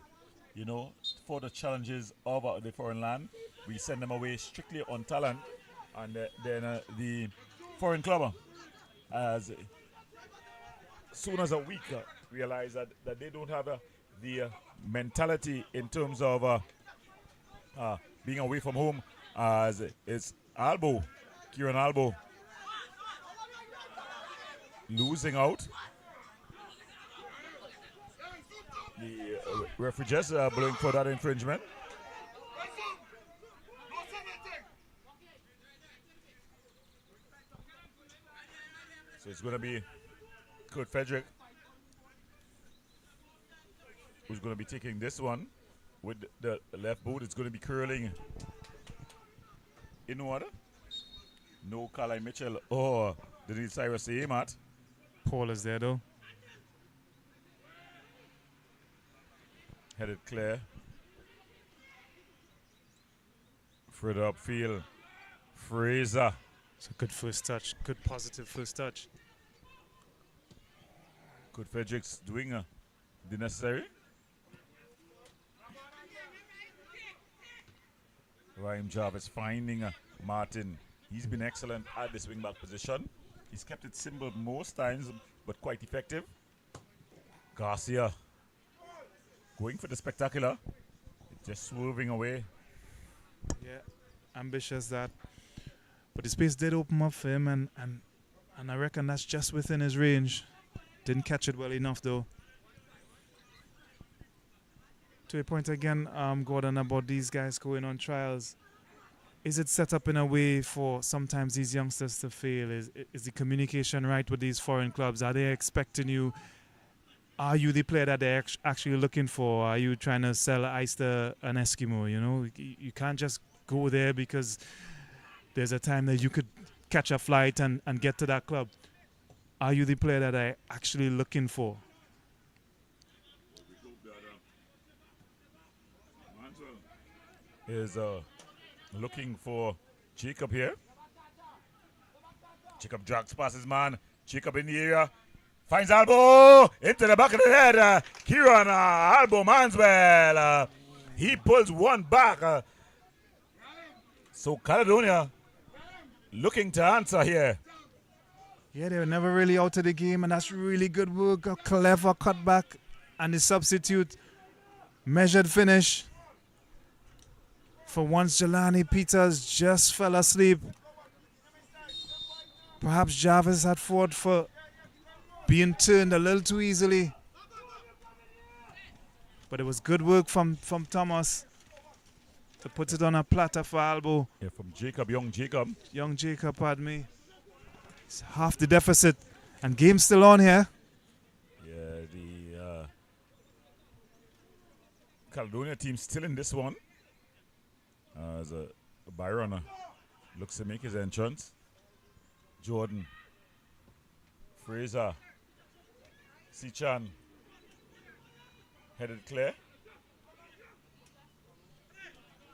you know, for the challenges of the foreign land. We send them away strictly on talent, and then the foreign club, as soon as a week, realize that they don't have the mentality in terms of being away from home, as it's Kieran Albo, losing out. The referee just blowing for that infringement. So it's going to be Kurt Frederick who's going to be taking this one with the left boot. It's going to be curling in order. No Carly Mitchell or Denise Cyrus to aim at. Paul is there though. Headed clear. Further upfield. Fraser. It's a good first touch. Good positive first touch. Good Fredericks doing the necessary. Ryan Jarvis finding Martin. He's been excellent at the swing back position. He's kept it simple most times, but quite effective. Garcia going for the spectacular. Just swerving away. Yeah, ambitious that. But the space did open up for him, and I reckon that's just within his range. Didn't catch it well enough though. To a point again, Gordon, about these guys going on trials. Is it set up in a way for sometimes these youngsters to fail? Is the communication right with these foreign clubs? Are they expecting you? Are you the player that they're actually looking for? Are you trying to sell ice to an Eskimo? You know, you can't just go there because there's a time that you could catch a flight and get to that club. Are you the player that they're actually looking for? Is looking for Jacob here. Jacob drags past his man. Jacob in the area. Finds Albo into the back of the head. Kieran Albo Manswell. He pulls one back. So Caledonia looking to answer here. Yeah, they were never really out of the game, and that's really good work. A clever cutback, and the substitute measured finish. For once, Jelani Peters just fell asleep. Perhaps Jarvis had fought for being turned a little too easily. But it was good work from Thomas to put it on a platter for Albo. Yeah, from Jacob, young Jacob. Young Jacob, pardon me. It's half the deficit, and game's still on here. Yeah, the Caledonia team still in this one. As Byron looks to make his entrance. Jordan. Fraser. Sichan. Headed clear.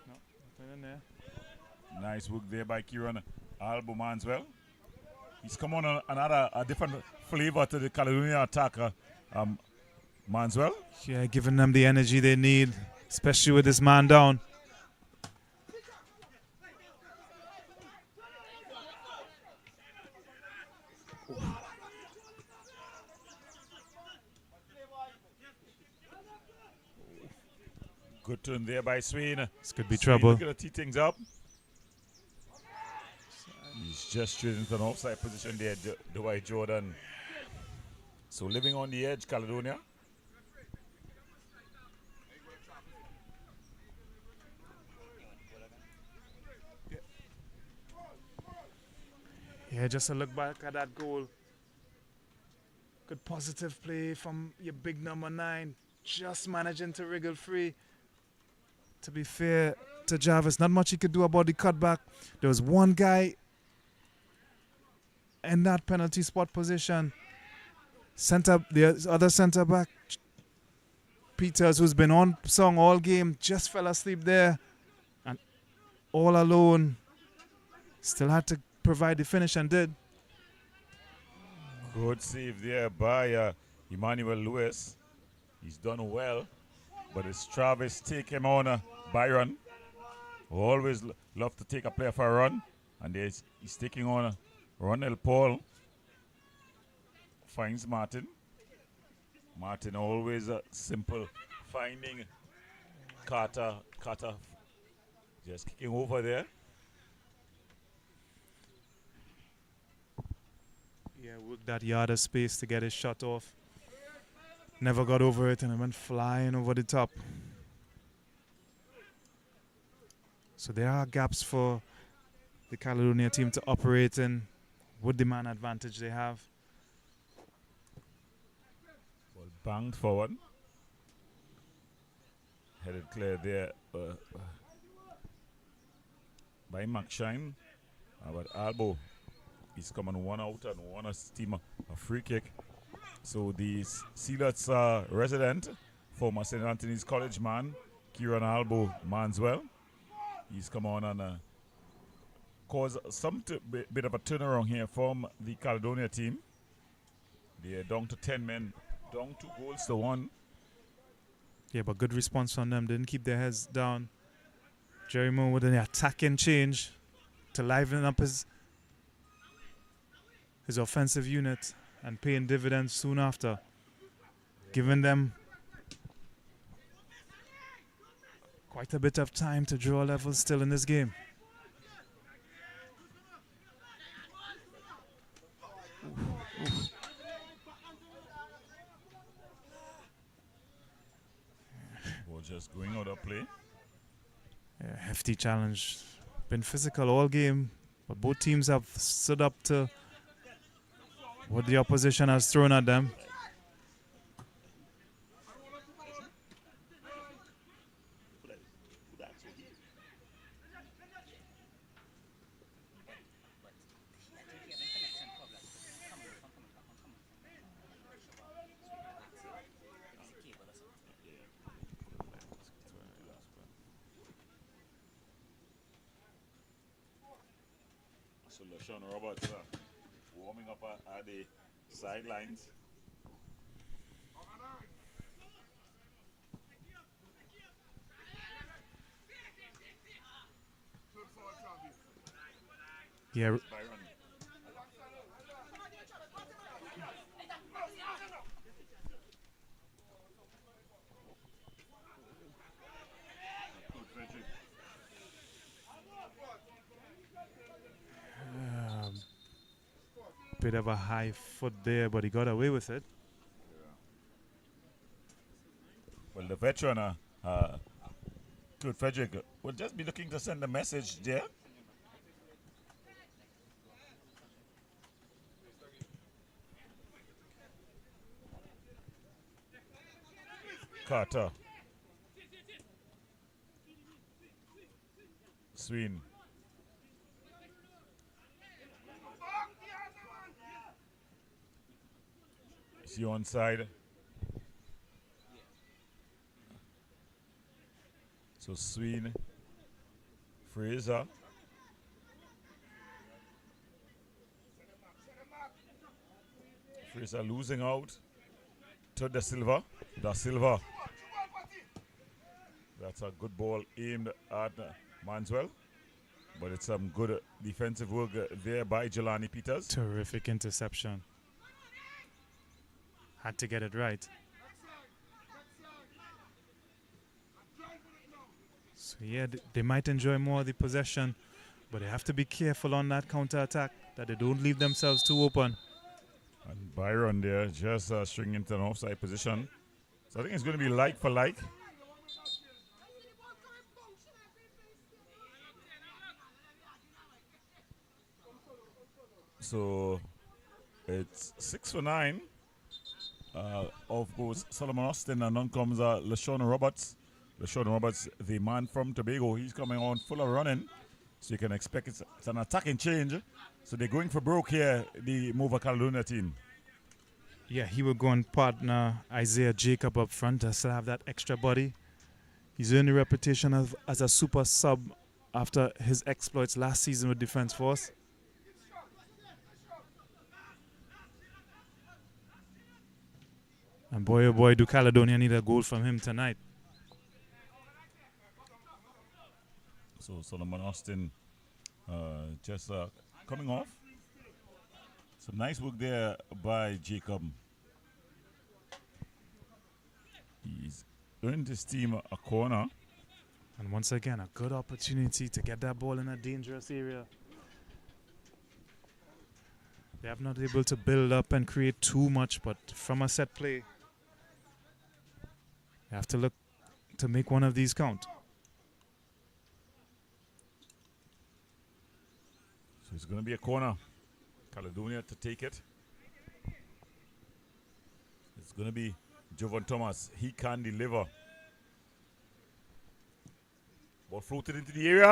No, nothing in there. Nice work there by Kieran Albo Manswell. He's come on a different flavor to the Caledonia attacker, Manswell. Yeah, giving them the energy they need, especially with this man down. Good turn there by Swain. This could be Swain trouble. looking to tee things up. He's just straight into an offside position there, Dwight Jordan. So living on the edge, Caledonia. Yeah, just a look back at that goal. Good positive play from your big number 9. Just managing to wriggle free. To be fair to Jarvis, not much he could do about the cutback. There was one guy in that penalty spot position. The other centre back, Peters, who's been on song all game, just fell asleep there. And all alone, still had to provide the finish and did. Good save there by Emmanuel Lewis. He's done well, but it's Travis take him on Byron. Always love to take a player for a run, and he's taking on Ronald Paul. Finds Martin. Martin always simple finding Carter just kicking over there. Yeah, worked that yard of space to get his shot off. Never got over it, and it went flying over the top. So there are gaps for the Caledonia team to operate in with the man advantage they have. Banged forward. Headed clear there by McShine. But Albo is coming one out and one a steamer, a free kick. So the Sealats resident, former St. Anthony's College man, Kieran Albo Manswell. He's come on and caused some bit of a turnaround here from the Caledonia team. They're down to 10 men, down 2 goals to 1. Yeah, but good response from them. Didn't keep their heads down. Jerry Moore with an attacking change to liven up his offensive unit and paying dividends soon after, giving them quite a bit of time to draw levels still in this game. Ball just going out of play. Yeah, hefty challenge. Been physical all game, but both teams have stood up to what the opposition has thrown at them. So LaShawn Roberts warming up at the sidelines. Yeah. Byron. Bit of a high foot there, but he got away with it. Well, the veteran, Kurt Frederick, will just be looking to send a message there. Carter. Sween. Is he onside? So Sween, Fraser. Fraser losing out to Da Silva. Da Silva. That's a good ball aimed at Manswell. But it's some good defensive work there by Jelani Peters. Terrific interception. Had to get it right. So yeah, they might enjoy more of the possession, but they have to be careful on that counter-attack, that they don't leave themselves too open. And Byron there just stringing into an offside position. So I think it's going to be like for like. So it's 6 for 9. Of course, Solomon Austin, and on comes LaShawn Roberts. LaShawn Roberts, the man from Tobago, he's coming on full of running. So you can expect it's an attacking change. So they're going for broke here, the Mova Caledonia team. Yeah, he will go and partner Isaiah Jacob up front to still have that extra body. He's earned a reputation as a super sub after his exploits last season with Defense Force. And boy, oh boy, do Caledonia need a goal from him tonight. So Solomon Austin just coming off. Some nice work there by Jacob. He's earned his team a corner. And once again, a good opportunity to get that ball in a dangerous area. They have not able to build up and create too much, but from a set play, they have to look to make one of these count. So it's going to be a corner. Caledonia to take it. It's going to be Jovan Thomas, he can deliver. Ball floated into the area.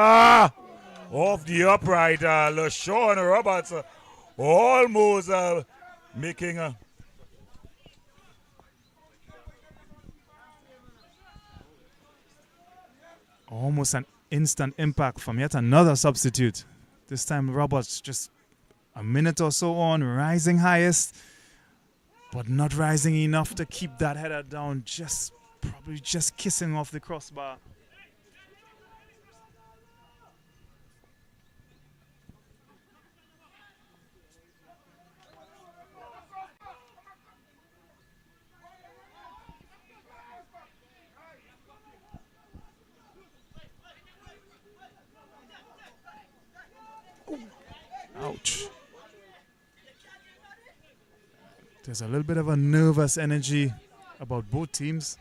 Off the upright. LaShawn Roberts almost making a. Almost an instant impact from yet another substitute. This time Roberts just a minute or so on, rising highest, but not rising enough to keep that header down, probably just kissing off the crossbar. Ouch. There's a little bit of a nervous energy about both teams.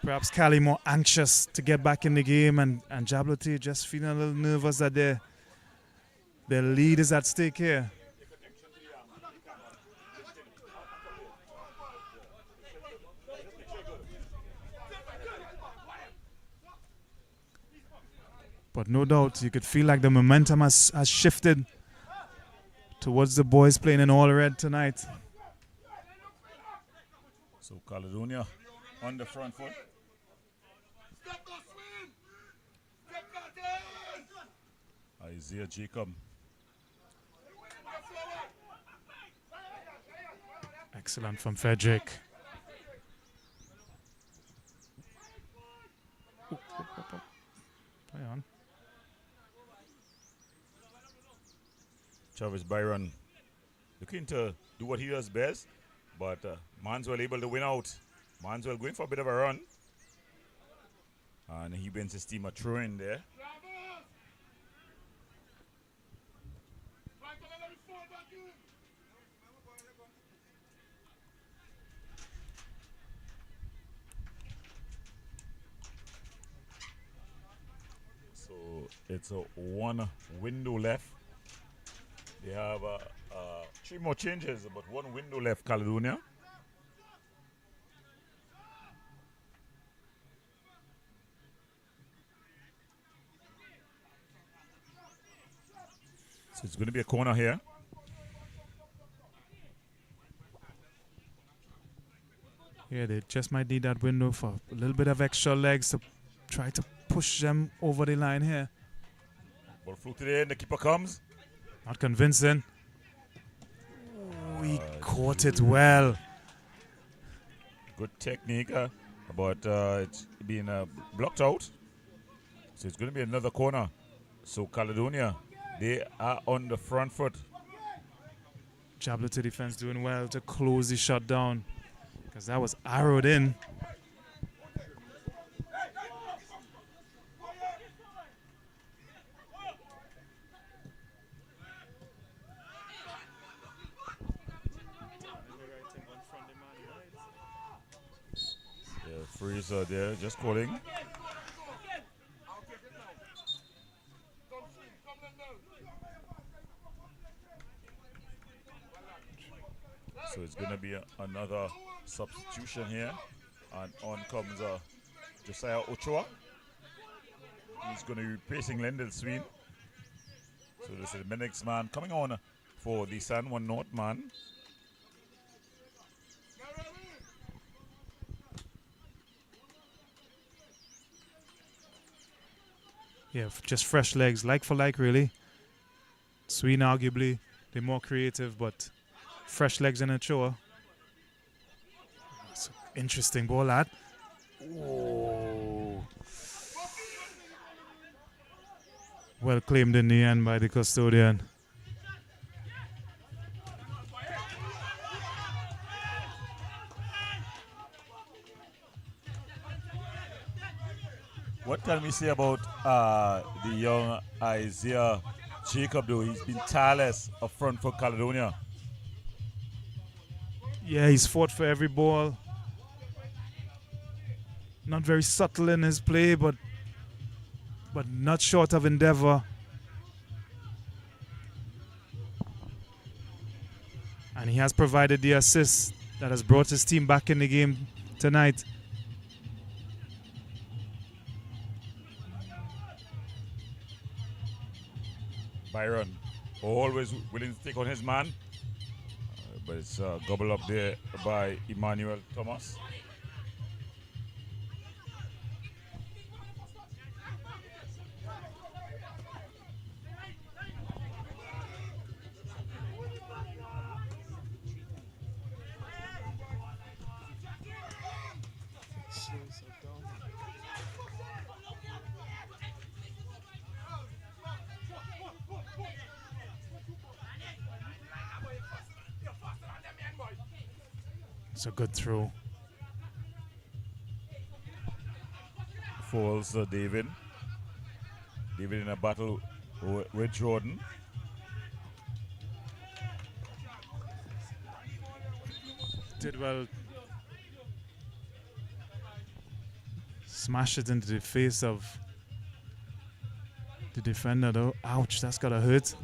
Perhaps Cali more anxious to get back in the game, and Jabloteh just feeling a little nervous that their lead is at stake here. But no doubt, you could feel like the momentum has shifted towards the boys playing in all red tonight. So Caledonia on the front foot. Isaiah Jacob. Excellent from Frederick. Play on. Travis Byron looking to do what he does best, but Manswell able to win out. Manswell going for a bit of a run. And he wins his team a throw in there. So it's a one window left. They have 3 more changes, but 1 window left, Caledonia. So it's going to be a corner here. Yeah, they just might need that window for a little bit of extra legs to try to push them over the line here. Ball floated in, the keeper comes. Not convincing. He caught it well. Good technique, but it's being blocked out. So it's going to be another corner. So Caledonia, they are on the front foot. Jabloteh defense doing well to close the shot down, because that was arrowed in. Freezer there, just calling. So it's going to be another substitution here. And on comes Josiah Ochoa. He's going to be replacing Lendl Sween. So this is the next man coming on for the San Juan North man. Yeah, just fresh legs, like for like, really. Sween arguably the more creative, but fresh legs in a chore. That's an interesting ball, lad. Oh. Well claimed in the end by the custodian. What can we say about the young Isaiah Jacob, though? He's been tireless up front for Caledonia. Yeah, he's fought for every ball. Not very subtle in his play, but not short of endeavor. And he has provided the assist that has brought his team back in the game tonight. Byron, always willing to take on his man. But it's gobbled up there by Emmanuel Thomas. It's a good throw. Falls David. David in a battle with Jordan. Did well. Smash it into the face of the defender though. Ouch, that's gotta hurt.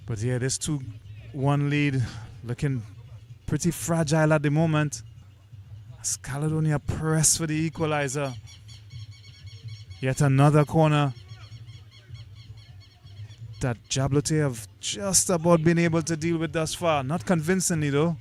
But yeah, this 2-1 lead looking pretty fragile at the moment. As Caledonia press for the equalizer. Yet another corner that Jabloteh have just about been able to deal with thus far. Not convincingly though.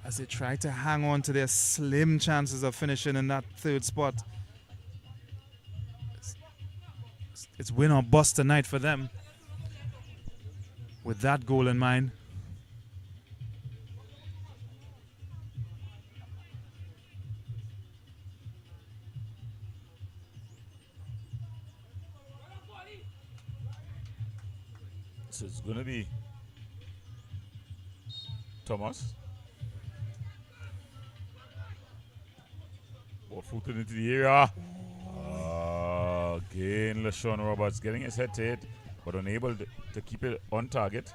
As they try to hang on to their slim chances of finishing in that third spot. It's win or bust tonight for them. With that goal in mind. So it's going to be Thomas. Ball footed into the area. Again, LaShawn Roberts getting his head to it, but unable to keep it on target.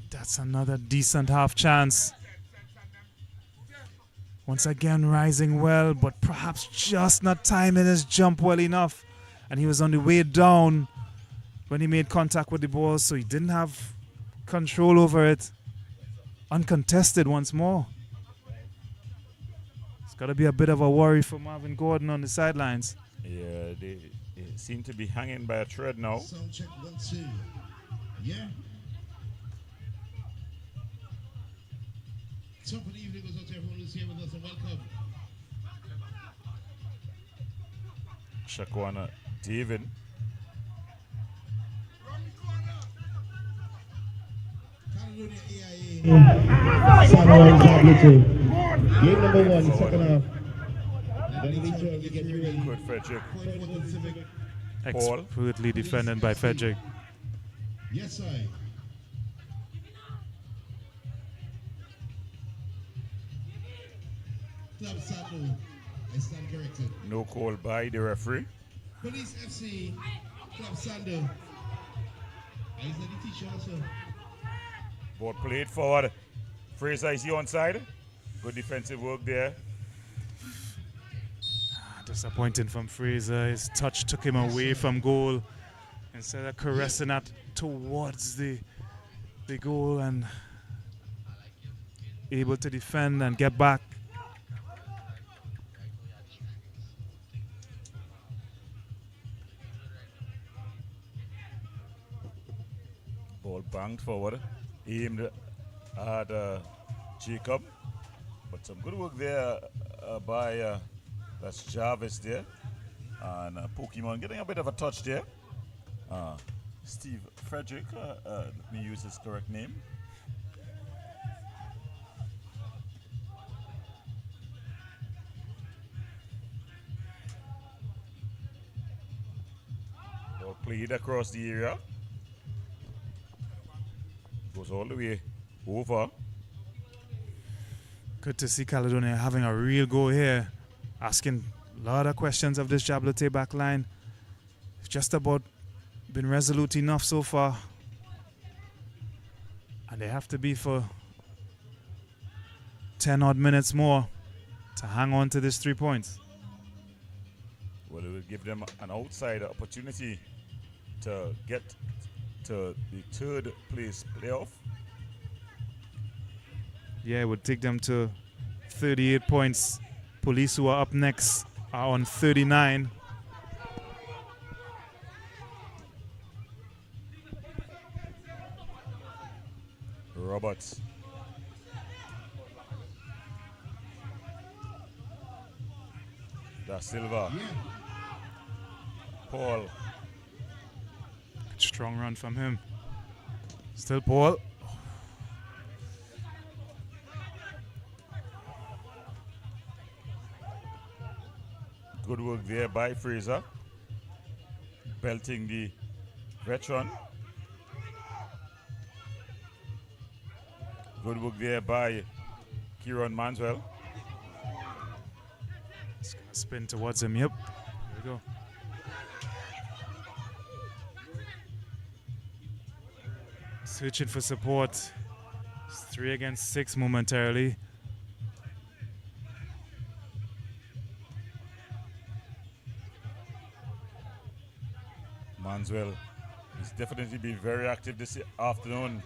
That's another decent half chance. Once again rising well, but perhaps just not timing his jump well enough. And he was on the way down when he made contact with the ball, so he didn't have control over it. Uncontested once more. It's got to be a bit of a worry for Marvin Gordon on the sidelines. Yeah, they seem to be hanging by a thread now. Sound check 1, 2. Yeah. Top of the evening goes out to everyone who's here with us and welcome. Shaquana David. Caledonia AIA. Sando and Jabloteh. Game number 1, second half. Then make sure we get ready. Good Frederick. Expertly defended by Frederick. Yes, I. Club Sando. I stand corrected. No call by the referee. Police FC. Club Sando. I said the teacher also. Ball played forward. Fraser is on side. Good defensive work there. Disappointing from Fraser. His touch took him away from goal instead of caressing it towards the goal and able to defend and get back. Ball banged forward, aimed at Jacob, but some good work there by that's Jarvis there, and Pokemon getting a bit of a touch there. Steve Frederick, let me use his correct name. Ball played across the area. Goes all the way over. Good to see Caledonia having a real go here. Asking a lot of questions of this Jabloteh back line. It's just about been resolute enough so far. And they have to be for 10 odd minutes more to hang on to this 3 points. Well, it will give them an outside opportunity to get to the third place playoff. Yeah, it would take them to 38 points. Police, who are up next, are on 39. Roberts. Da Silva. Paul. Strong run from him. Still Paul. Good work there by Fraser. Belting the veteran. Good work there by Kieran Manswell. It's going to spin towards him. Yep. There we go. Switching for support. It's 3 against 6 momentarily. Manswell has definitely been very active this afternoon.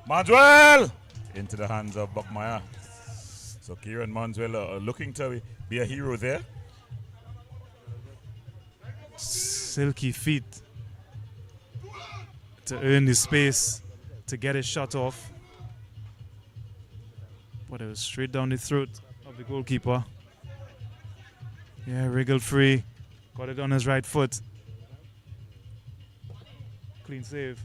Manswell! Into the hands of Buckmeyer. So Kieran Manswell looking to be a hero there. Silky feet to earn the space to get his shot off. But it was straight down the throat of the goalkeeper. Yeah, wriggled free. Got it on his right foot. Clean save.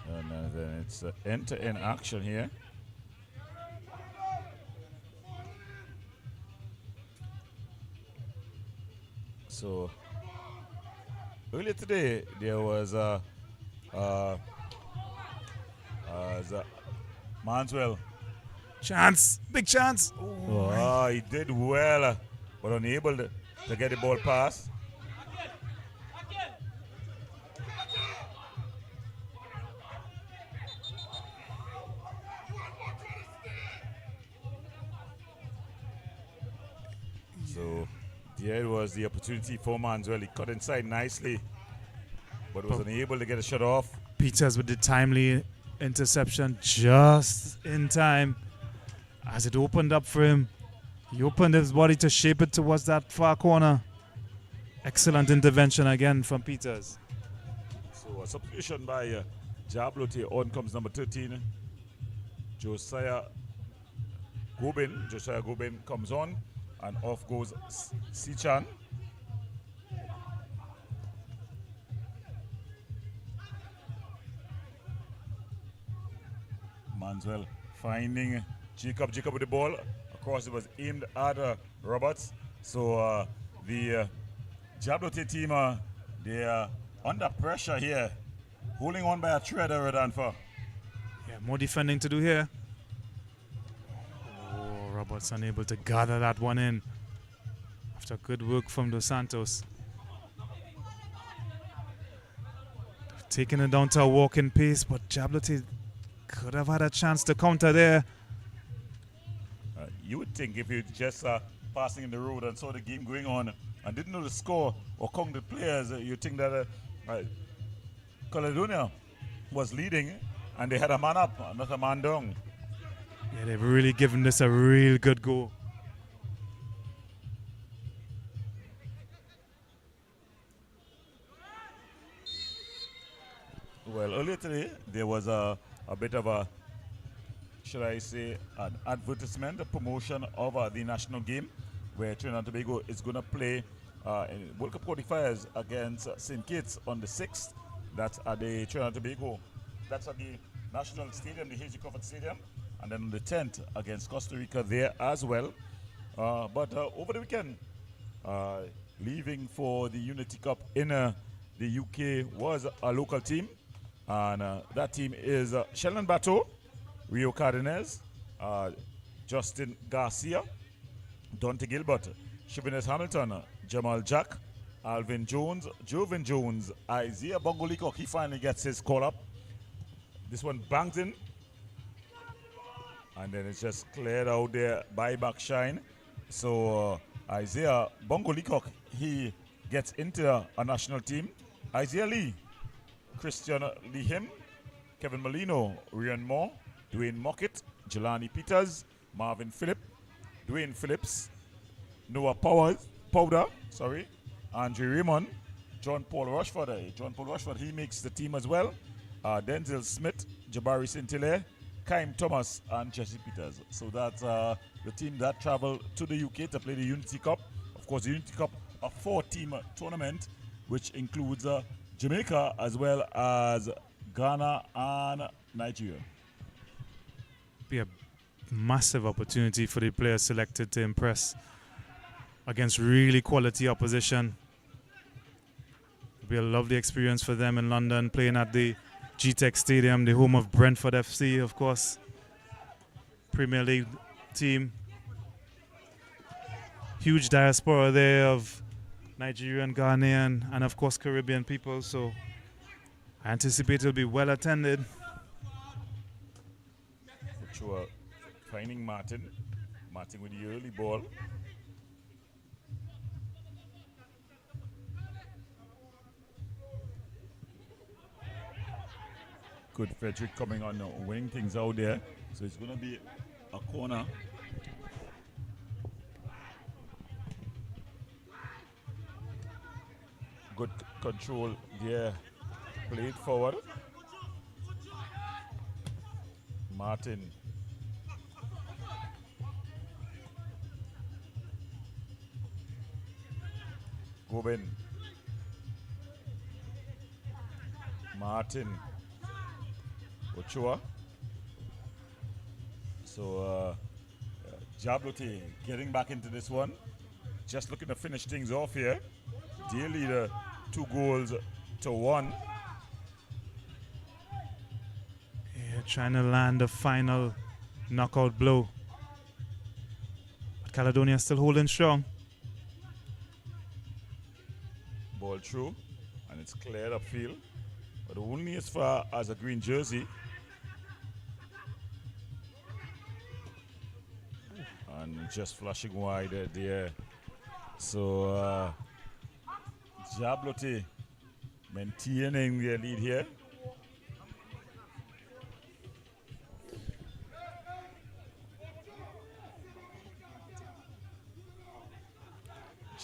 And then it's end-to-end action here. So earlier today there was Manswell. Chance, big chance. Oh, he did well, but unable to get the ball past. So there was the opportunity for Manswell. He cut inside nicely, but was unable to get a shot off. Peters with the timely interception just in time as it opened up for him. He opened his body to shape it towards that far corner. Excellent intervention again from Peters. So a substitution by Jabloteh. On comes number 13, Josiah Gobin. Josiah Gobin comes on, and off goes Sichan. Manswell finding Jacob with the ball. Across, it was aimed at Roberts. So the Jabloteh team, they are under pressure here. Holding on by a thread, Redanfa. Yeah, more defending to do here. Oh, Roberts unable to gather that one in after good work from Dos Santos. Taking it down to a walking pace, but Jabloteh could have had a chance to counter there. You would think if you just passing in the road and saw the game going on and didn't know the score or count the players, you think that Caledonia was leading and they had a man up, not a man down. Yeah, they've really given this a real good go. Well, earlier today, there was a bit of a, should I say, an advertisement, a promotion of the national game where Trinidad and Tobago is going to play in World Cup qualifiers against St. Kitts on the 6th. That's at the Trinidad and Tobago. That's at the National Stadium, the H.G. Crawford Stadium. And then on the 10th against Costa Rica there as well. But over the weekend, leaving for the Unity Cup in the UK was a local team. And that team is Sheldon Bateau, Rio Cardenas, Justin Garcia, Dante Gilbert, Shivinus Hamilton, Jamal Jack, Alvin Jones, Joven Jones, Isaiah Bongolikok. He finally gets his call up. This one banked in. And then it's just cleared out there by Backshine. So Isaiah Bongo Leacock, he gets into a national team. Isaiah Lee, Christian Lihim, Kevin Molino, Ryan Moore, Dwayne Mockett, Jelani Peters, Marvin Phillip, Dwayne Phillips, Noah Powder, Andre Raymond, John Paul Rushford. John Paul Rushford, he makes the team as well. Denzel Smith, Jabari St-Hilaire, Kaim Thomas, and Jesse Peters. So that's the team that traveled to the UK to play the Unity Cup. Of course, the Unity Cup, a 4-team tournament, which includes Jamaica as well as Ghana and Nigeria. Be a massive opportunity for the players selected to impress against really quality opposition. It'll be a lovely experience for them in London, playing at the G-Tech Stadium, the home of Brentford FC, of course. Premier League team. Huge diaspora there of Nigerian, Ghanaian, and of course Caribbean people, so I anticipate it'll be well attended. Sure. Finding Martin with the early ball. Good Frederick coming on, winning things out there. So it's going to be a corner. Good control there. Played forward. Martin. Gobin. Martin. Ochoa. So Jabloteh getting back into this one. Just looking to finish things off here. Dear leader, 2-1. Yeah, trying to land the final knockout blow. But Caledonia still holding strong. Ball through, and it's cleared upfield, but only as far as a green jersey. And just flashing wide there. So Jabloteh maintaining their lead here.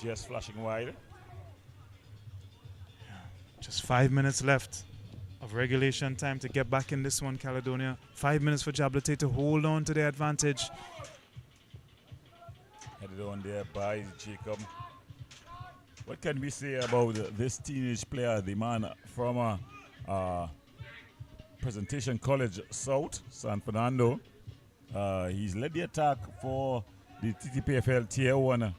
Just flashing wide. Just 5 minutes left of regulation time to get back in this one, Caledonia. 5 minutes for Jabloteh to hold on to their advantage. Headed on there by Jacob. What can we say about this teenage player, the man from Presentation College South, San Fernando? He's led the attack for the Ttpfl Tier 1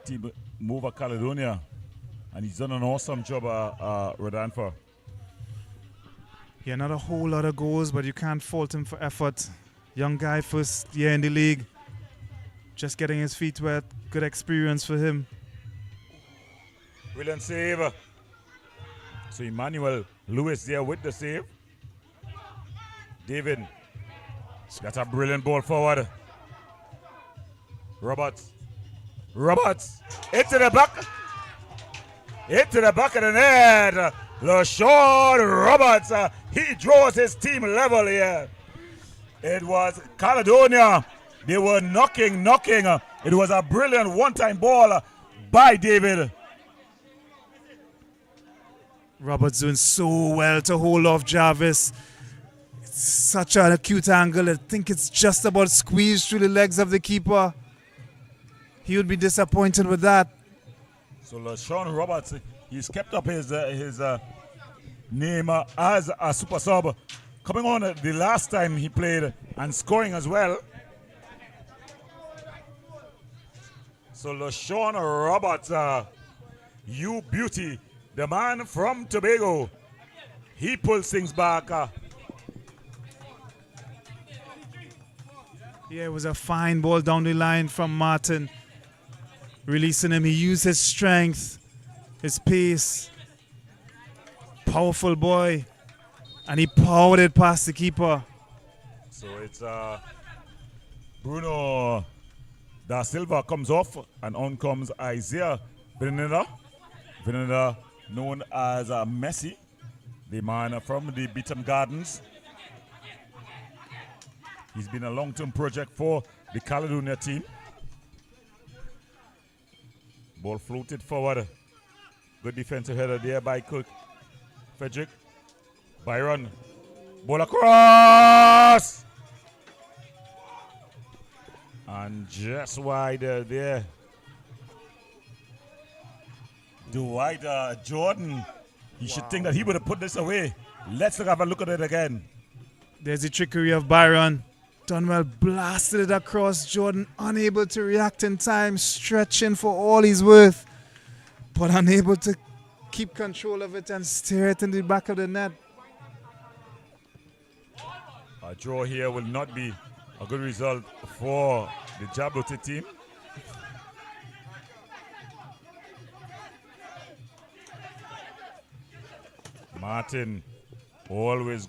team Mova Caledonia. And he's done an awesome job, Rodanfa. Yeah, not a whole lot of goals, but you can't fault him for effort. Young guy, first year in the league. Just getting his feet wet. Good experience for him. Brilliant save. So Emmanuel Lewis there with the save. David. Got a brilliant ball forward. Roberts. Into the back. Into the back of the net. LaShawn Roberts. He draws his team level here. It was Caledonia. They were knocking. It was a brilliant one-time ball by David. Roberts doing so well to hold off Jarvis. It's such an acute angle. I think it's just about squeezed through the legs of the keeper. He would be disappointed with that. So LaShawn Roberts, he's kept up his name as a super sub. Coming on the last time he played and scoring as well. So LaShawn Roberts, you beauty, the man from Tobago. He pulls things back. Yeah, it was a fine ball down the line from Martin. Releasing him, he used his strength, his pace. Powerful boy. And he powered it past the keeper. So it's Bruno Da Silva comes off, and on comes Isaiah Vinada. Vinada, known as Messi, the man from the Beaton Gardens. He's been a long-term project for the Caledonia team. Ball floated forward. Good defensive header there by Cook. Frederick. Byron. Ball across! And just wide there. Dwight Jordan. You should think that he would have put this away. Let's have a look at it again. There's the trickery of Byron. Dunwell blasted it across. Jordan unable to react in time, stretching for all he's worth, but unable to keep control of it and steer it in the back of the net. A draw here will not be a good result for the Jabloteh team. Martin, always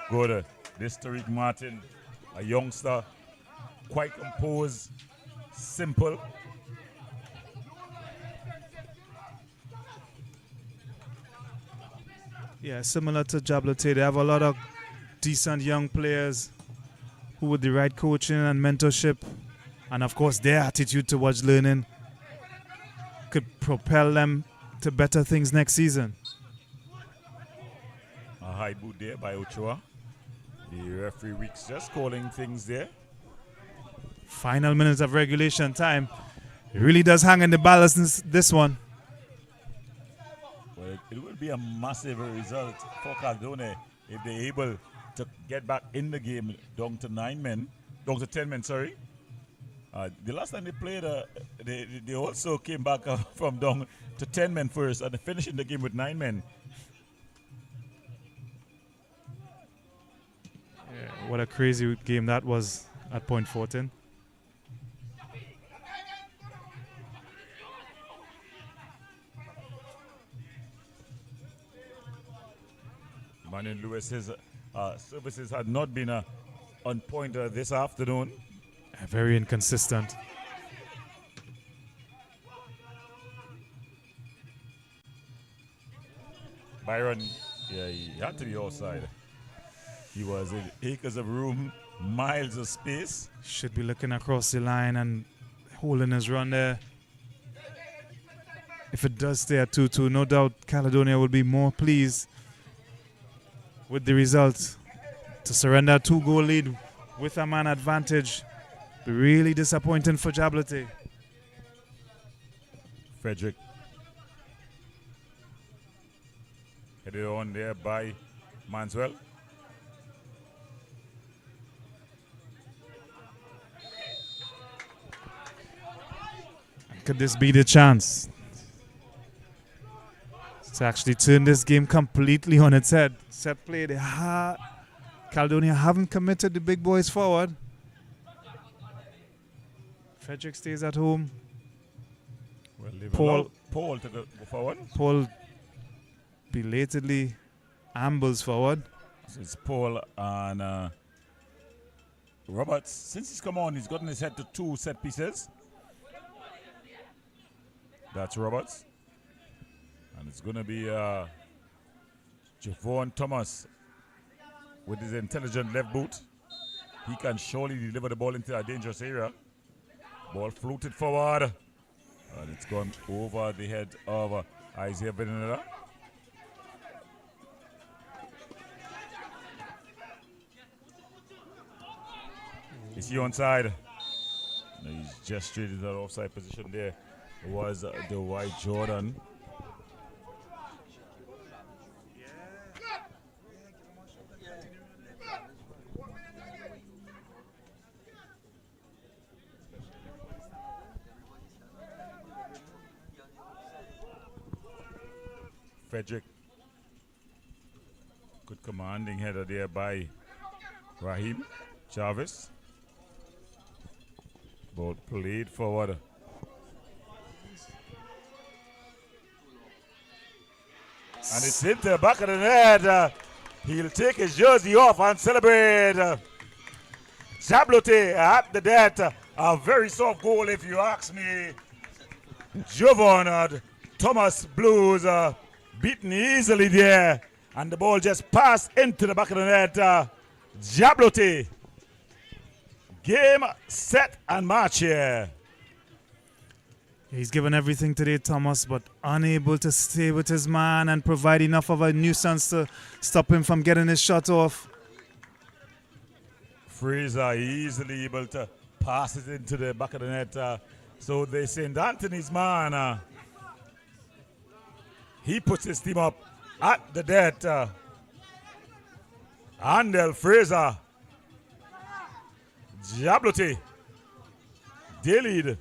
good. This Tariq Martin, a youngster, quite composed, simple. Yeah, similar to Jabloteh, they have a lot of decent young players who, with the right coaching and mentorship, and of course their attitude towards learning, could propel them to better things next season. A high boot there by Ochoa. The referee Weeks just calling things there. Final minutes of regulation time. It really does hang in the balance this one. Well, it will be a massive result for Caledonia if they're able to get back in the game down to 10 men, sorry. The last time they played, they also came back from down to 10 men first and finishing the game with 9 men. Yeah, what a crazy game that was at Point Fortin. Manuel Lewis's services had not been on point this afternoon. Very inconsistent. Byron, yeah, he had to be outside. He was in acres of room, miles of space. Should be looking across the line and holding his run there. If it does stay at 2-2, no doubt Caledonia will be more pleased with the result. To surrender a 2-goal lead with a man advantage, be really disappointing for Jabloteh. Frederick. Headed on there by Manswell. Could this be the chance to actually turn this game completely on its head? Set play, Caledonia haven't committed the big boys forward. Frederick stays at home. Well, Paul to go forward. Paul belatedly ambles forward. So it's Paul and Roberts. Since he's come on, he's gotten his head to 2 set pieces. That's Roberts. And it's going to be Javon Thomas with his intelligent left boot. He can surely deliver the ball into a dangerous area. Ball floated forward. And it's gone over the head of Isaiah Benanera. Is he onside? No, he's just straight into that offside position there. It was the White Jordan. Frederick. Good commanding header there by Raheem Chavez. Ball played forward. And it's into the back of the net. He'll take his jersey off and celebrate. Jabloteh at the net. A very soft goal, if you ask me. Juan Thomas Blues beaten easily there. And the ball just passed into the back of the net. Jabloteh. Game, set, and match here. He's given everything today, Thomas, but unable to stay with his man and provide enough of a nuisance to stop him from getting his shot off. Fraser easily able to pass it into the back of the net. So the St. Anthony's man, he puts his team up at the net. Handel, Fraser, Jabloteh, they lead.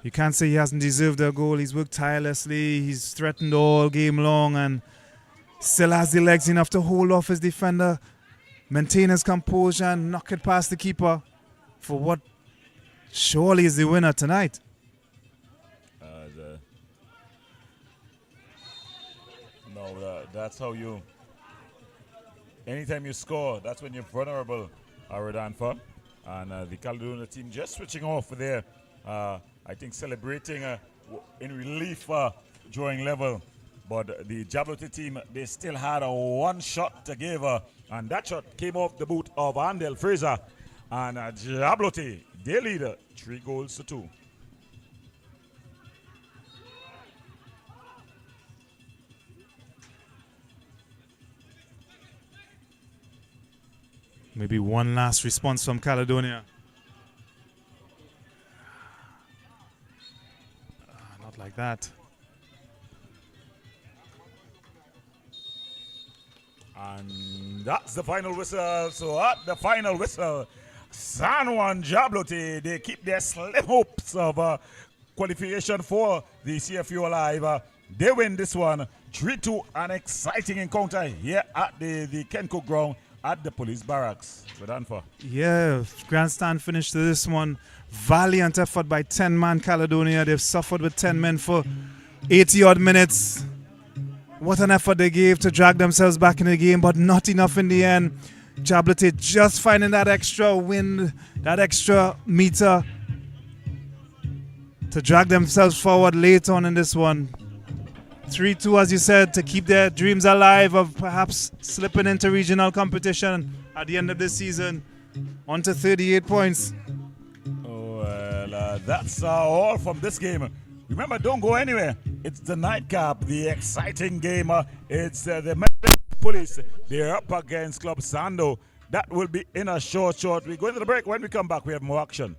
You can't say he hasn't deserved a goal. He's worked tirelessly. He's threatened all game long and still has the legs enough to hold off his defender, maintain his composure and knock it past the keeper for what surely is the winner tonight. That's how you, anytime you score, that's when you're vulnerable, Rodanfa. And the Caledonia team just switching off there. I think celebrating in relief drawing level. But the Jabloteh team, they still had a one shot to give. And that shot came off the boot of Handel Fraser. And Jabloteh, they lead 3-2. Maybe one last response from Caledonia. Not like that. And that's the final whistle. So at the final whistle, San Juan Jabloteh, they keep their slim hopes of qualification for the CFU Alive. They win this one 3-2, an exciting encounter here at the Kenco ground at the police barracks. Yeah, grandstand finish to this one. Valiant effort by 10-man Caledonia. They've suffered with 10 men for 80-odd minutes. What an effort they gave to drag themselves back in the game, but not enough in the end. Jabloteh just finding that extra wind, that extra meter to drag themselves forward late on in this one. 3-2, as you said, to keep their dreams alive of perhaps slipping into regional competition at the end of this season. On to 38 points. Well, that's all from this game. Remember, don't go anywhere. It's the nightcap, the exciting game. It's the Police. They're up against Club Sando. That will be in a short. We go into the break. When we come back, we have more action.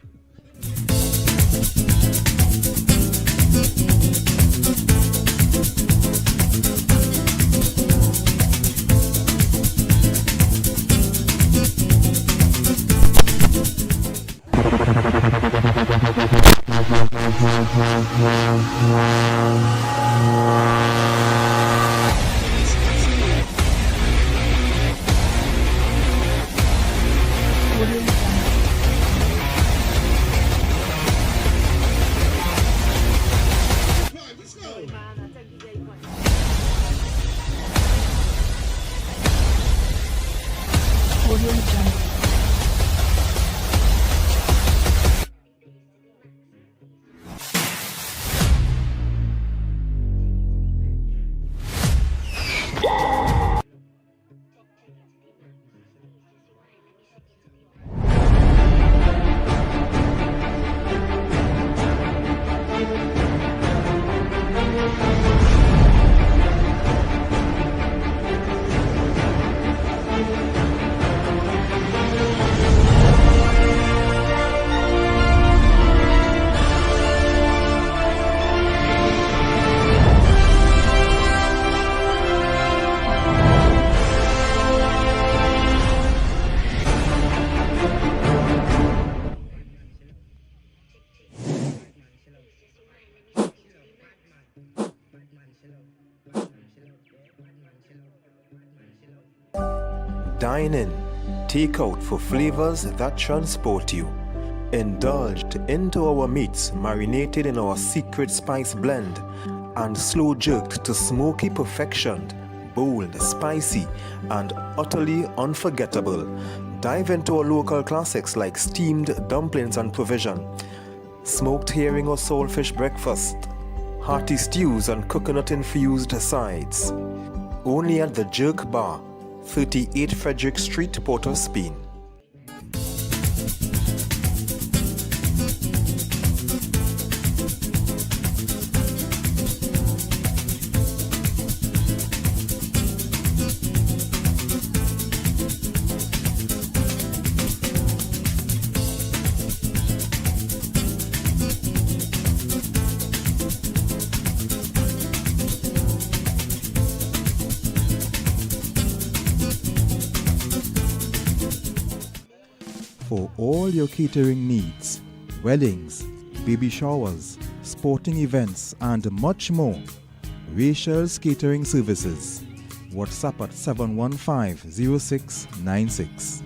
Dine in, take out for flavors that transport you. Indulged into our meats marinated in our secret spice blend and slow jerked to smoky perfection. bold, spicy, and utterly unforgettable. Dive into our local classics like steamed dumplings and provision, smoked herring or saltfish breakfast, hearty stews and coconut-infused sides. Only at the Jerk Bar, 38 Frederick Street, Port of Spain. For all your catering needs, weddings, baby showers, sporting events, and much more, Rachel's Catering Services. WhatsApp at 715-0696.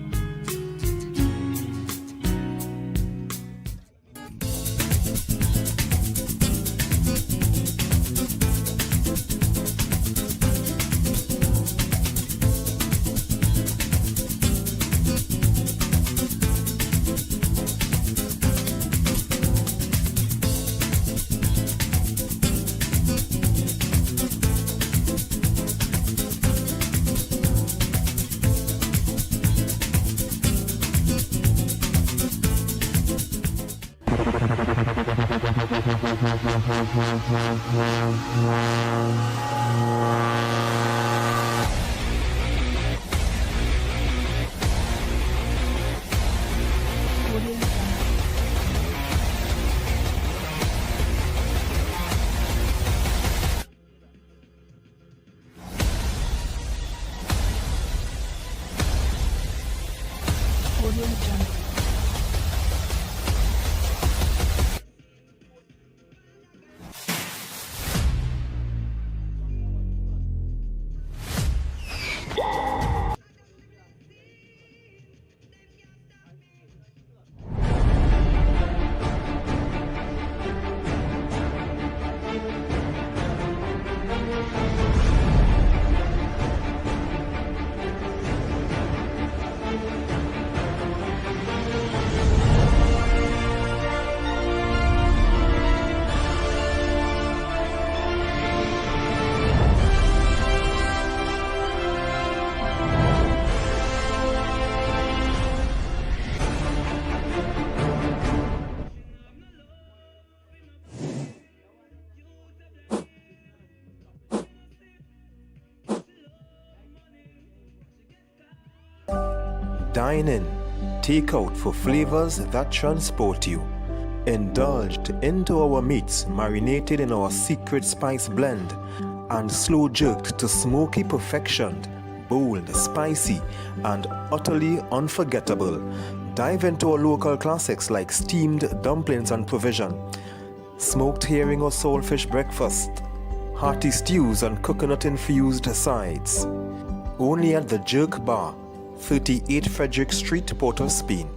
Dine in, take out for flavors that transport you. Indulged into our meats marinated in our secret spice blend and slow jerked to smoky perfection, bold, spicy, and utterly unforgettable. Dive into our local classics like steamed dumplings and provision, smoked herring or saltfish breakfast, hearty stews and coconut-infused sides. Only at the Jerk Bar, 38 Frederick Street, Port of Spain.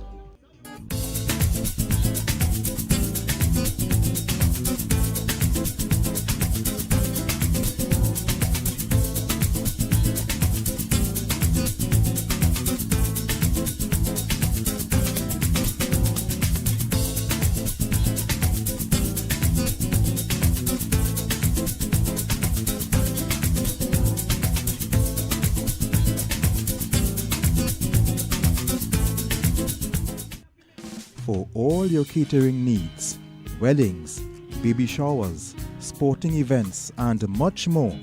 For all your catering needs, weddings, baby showers, sporting events, and much more,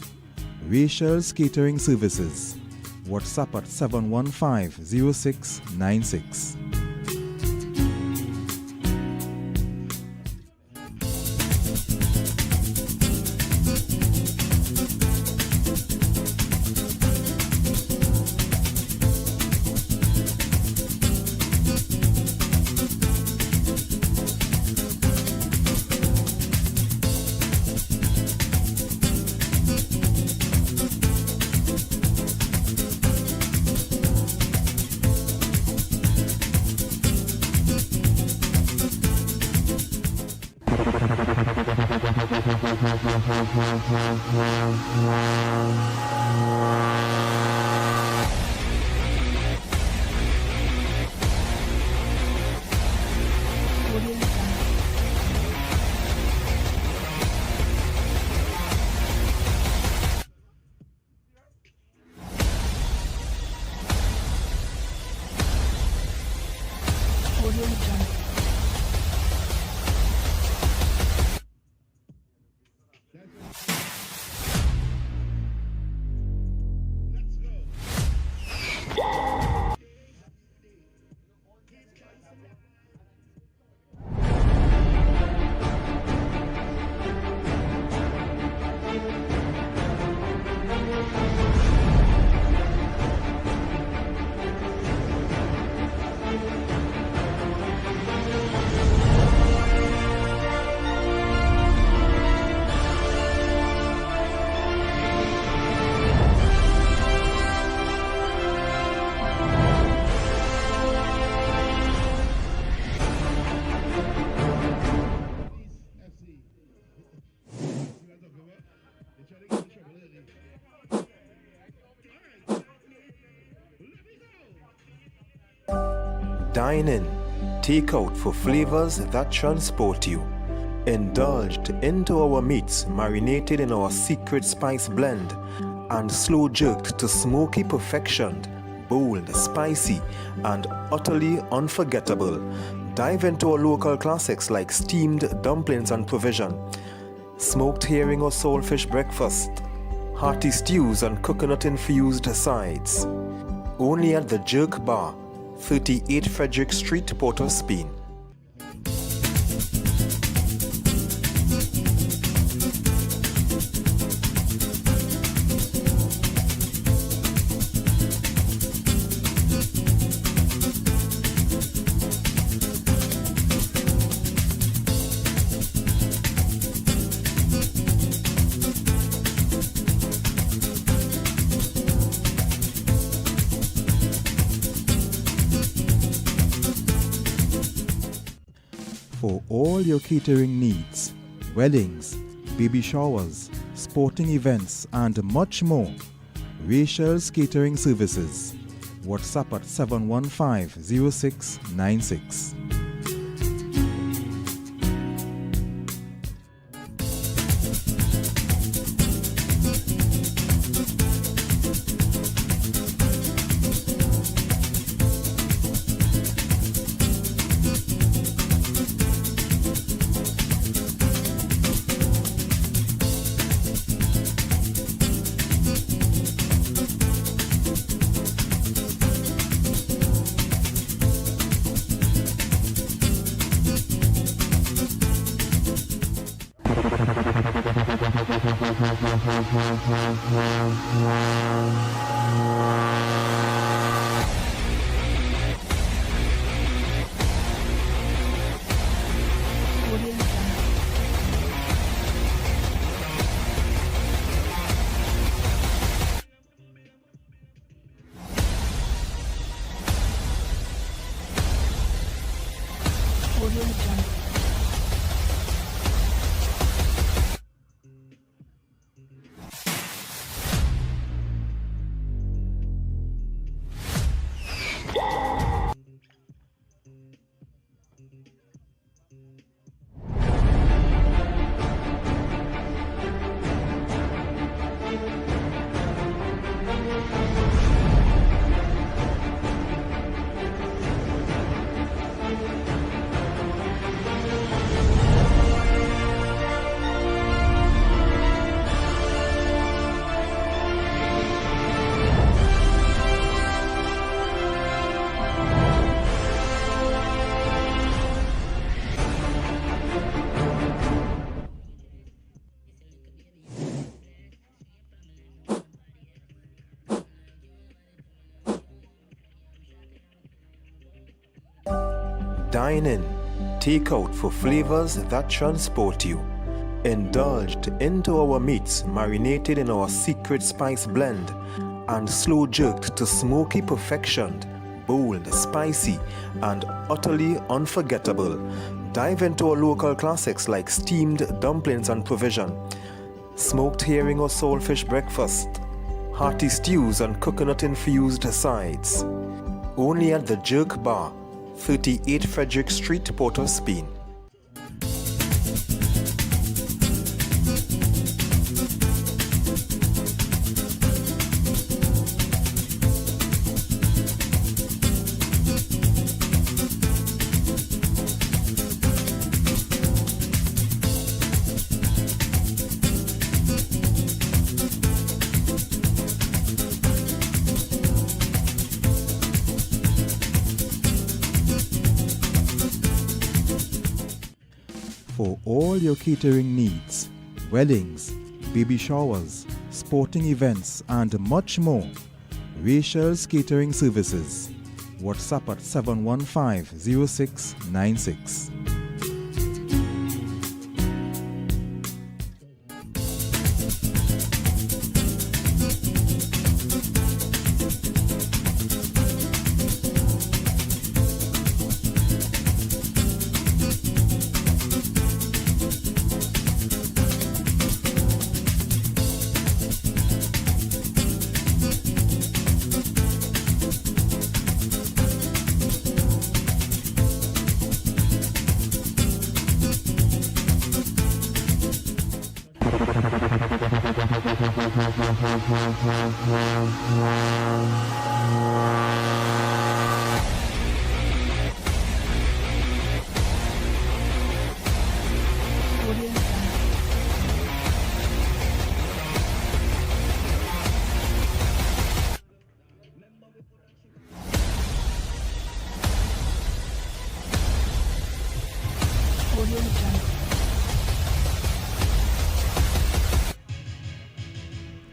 Rachel's Catering Services. WhatsApp at 715-0696. Dine in, take out for flavors that transport you. Indulged into our meats marinated in our secret spice blend and slow jerked to smoky perfection, bold, spicy, and utterly unforgettable. Dive into our local classics like steamed dumplings and provision, smoked herring or saltfish breakfast, hearty stews and coconut-infused sides. Only at the Jerk Bar, 38 Frederick Street, Port of Spain. For all your catering needs, weddings, baby showers, sporting events, and much more, Rachel's Catering Services. WhatsApp at 715-0696. Dine in, take out for flavors that transport you. Indulged into our meats marinated in our secret spice blend and slow jerked to smoky perfection, bold, spicy, and utterly unforgettable. Dive into our local classics like steamed dumplings and provision, smoked herring or saltfish breakfast, hearty stews and coconut-infused sides. Only at the Jerk Bar, 38 Frederick Street, Port of Spain. For all your catering needs, weddings, baby showers, sporting events, and much more, Rachel's Catering Services. WhatsApp at 715-0696.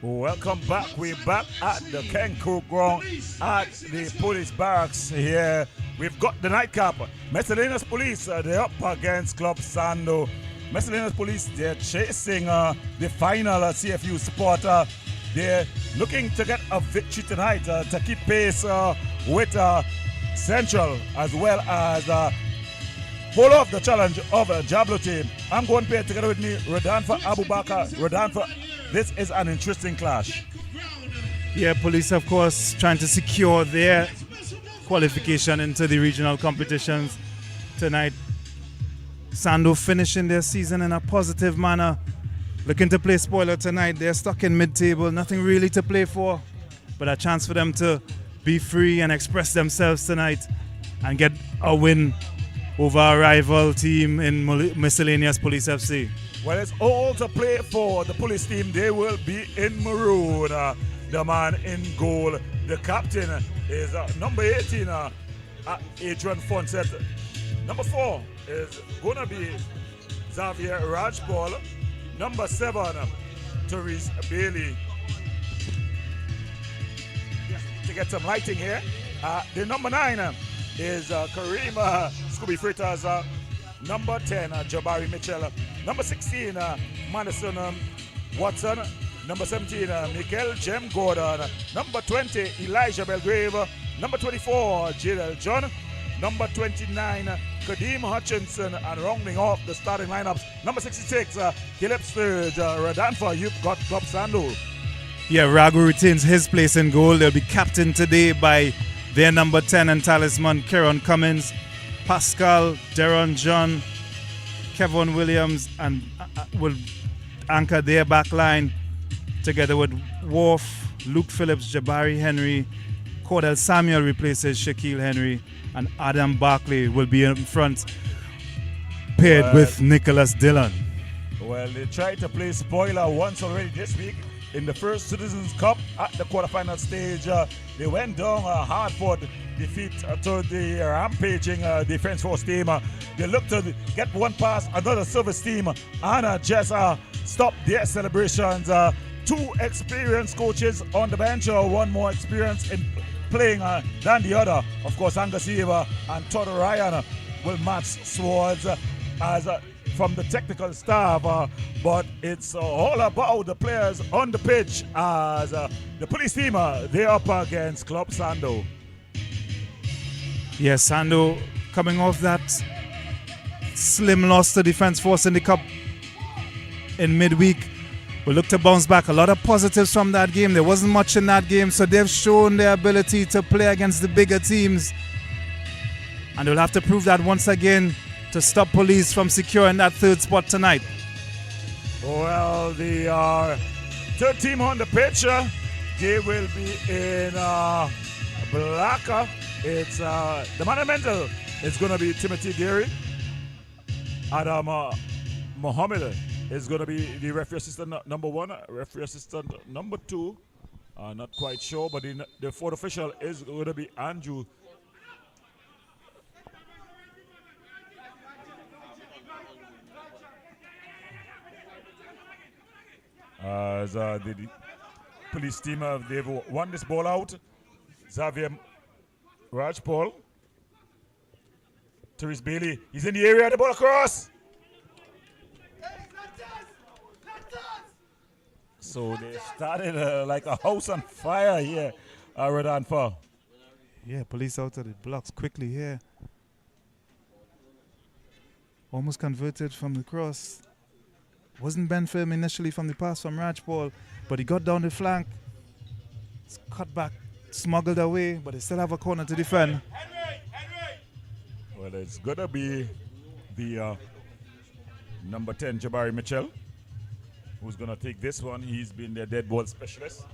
Welcome back. We're back at the Kenko ground at the police barracks here. We've got the nightcap. Miscellaneous Police, they're up against Club Sando. Miscellaneous Police, they're chasing the final CFU spot. They're looking to get a victory tonight to keep pace with Central, as well as pull off the challenge of Jabloteh. I'm going to play together with me, Radanfa Abubakar. Radanfa, this is an interesting clash. Yeah, police, of course, trying to secure their qualification into the regional competitions tonight. Sando finishing their season in a positive manner. Looking to play spoiler tonight. They're stuck in mid-table, nothing really to play for, but a chance for them to be free and express themselves tonight and get a win over a rival team in Miscellaneous Police FC. Well, it's all to play for the police team. They will be in maroon. The man in goal, the captain, is number 18, Adrian Fonset. Number 4 is going to be Xavier Rajpal. Number 7, Therese Bailey. To get some lighting here, the number 9 is Kareem Scooby Fritters. Number 10, Jabari Mitchell. Number 16, Madison Watson. Number 17, Miguel Jem Gordon. Number 20, Elijah Belgrave. Number 24, Jadel John. Number 29, Kadeem Hutchinson. And rounding off the starting lineups, number 66, Caleb Sturge. Radanfa, you've got Club Sando. Yeah, Ragu retains his place in goal. They'll be captained today by their number 10 and talisman, Kieran Cummins, Pascal, Deron John, Kevin Williams, and will anchor their back line together with Worf, Luke Phillips, Jabari Henry. Cordell Samuel replaces Shaquille Henry, and Adam Barkley will be in front, paired with Nicholas Dillon. Well, they tried to play spoiler once already this week in the first Citizens Cup at the quarterfinal stage. They went down a hard-fought defeat to the rampaging Defense Force team. They looked to get one past another service team and just stop their celebrations. 2 experienced coaches on the bench, one more experience in playing than the other. Of course, Angus Eva and Todd Ryan will match swords as from the technical staff, but it's all about the players on the pitch as the police team, they're up against Club Sando. Yes, Sando coming off that slim loss to Defense Force in the Cup in midweek. We look to bounce back. A lot of positives from that game. There wasn't much in that game, so they've shown their ability to play against the bigger teams. And they'll have to prove that once again to stop police from securing that 3rd spot tonight. Well, the third team on the pitch, they will be in black. It's the monumental. It's going to be Timothy Deary. Adam Mohammed is going to be the referee assistant number 1, referee assistant number 2. Not quite sure, but the 4th official is going to be Andrew. As the police team, they've won this ball out. Xavier Rajpal. Therese Bailey, he's in the area, the ball across. So they started like a house on fire here, Radanfa. Yeah, police out of the blocks quickly here. Almost converted from the cross. Wasn't Ben firm initially from the pass from Rajpal, but he got down the flank. It's cut back, smuggled away, but they still have a corner to defend. Well, it's going to be the number 10, Jabari Mitchell. who's going to take this one. He's been their dead ball specialist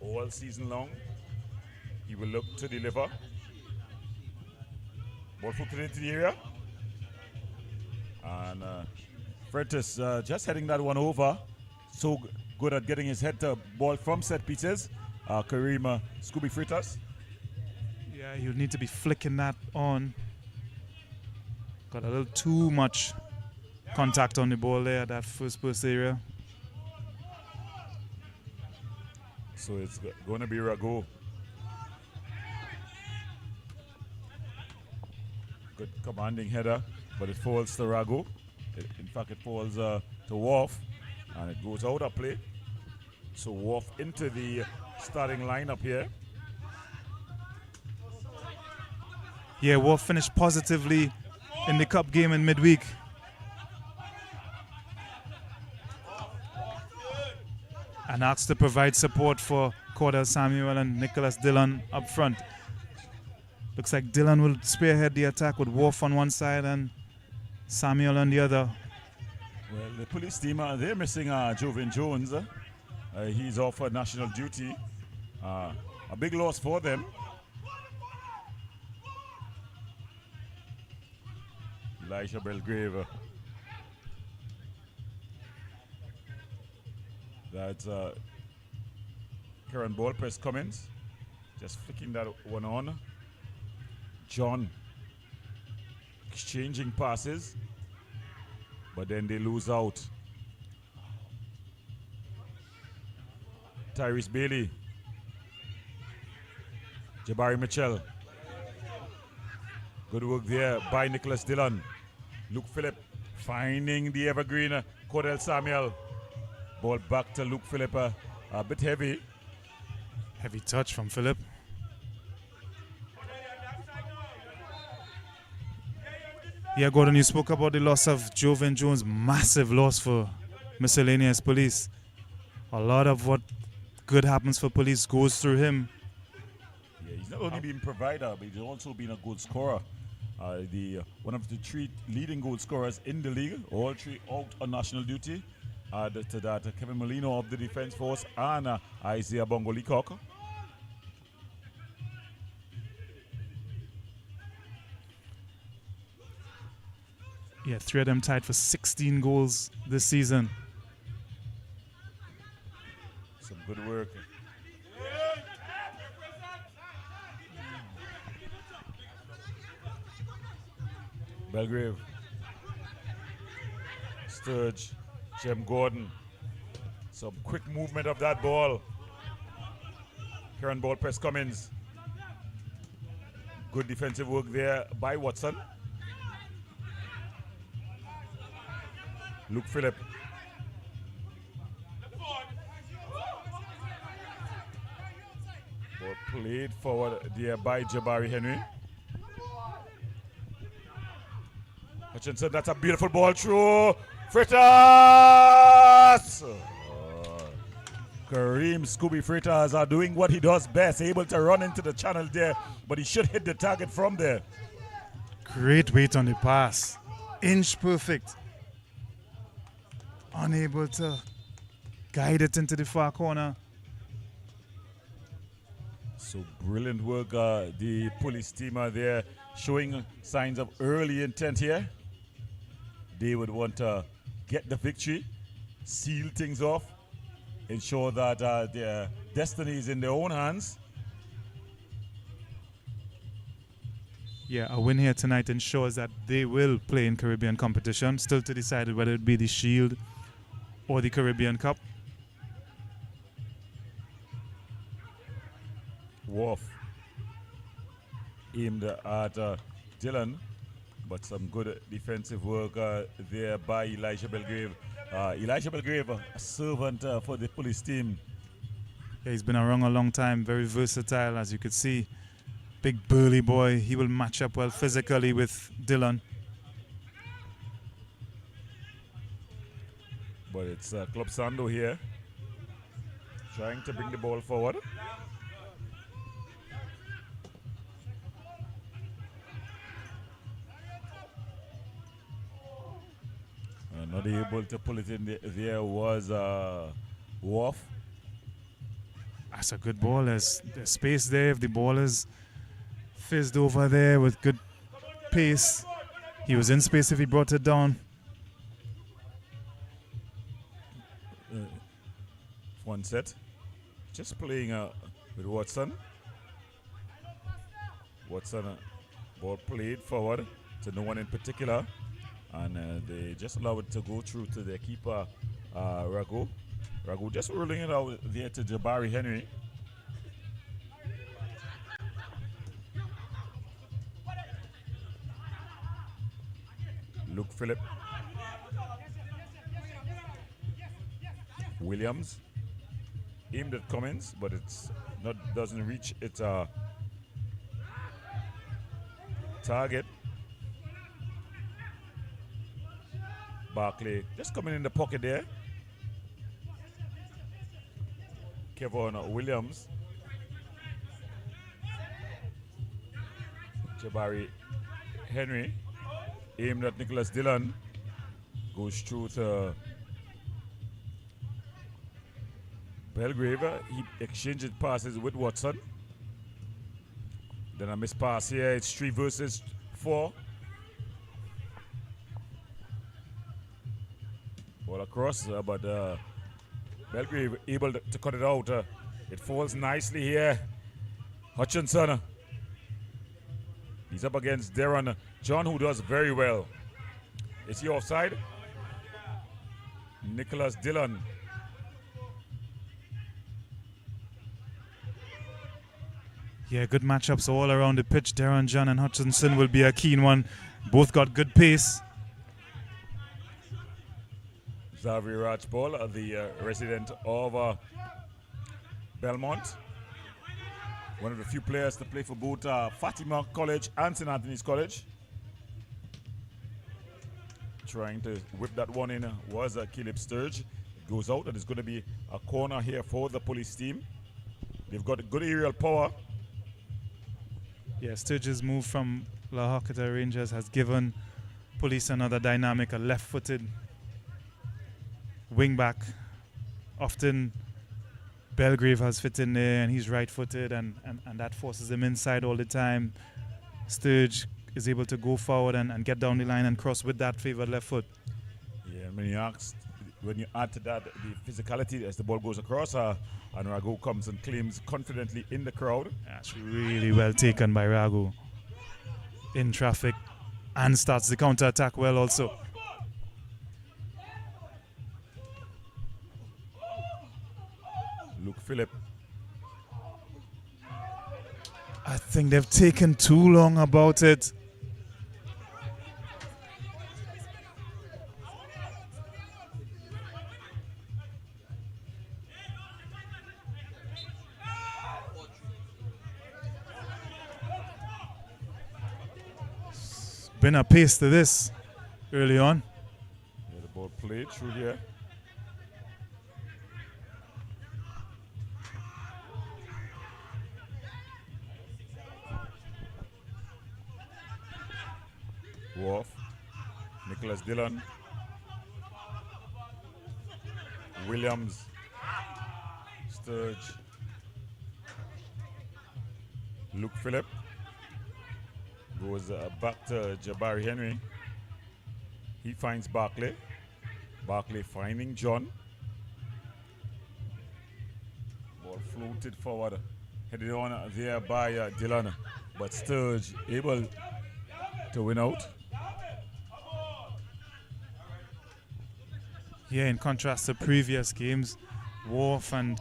all season long. He will look to deliver. Ball flipped into the area. And Freitas just heading that one over. So good at getting his head to ball from set pieces. Kareem Scooby Freitas. Yeah, he'll need to be flicking that on. Got a little too much contact on the ball there, that first post area. So it's going to be Rago. Good commanding header, but it falls to Rago. In fact, it falls to Worf, and it goes out of play. So Worf into the starting lineup here. Yeah, Worf finished positively in the cup game in midweek. And asked to provide support for Cordell Samuel and Nicholas Dillon up front. Looks like Dillon will spearhead the attack with Worf on one side and Samuel on the other. Well, the police team, they're missing Jovan Jones. He's off for national duty. A big loss for them. Elijah Belgrave. That's Karen Ballpress Cummins. Just flicking that one on. John exchanging passes, but then they lose out. Tyrese Bailey. Jabari Mitchell. Good work there by Nicholas Dillon. Luke Phillip finding the evergreen Cordell Samuel. Ball back to Luke Phillip, a bit heavy. Heavy touch from Phillip. Yeah, Gordon, you spoke about the loss of Jovan Jones. Massive loss for Miscellaneous Police. A lot of what good happens for police goes through him. Yeah, he's not only been provider, but he's also been a good scorer. One of the 3 leading goal scorers in the league, all 3 out on national duty. To that, Kevin Molino of the Defense Force and Isaiah Bongo Leacock. Yeah, 3 of them tied for 16 goals this season. Some good work. Belgrave. Sturge. Jem Gordon. Some quick movement of that ball. Karen Ballpress Cummins. Good defensive work there by Watson. Luke Phillip. Ball played forward there by Jabari Henry. Hutchinson, that's a beautiful ball through. Freitas! Kareem Scooby Freitas are doing what he does best, able to run into the channel there, but he should hit the target from there. Great weight on the pass. Inch perfect. Unable to guide it into the far corner. So brilliant work, the police team are there showing signs of early intent here. They would want to get the victory, seal things off, ensure that their destiny is in their own hands. Yeah, a win here tonight ensures that they will play in Caribbean competition. Still to decide whether it be the Shield or the Caribbean Cup. Worf aimed at Dillon, but some good defensive work there by Elijah Belgrave. Elijah Belgrave, a servant for the police team. Yeah, he's been around a long time, very versatile, as you could see. Big burly boy, he will match up well physically with Dillon. But it's Club Sando here, trying to bring the ball forward. And Not able to pull it in there was Wolf. That's a good ball. There's space there. If the ball is fizzed over there with good pace, he was in space if he brought it down. One set. Just playing with Watson. Watson ball played forward to no one in particular. And they just allow it to go through to their keeper, Rago. Rago just rolling it out there to Jabari Henry. Luke Phillip. Williams. Aimed at Cummins, but it's not doesn't reach its target. Barkley just coming in the pocket there. Kevon Williams. Jabari Henry aimed at Nicholas Dillon. Goes through to Belgrave. He exchanged passes with Watson. Then a missed pass here. It's 3 versus 4. Ball across, but Belgrave able to cut it out. It falls nicely here. Hutchinson. He's up against Darren John, who does very well. Is he offside? Nicholas Dillon. Yeah, good matchups all around the pitch. Darren John and Hutchinson will be a keen one. Both got good pace. Xavier Rajpal, the resident of Belmont. One of the few players to play for both Fatima College and St. Anthony's College. Trying to whip that one in was Caleb Sturge. It goes out, and it's going to be a corner here for the police team. They've got good aerial power. Yeah, Sturge's move from La Hakata Rangers has given police another dynamic, a left-footed wing back. Often Belgrave has fit in there and he's right-footed, and that forces him inside all the time. Sturge is able to go forward and get down the line and cross with that favored left foot. Yeah, when you add to that the physicality as the ball goes across, and Rago comes and claims confidently in the crowd. That's really well taken by Rago in traffic and starts the counter-attack well also. Luke Phillip. I think they've taken too long about it. Been a pace to this early on. Yeah, the ball played through here. Wolf, Nicholas Dillon, Williams, Sturge, Luke Phillip. Goes back to Jabari Henry. He finds Barkley. Barkley finding John. Ball floated forward. Headed on there by Dillon. But Sturge able to win out. Yeah, in contrast to previous games, Worf and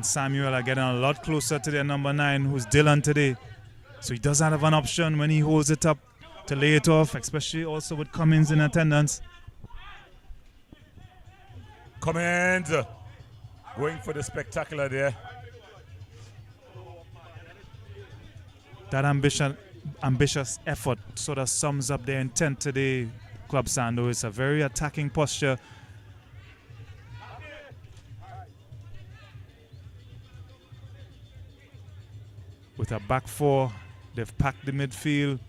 Samuel are getting a lot closer to their number 9, who's Dillon today. So he does have an option when he holds it up to lay it off, especially also with Cummins in attendance. Cummins going for the spectacular there. That ambitious effort sort of sums up their intent today, Club Sando. It's a very attacking posture. With a back 4, they've packed the midfield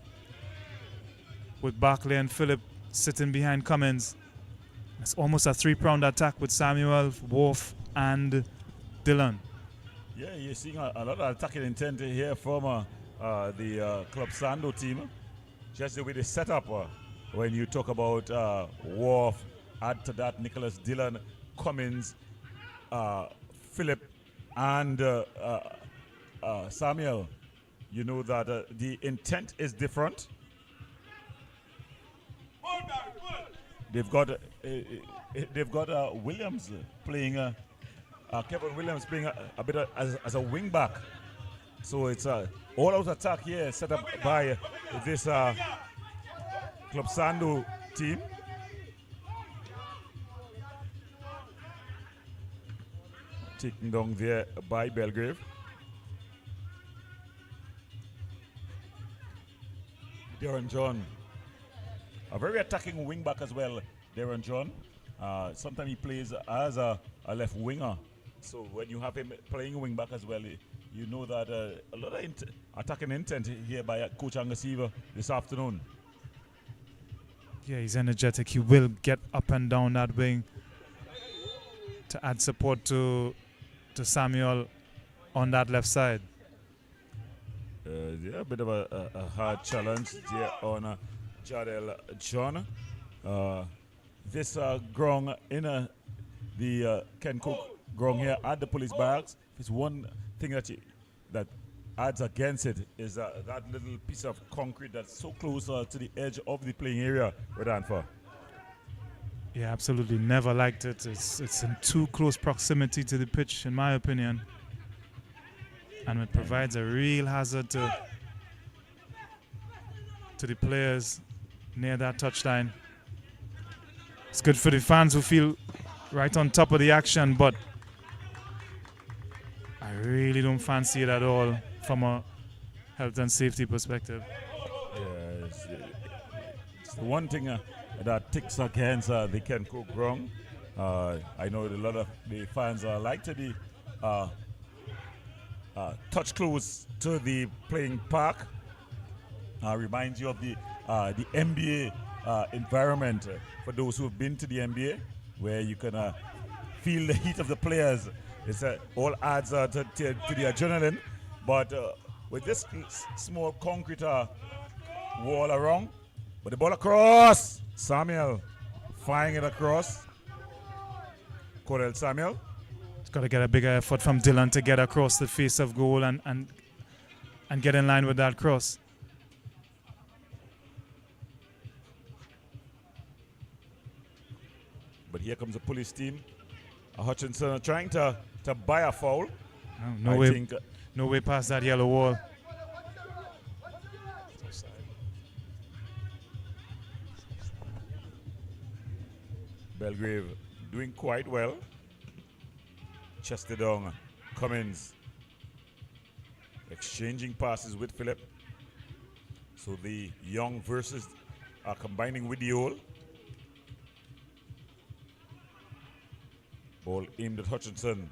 with Barkley and Phillip sitting behind Cummins. It's almost a 3-pronged attack with Samuel, Wolf, and Dylan. Yeah, you're seeing a lot of attacking intent here from the Club Sando team. Just the way they set up when you talk about Wolf, add to that Nicholas, Dylan, Cummins, Philip, and Samuel. You know that the intent is different. They've got Williams playing. Kevin Williams playing a bit as a wing back. So it's all-out attack here set up by this Club Sando team. Taken down there by Belgrave. Darren John, a very attacking wing back as well. Darren John. Sometimes he plays as a left winger. So when you have him playing wing back as well, you know that a lot of attacking intent here by Coach Angasiva this afternoon. Yeah, he's energetic. He will get up and down that wing to add support to Samuel on that left side. Yeah, a bit of a hard challenge there on Jadel John. This ground in the Ken Cook ground here at the police barracks. It's one thing that adds against it is that little piece of concrete that's so close to the edge of the playing area. For. Yeah, absolutely. Never liked it. It's in too close proximity to the pitch, in my opinion. And it provides a real hazard to the players near that touchline. It's good for the fans who feel right on top of the action, but I really don't fancy it at all from a health and safety perspective. Yeah, it's the one thing that ticks against the Ken Cook ground. I know a lot of the fans like to be touch close to the playing park. Reminds you of the NBA environment for those who have been to the NBA, where you can feel the heat of the players. It's all adds to the adrenaline, but with this small concrete wall around, but the ball across, Samuel firing it across. Cordell Samuel. It's got to get a bigger effort from Dylan to get across the face of goal and get in line with that cross. But here comes the police team. Hutchinson trying to buy a foul. No way past that yellow wall. Belgrave doing quite well. Chested down. Cummins exchanging passes with Philip. So the young versus are combining with the old. Ball aimed at Hutchinson.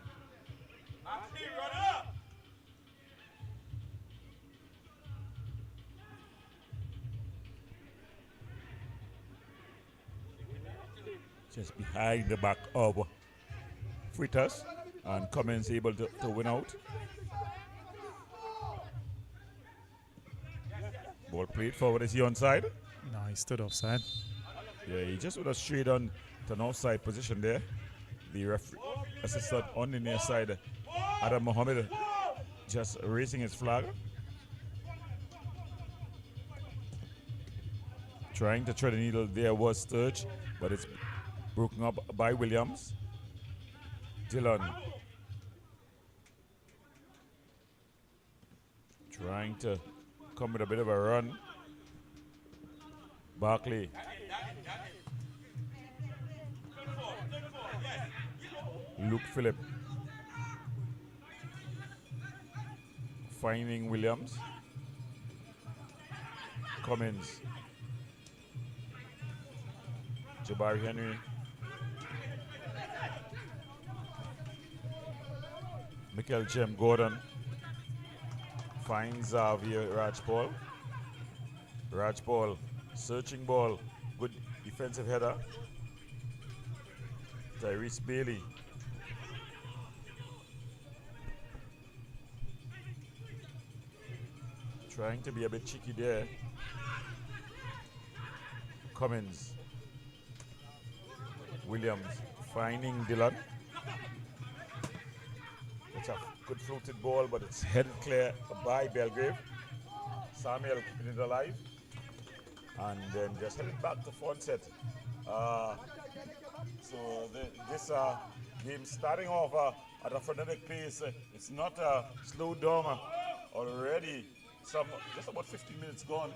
Just behind the back of Freitas, and Cummins able to win out. Ball played forward. Is he onside? No, he stood offside. Yeah, he just would have strayed on to an offside position there. The referee assistant on the near side, Adam Mohammed, just raising his flag. Trying to thread the needle there was Sturge, but it's broken up by Williams. Dylan trying to come with a bit of a run. Barkley. Luke Phillip finding Williams. Cummins. Jabari Henry. Michael Jem Gordon finds Xavier Rajpal. Rajpal searching ball. Good defensive header. Tyrese Bailey. Trying to be a bit cheeky there. Cummins. Williams finding Dylan. It's a good floated ball, but it's headed clear by Belgrave. Samuel keeping it alive. And then just headed back to Fonset. So this game starting off at a frenetic pace. It's not a slow down already. Just about 15 minutes gone.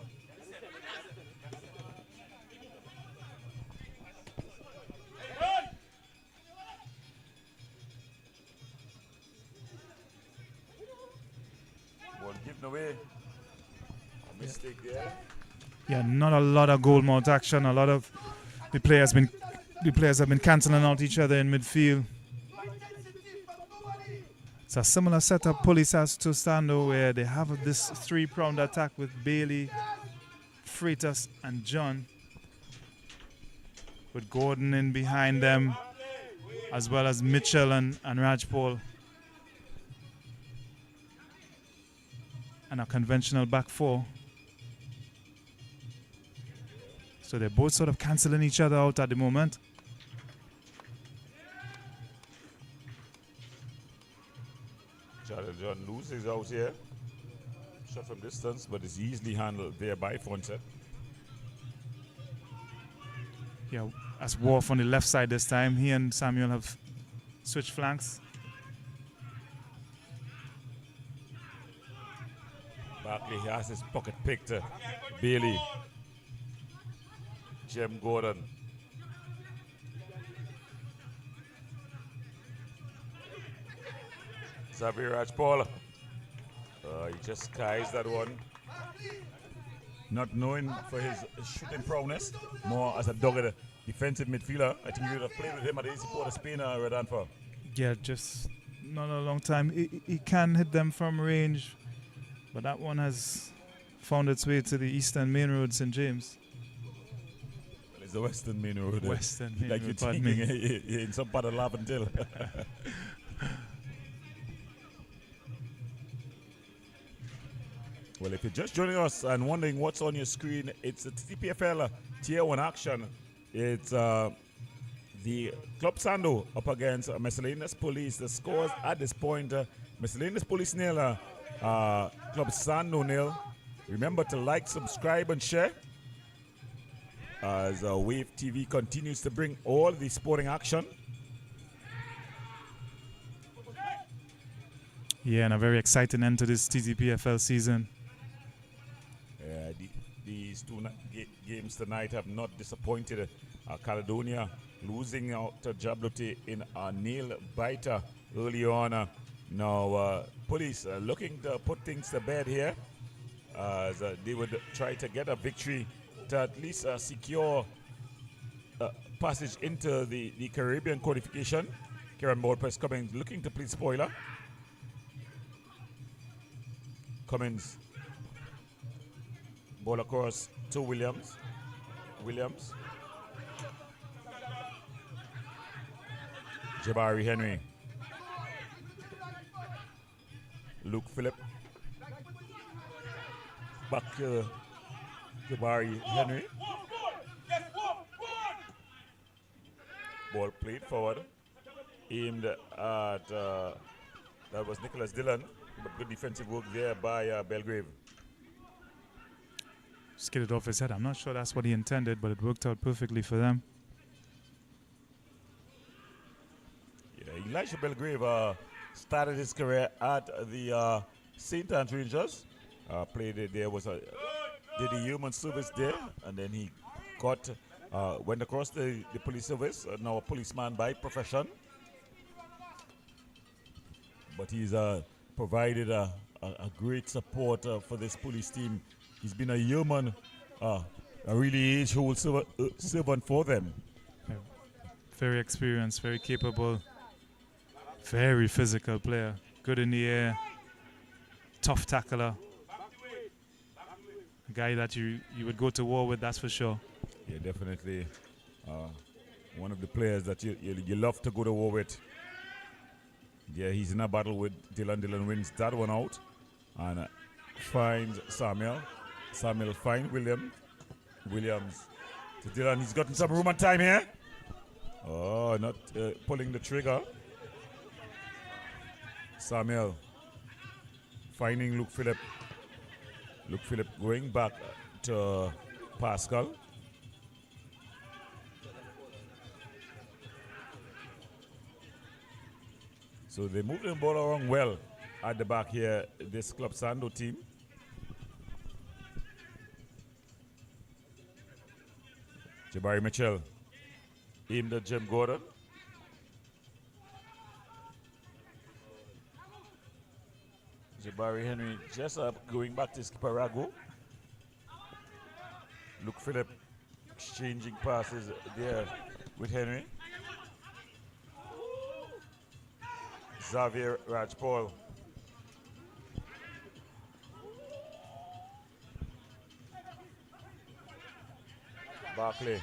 Ball given away. A mistake there. Yeah, not a lot of goal mouth action. A lot of the players have been cancelling out each other in midfield. It's a similar setup Police has to Sando, where they have this three-pronged attack with Bailey, Freitas, and John, with Gordon in behind them, as well as Mitchell and Rajpal. And a conventional back four. So they're both sort of cancelling each other out at the moment. John loses out here. Shot from distance, but it's easily handled there by Fonset. Yeah, as Wolf on the left side this time. He and Samuel have switched flanks. Barkley has his pocket picked. Bailey. Jem Gordon. Xavier Rajpal. He just skies that one. Not knowing for his shooting prowess, more as a dogged defensive midfielder. I think you would have played with him at the AC Port of Spain, Redanfa. Yeah, just not a long time. He can hit them from range, but that one has found its way to the Eastern Main Road, St. James. Well, it's the Western Main Road. Western Main like Road, you're pardon thinking in some part of Laventille. Well, if you're just joining us and wondering what's on your screen, it's a Ttpfl Tier 1 action. It's the Club Sando up against Miscellaneous Police. The scores at this point, Miscellaneous Police nil, Club Sando nil. Remember to like, subscribe, and share as Wave TV continues to bring all the sporting action. Yeah, and a very exciting end to this Ttpfl season. These two games tonight have not disappointed. Caledonia losing out to Jabloteh in a nail-biter early on. Now, Police looking to put things to bed here as they would try to get a victory to at least secure passage into the Caribbean qualification. Kieran Ballpress coming, looking to play spoiler. Cummins. Ball across to Williams. Jabari Henry. Luke Phillip. Back to Jabari Henry. Ball played forward. Aimed at, that was Nicholas Dillon. But good defensive work there by Belgrave. Skidded off his head. I'm not sure that's what he intended, but it worked out perfectly for them. Yeah, Elisha Belgrave started his career at the St. Anne's Rangers. Played it there, did the human service there, and then he went across the police service, now a policeman by profession. But he's provided a great support for this police team. He's been a human, a really age-old servant for them. Yeah. Very experienced, very capable, very physical player. Good in the air, tough tackler. A guy that you would go to war with, that's for sure. Yeah, definitely. One of the players that you love to go to war with. Yeah, he's in a battle with Dylan. Dylan wins that one out and finds Samuel. Samuel finds Williams to Dylan. He's gotten some room and time here. Oh, not pulling the trigger. Samuel finding Luke Phillip. Luke Phillip going back to Pascal. So they moved the ball around well at the back here, this Club Sando team. Jabari Mitchell aimed at Jim Gordon. Jabari Henry just up going back to Skiparago. Luke Phillip exchanging passes there with Henry. Xavier Rajpaul. Barkley.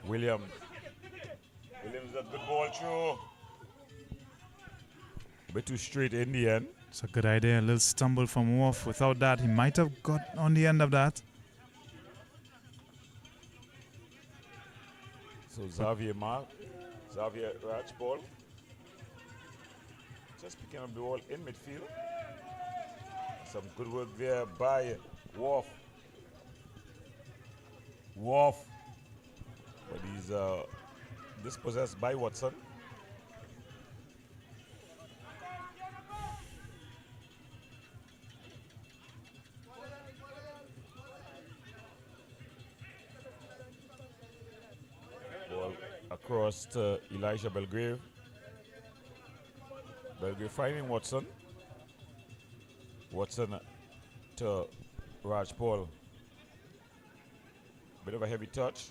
Williams. Williams a good ball through. A bit too straight in the end. It's a good idea. A little stumble from Wolf. Without that, he might have got on the end of that. So Xavier Rajpaul. Just picking up the ball in midfield. Some good work there by Wolf. But he's dispossessed by Watson. Ball across to Elijah Belgrave. Belgrave finding Watson. Watson to Rajpaul. Bit of a heavy touch.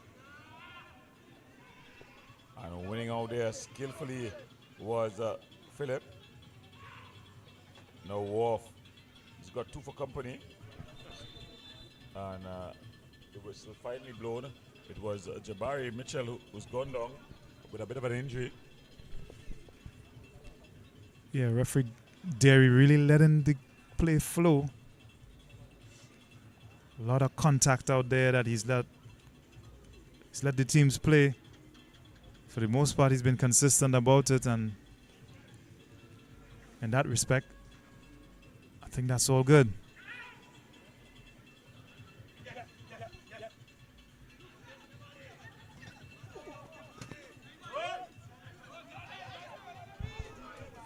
And winning out there skillfully was Phillip. Now Wolf. He's got 2 for company. And the whistle finally blown. It was Jabari Mitchell who's gone down with a bit of an injury. Yeah, referee Derry really letting the play flow. A lot of contact out there that he's let the teams play. For the most part, he's been consistent about it, and in that respect, I think that's all good.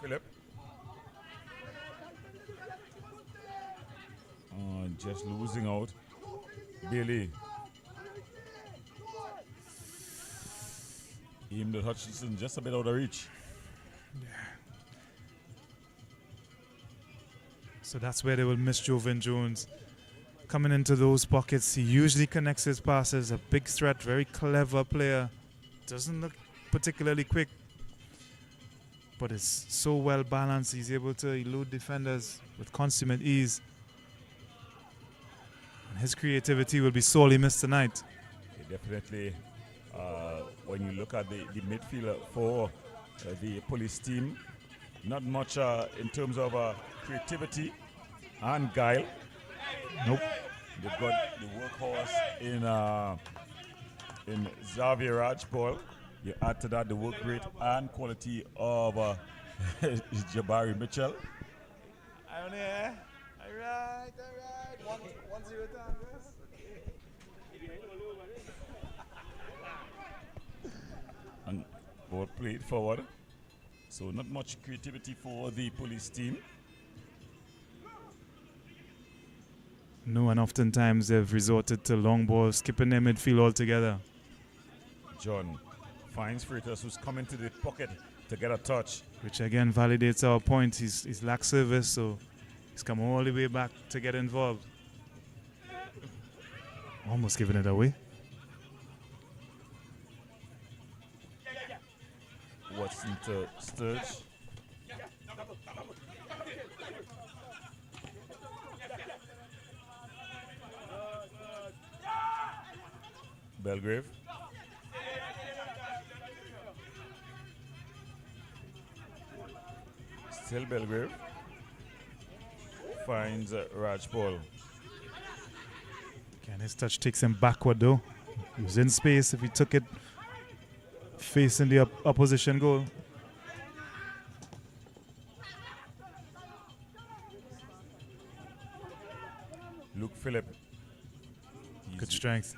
Phillip. Just losing out. Bailey. Aimed at Hutchinson just a bit out of reach. Yeah. So that's where they will miss Jovan Jones. Coming into those pockets, he usually connects his passes. A big threat, very clever player. Doesn't look particularly quick, but is so well balanced. He's able to elude defenders with consummate ease. And his creativity will be sorely missed tonight. Yeah, definitely. When you look at the midfield for the police team, not much in terms of creativity and guile. Nope. They've got the workhorse in Xavier Rajpaul. You add to that the work rate and quality of Jabari Mitchell. I'm here. All right. 1-0 down, yes. And ball played forward. So not much creativity for the police team. No, and oftentimes they've resorted to long balls, skipping their midfield altogether. John finds Freitas, who's coming to the pocket to get a touch. Which again validates our point. He's lacked service, so he's come all the way back to get involved. Almost giving it away. Watson to Sturge. Belgrave. Still Belgrave. Finds Raj Paul. Again, his touch takes him backward though. He was in space if he took it facing the opposition goal. Luke Phillip. Good strength.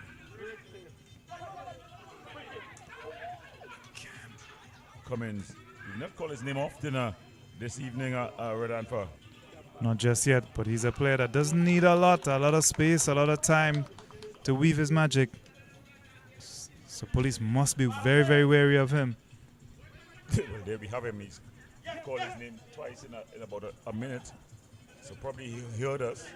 Cummins. You've not called his name often this evening, Red Anfer. Not just yet, but he's a player that doesn't need a lot of space, a lot of time to weave his magic. So police must be very, very wary of him. Well, there we have him. He called his name twice in about a minute. So probably he heard us.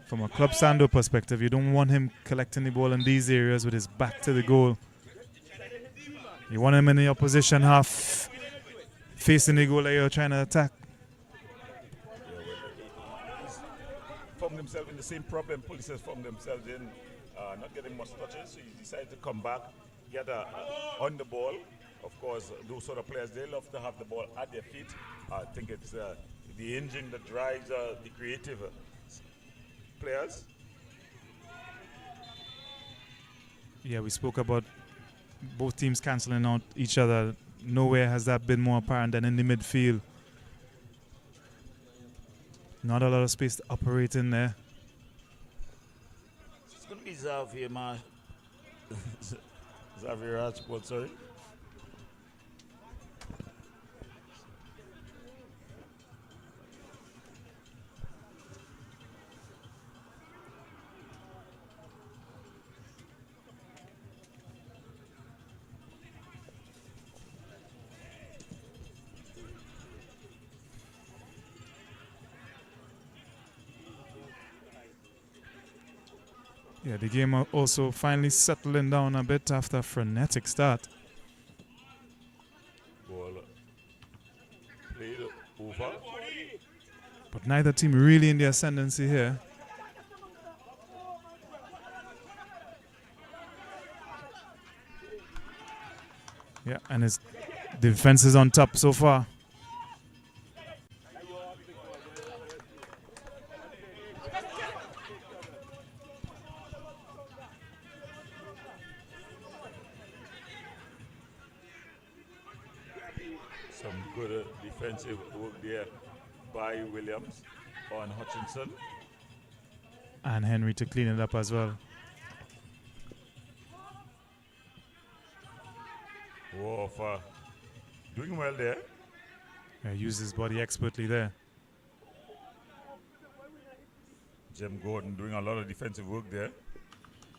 From a Club Sando perspective, you don't want him collecting the ball in these areas with his back to the goal. You want him in the opposition half, facing the goal that you're trying to attack. He's found himself in the same problem police has found themselves in, not getting much touches, so he decided to come back, get on the ball. Of course, those sort of players, they love to have the ball at their feet. I think it's the engine that drives the creative players. Yeah, we spoke about both teams cancelling out each other. Nowhere has that been more apparent than in the midfield. Not a lot of space to operate in there. It's going to be Xavier Rajput, sorry. Yeah, the game also finally settling down a bit after a frenetic start. Ball played over. But neither team really in the ascendancy here. Yeah, and his defense is on top so far. Some good defensive work there by Williams on Hutchinson. And Henry to clean it up as well. Wolf doing well there. Yeah, used his body expertly there. Jem Gordon doing a lot of defensive work there.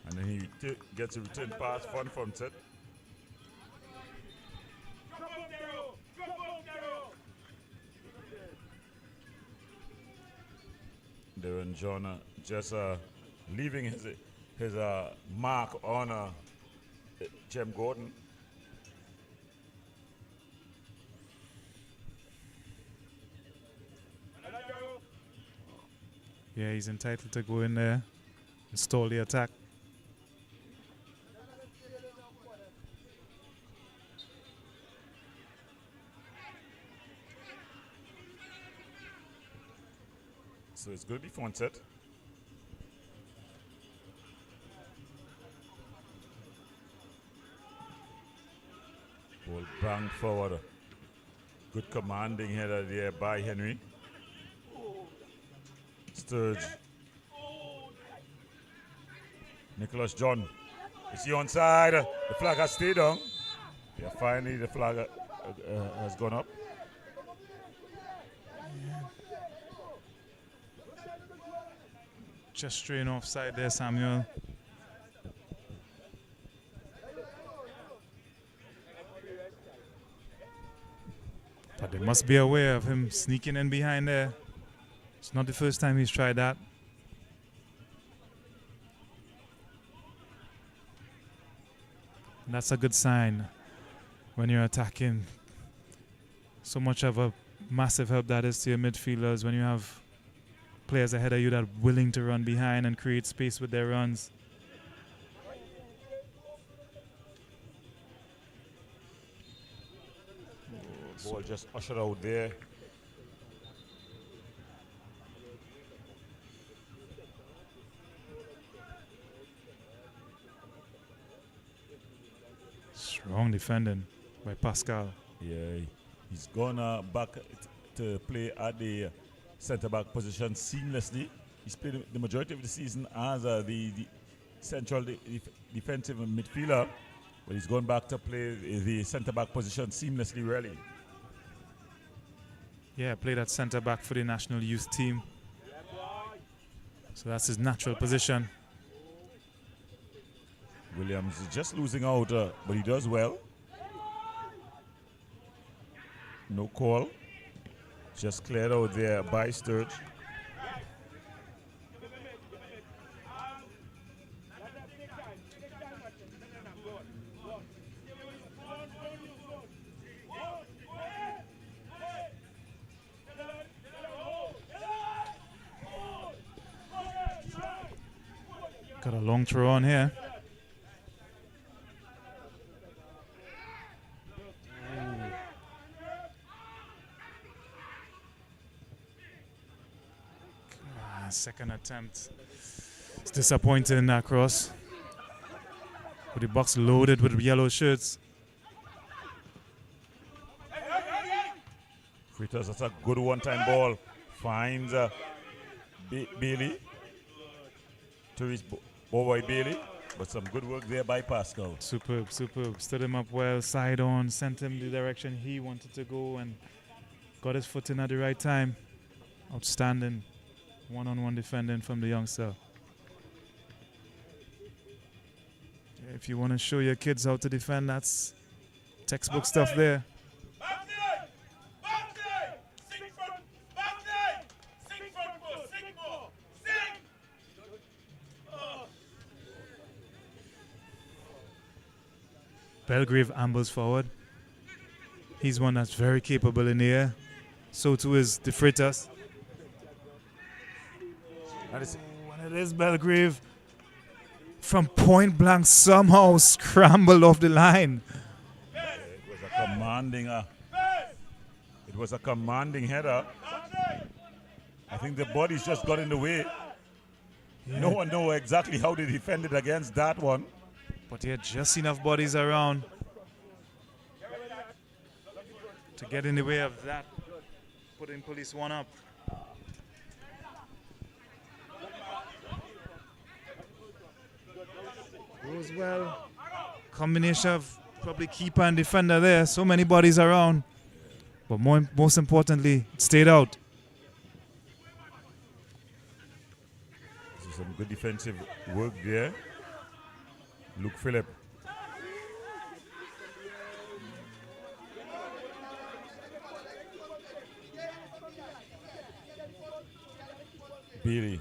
And then he gets a return pass from set. Darren John just leaving his mark on Jem Gordon. Yeah, he's entitled to go in there and stall the attack. So it's going to be front set. Ball bang forward. Good commanding header there by Henry. Sturge. Nicholas John. Is he onside? The flag has stayed on. Yeah, finally the flag has gone up. Just straight offside there, Samuel. But they must be aware of him sneaking in behind there. It's not the first time he's tried that. And that's a good sign when you're attacking. So much of a massive help that is to your midfielders when you have players ahead of you that are willing to run behind and create space with their runs. Ball just ushered out there. Strong defending by Pascal. Yeah, he's gone back to play at the centre-back position seamlessly. He's played the majority of the season as the central defensive midfielder, but he's gone back to play the centre-back position seamlessly, really. Yeah, played at centre-back for the national youth team. So that's his natural position. Williams is just losing out, but he does well. No call. Just cleared out there by Sturge. Got a long throw on here. Second attempt. It's disappointing, that cross. With the box loaded with yellow shirts. Fritters, that's a good one-time ball. Finds Bailey. To his boy Bailey. But some good work there by Pascal. Superb, superb. Stood him up well, side on, sent him the direction he wanted to go and got his foot in at the right time. Outstanding. One-on-one defending from the youngster. If you want to show your kids how to defend, that's textbook stuff there. Belgrave ambles forward. He's one that's very capable in the air. So too is De Freitas. And it is Belgrave from point blank somehow scrambled off the line. It was a commanding header. I think the bodies just got in the way. Yeah. No one knows exactly how they defended against that one. But he had just enough bodies around to get in the way of that, putting police one up. Goes well. Combination of probably keeper and defender there. So many bodies around. But most importantly, it stayed out. Some good defensive work there. Luke Phillip. Bailey.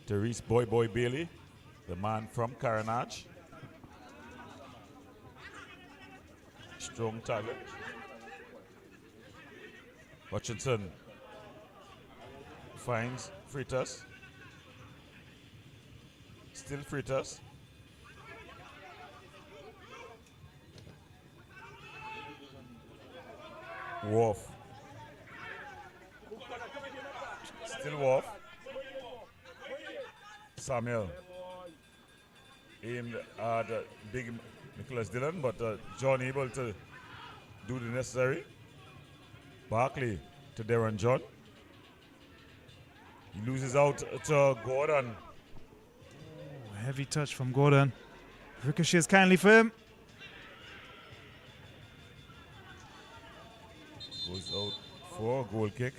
Therese Boy Bailey, the man from Carenage. Strong target. Hutchinson finds Freitas. Still Freitas. Wolf. Still Wolf. Samuel. Aimed at big Nicholas Dillon, but John able to do the necessary. Barkley to Darren John. He loses out to Gordon. Heavy touch from Gordon. Ricochets kindly for him. Goes out for a goal kick.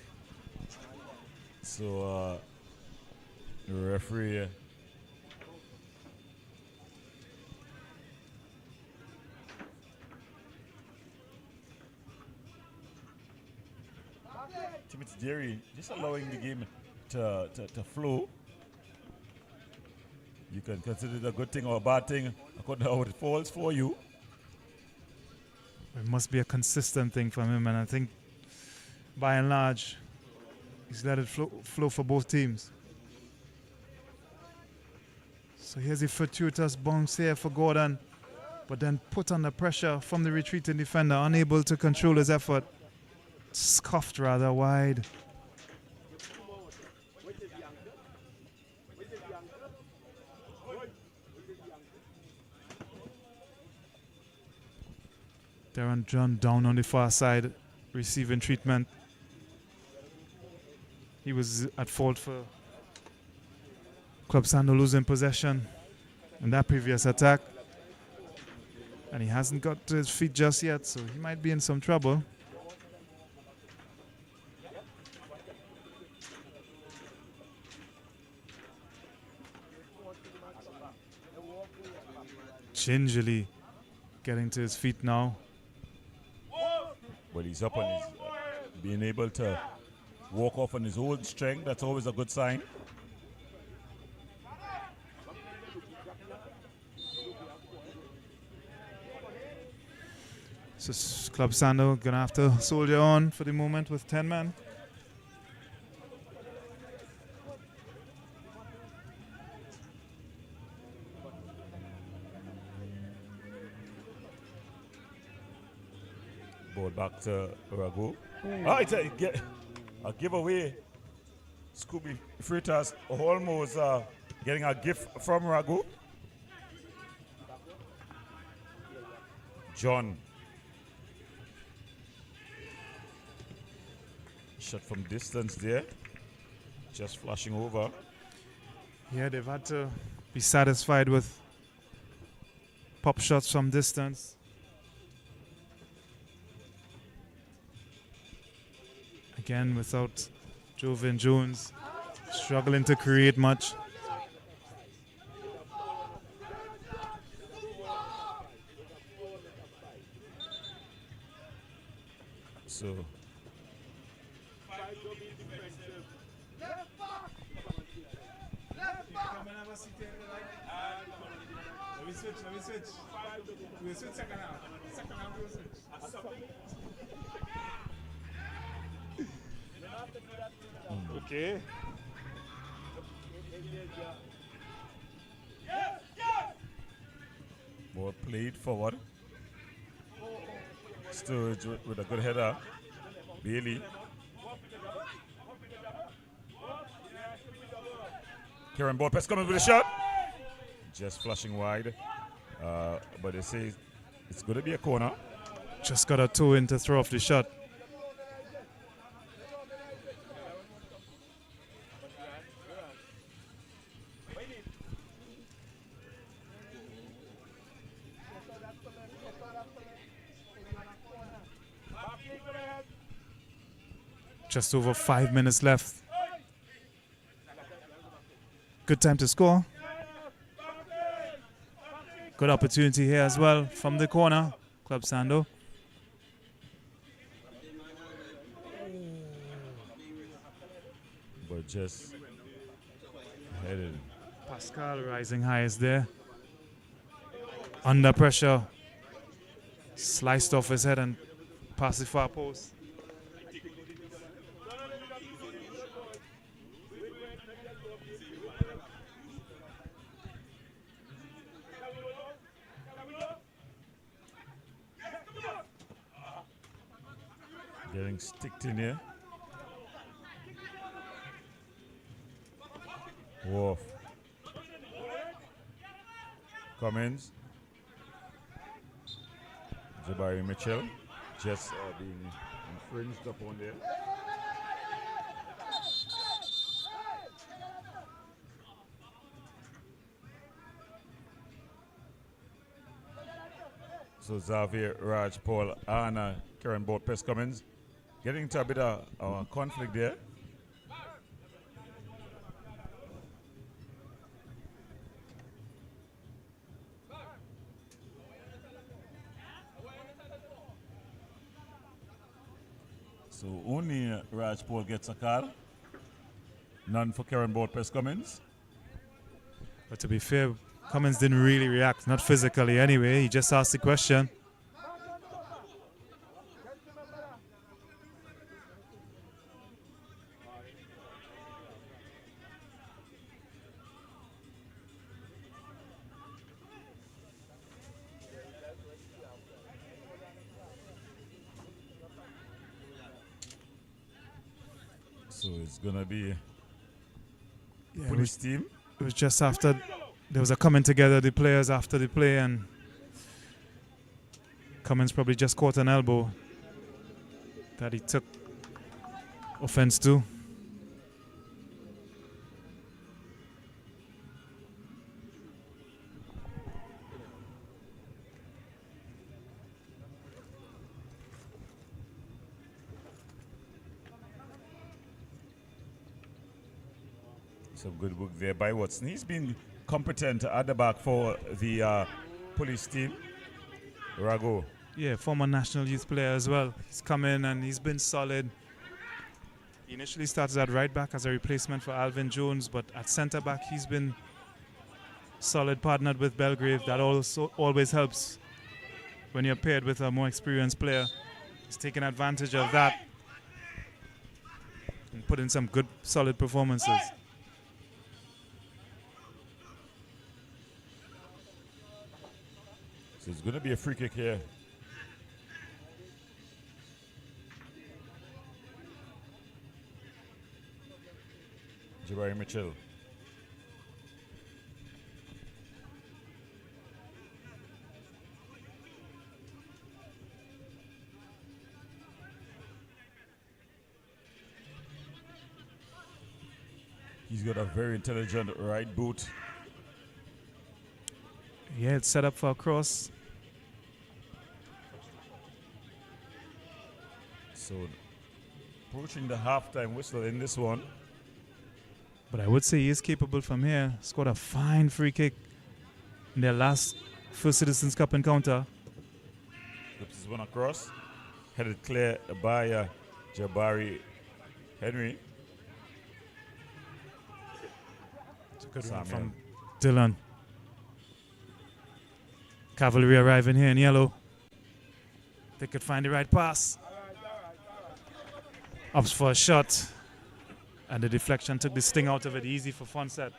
So the referee Timothy Jerry just allowing the game to flow. You can consider it a good thing or a bad thing according to how it falls for you. It must be a consistent thing from him, and I think by and large he's let it flow for both teams. So here's a fortuitous bounce here for Gordon. but then put under pressure from the retreating defender, unable to control his effort. Scuffed rather wide. Darren John down on the far side, receiving treatment. He was at fault for Club Sando losing possession in that previous attack. And he hasn't got to his feet just yet, so he might be in some trouble. Gingerly getting to his feet now. But he's up on his, being able to walk off on his own strength. That's always a good sign. So Club Sando gonna have to soldier on for the moment with 10 men. Ball back to Ragu. Oh, it's a giveaway. Scooby Fritters almost getting a gift from Ragu. John. Shot from distance there. Just flashing over. Yeah, they've had to be satisfied with pop shots from distance. Again, without Jovan Jones struggling to create much. So Okay. ball played forward. Sturge with a good header. Bailey. Karen Borpes coming with a shot. Just flashing wide. But they say it's going to be a corner. Just got a toe in to throw off the shot. Just over 5 minutes left. Good time to score. Good opportunity here as well from the corner. Club Sando. But just headed. Pascal rising highest there. Under pressure. Sliced off his head and passed the far post. Getting sticked in here. Wolf. Cummins. Jabari Mitchell. Just being infringed upon there. So Xavier, Raj, Paul, Anna, Karen Borpes Cummins. Getting into a bit of conflict there. So only Raj Paul gets a card. None for Karen Borpes Cummins. But to be fair, Cummins didn't really react, not physically anyway. He just asked the question. So it's gonna be Yeah, police team. It was just after there was a coming together, the players after the play, and Cummins probably just caught an elbow that he took offense to. Some good work there by Watson. He's been competent at the back for the police team. Rago. Yeah, former national youth player as well. He's come in and he's been solid. He initially started at right back as a replacement for Alvin Jones, but at centre back he's been solid, partnered with Belgrave. That also always helps when you're paired with a more experienced player. He's taken advantage of that and put in some good, solid performances. So it's going to be a free kick here. Jabari Mitchell. He's got a very intelligent right boot. Yeah, it's set up for a cross. So approaching the halftime whistle in this one. But I would say he is capable from here. Scored a fine free kick in their last First Citizens Cup encounter. Flips this one across. Headed clear by Jabari Henry. It's a good Samuel. one from Dylan. Cavalry arriving here in yellow. They could find the right pass. Ups for a shot. And the deflection took the sting out of it. Easy for Fonset.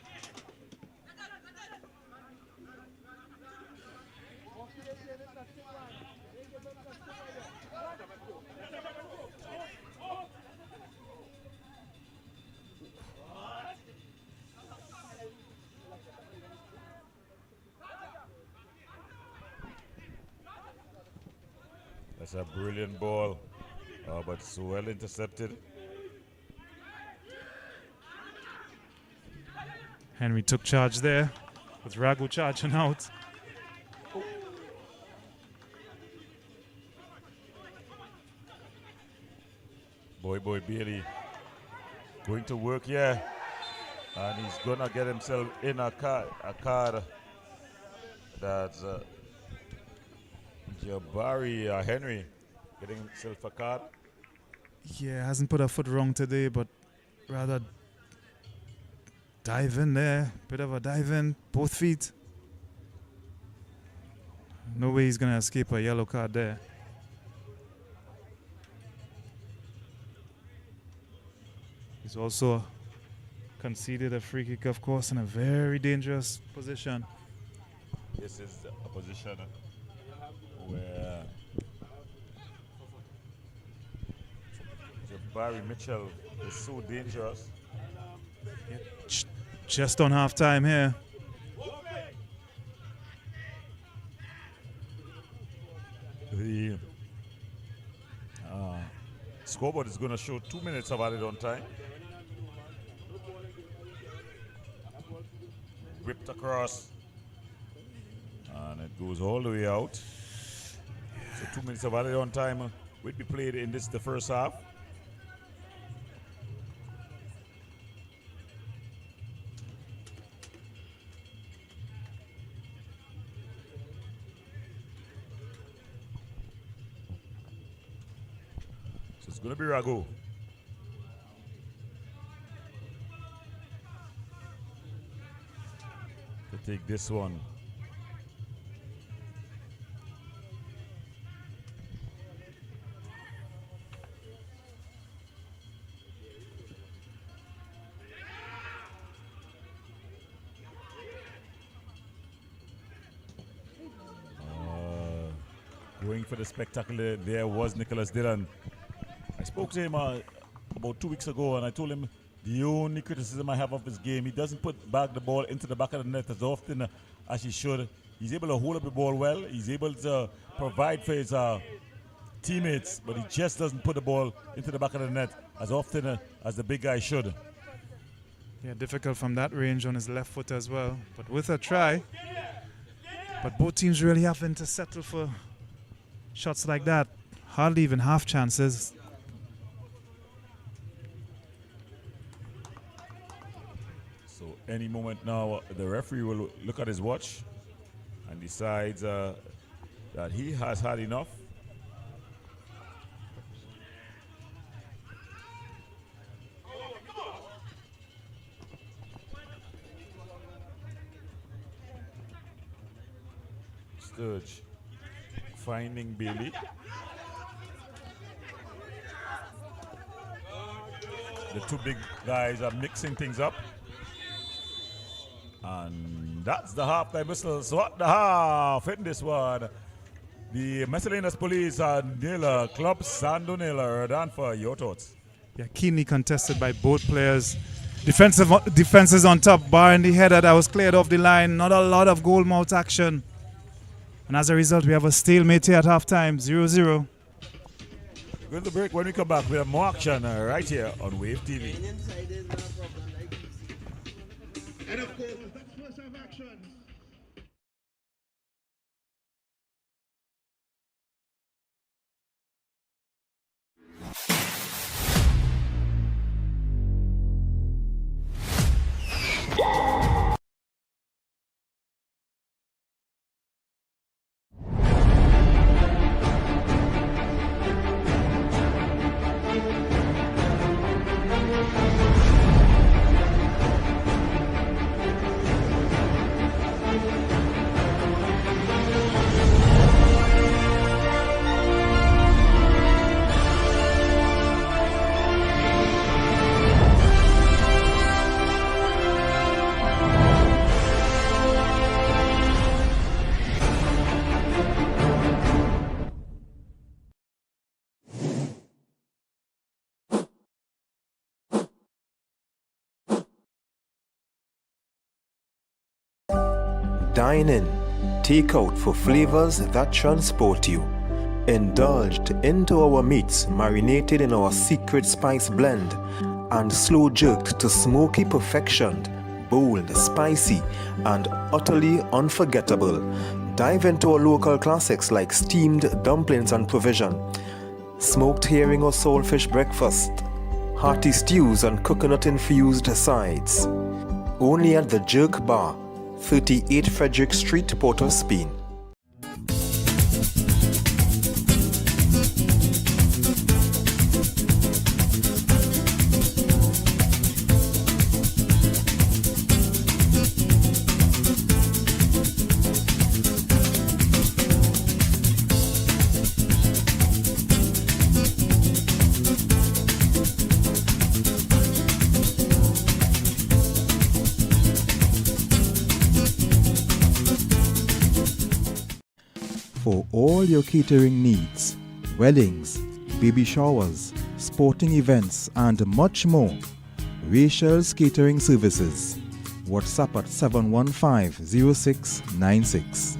That's a brilliant ball, but so well intercepted. Henry took charge there with Ragu charging out. Boy Bailey going to work here, and he's gonna get himself in a card that's Jabari Henry getting himself a card. Yeah, hasn't put a foot wrong today, but rather dive in there. Bit of a dive in, both feet. No way he's gonna escape a yellow card there. He's also conceded a free kick, of course, in a very dangerous position. This is a position where Jabari Mitchell is so dangerous. Just on half time here. The scoreboard is going to show 2 minutes of added on time. Whipped across, and it goes all the way out. So 2 minutes of added on time will be played in the first half. So it's going to be Rago. To take this one. Going for the spectacular there was Nicholas Dillon. I spoke to him about 2 weeks ago, and I told him the only criticism I have of his game, he doesn't put back the ball into the back of the net as often as he should. He's able to hold up the ball well. He's able to provide for his teammates, but he just doesn't put the ball into the back of the net as often as the big guy should. Yeah, difficult from that range on his left foot as well, but with a try. But both teams really having to settle for shots like that. Hardly even half chances. So any moment now, the referee will look at his watch and decides that he has had enough. Sturge finding Bailey. The two big guys are mixing things up. And that's the halftime whistle. So at the half in this one, the Miscellaneous Police are nil, Club Sando nil. Dan, for your thoughts. Yeah, keenly contested by both players. Defenses on top, bar in the header that was cleared off the line. Not a lot of goal mouth action. And as a result, we have a stalemate here at halftime, 0-0. Going to break. When we come back, we have more action right here on Wave TV. And of course, that's first half action. Dine in, take out for flavors that transport you. Indulged into our meats marinated in our secret spice blend and slow jerked to smoky perfection, bold, spicy, and utterly unforgettable. Dive into our local classics like steamed dumplings and provision, smoked herring or saltfish breakfast, hearty stews and coconut-infused sides. Only at the Jerk Bar, 38 Frederick Street, Port of Spain. For all your catering needs, weddings, baby showers, sporting events, and much more, Rachel's Catering Services. WhatsApp at 715-0696.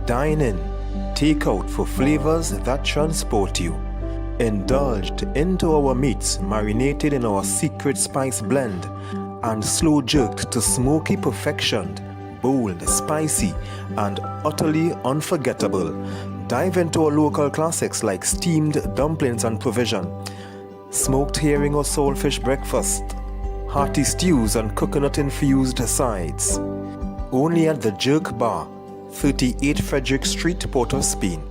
Dine in, take out for flavors that transport you. Indulged into our meats marinated in our secret spice blend and slow jerked to smoky perfection, bold, spicy, and utterly unforgettable. Dive into our local classics like steamed dumplings and provision, smoked herring or saltfish breakfast, hearty stews and coconut-infused sides. Only at the Jerk Bar, 38 Frederick Street, Port of Spain.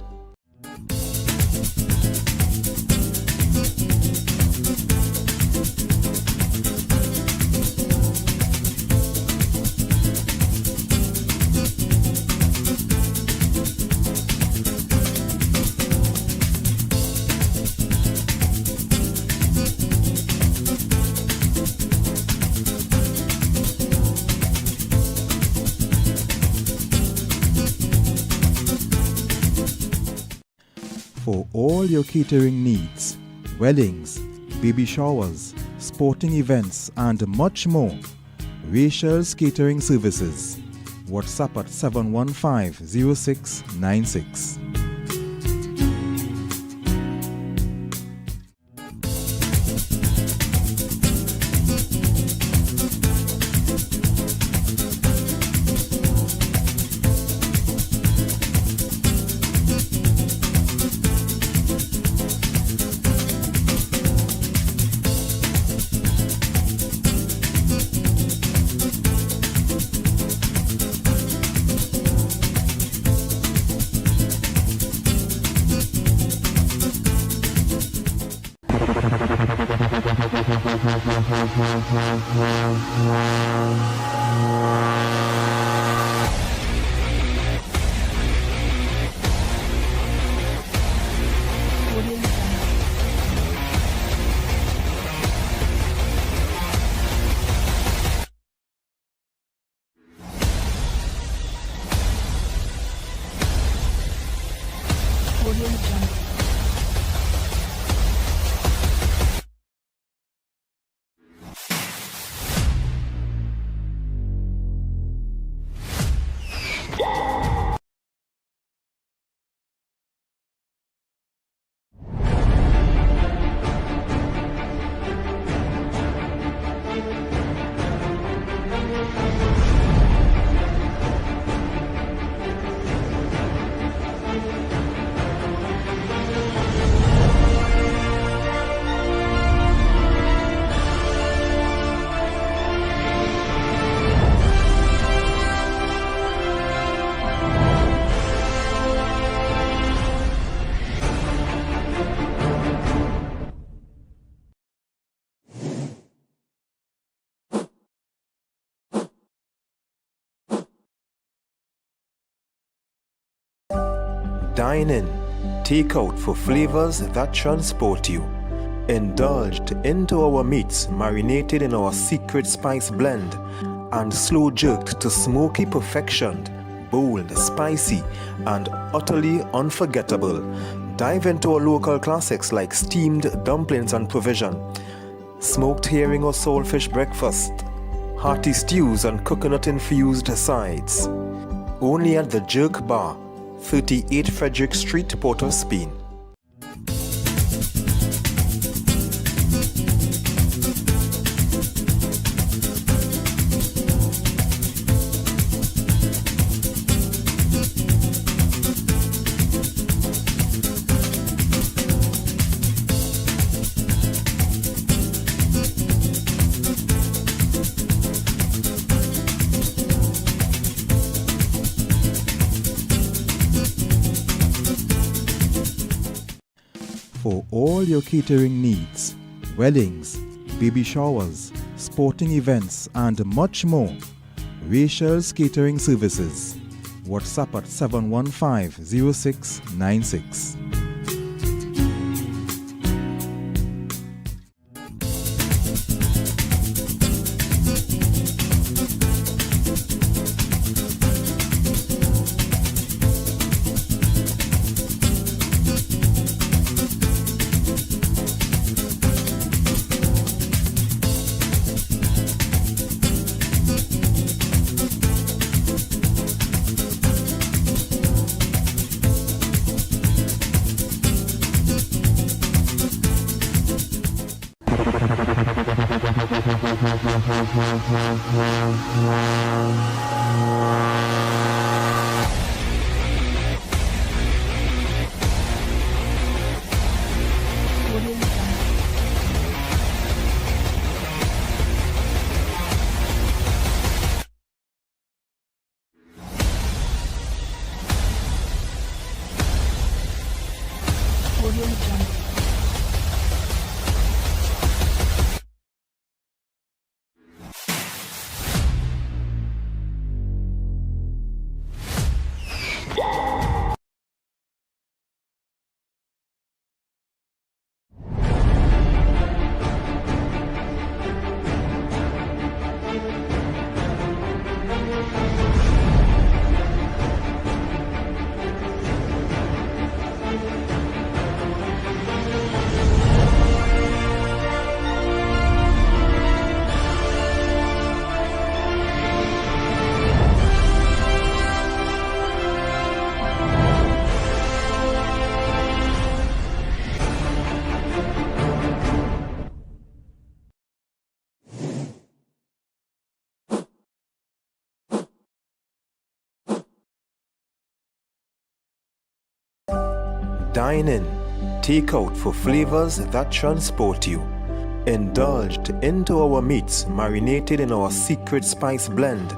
For all your catering needs, weddings, baby showers, sporting events, and much more, Rachel's Catering Services. WhatsApp at 715-0696. Dine in, take out for flavors that transport you. Indulged into our meats marinated in our secret spice blend and slow jerked to smoky perfection, bold, spicy, and utterly unforgettable. Dive into our local classics like steamed dumplings and provision, smoked herring or saltfish breakfast, hearty stews and coconut-infused sides. Only at the Jerk Bar, 38 Frederick Street, Port of Spain. For all your catering needs, weddings, baby showers, sporting events, and much more, Rachel's Catering Services. WhatsApp at 715-0696. Dine in, take out for flavors that transport you. Indulged into our meats marinated in our secret spice blend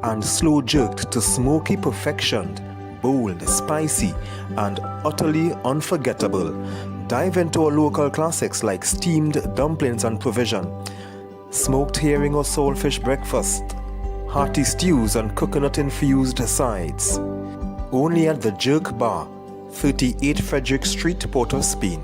and slow jerked to smoky perfection, bold, spicy, and utterly unforgettable. Dive into our local classics like steamed dumplings and provision, smoked herring or saltfish breakfast, hearty stews and coconut-infused sides. Only at the Jerk Bar, 38 Frederick Street, Port of Spain.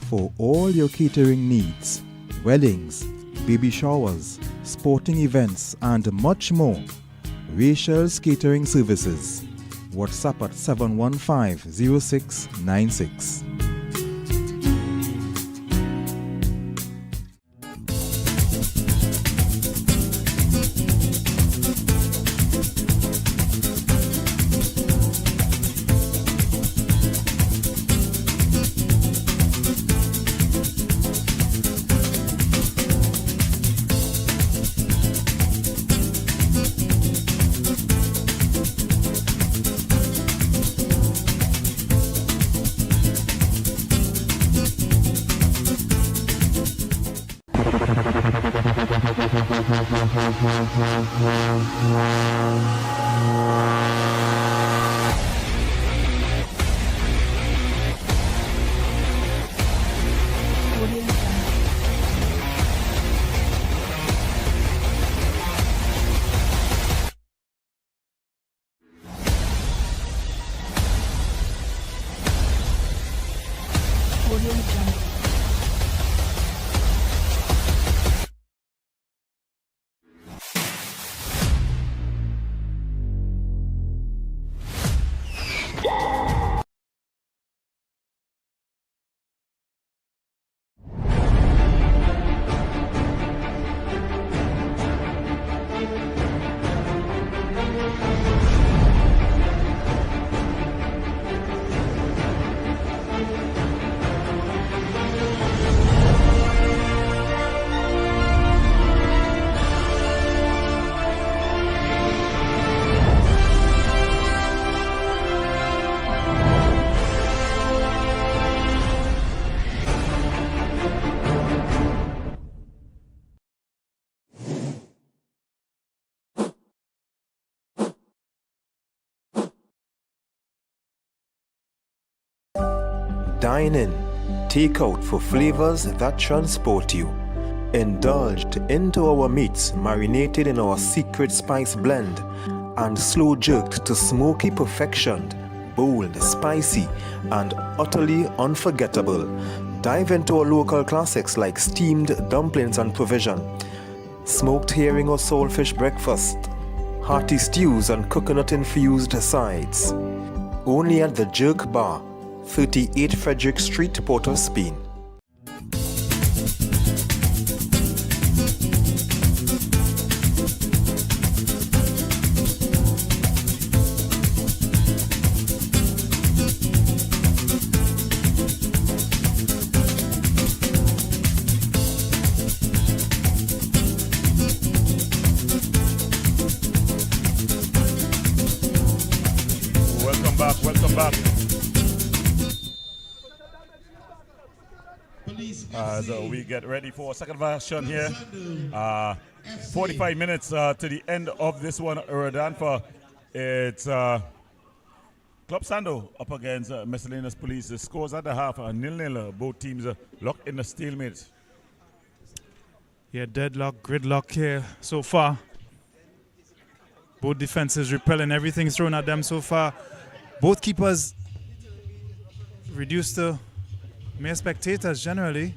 For all your catering needs, weddings, baby showers, sporting events, and much more, Rachel's Catering Services. WhatsApp at 715-0696. Dine in, take out for flavors that transport you. Indulged into our meats marinated in our secret spice blend and slow jerked to smoky perfection, bold, spicy, and utterly unforgettable. Dive into our local classics like steamed dumplings and provision, smoked herring or saltfish breakfast, hearty stews and coconut-infused sides. Only at the Jerk Bar, 38 Frederick Street, Port of Spain. Welcome back. As we get ready for a second version here. 45 minutes to the end of this one, Rodanfa. It's Club Sando up against Miscellaneous Police. The scores at the half are 0-0. Both teams are locked in a stalemate. Yeah, deadlock, gridlock here so far. Both defenses repelling everything thrown at them so far. Both keepers reduced to mere spectators generally.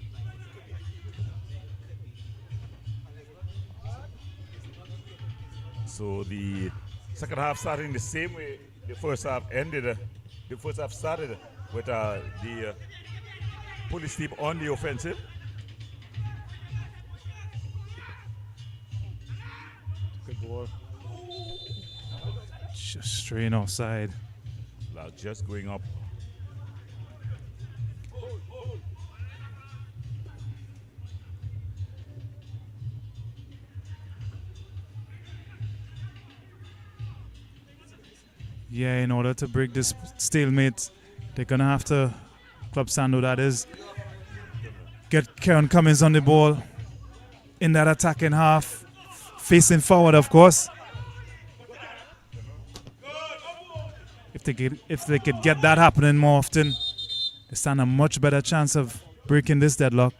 So the second half starting the same way the first half ended. The first half started. with the police team on the offensive. Good ball. Just straight offside. Like just going up. Yeah, in order to break this stalemate, they're going to have to, Club Sando that is, get Karen Cummins on the ball in that attacking half, facing forward, of course. If they could get that happening more often, they stand a much better chance of breaking this deadlock.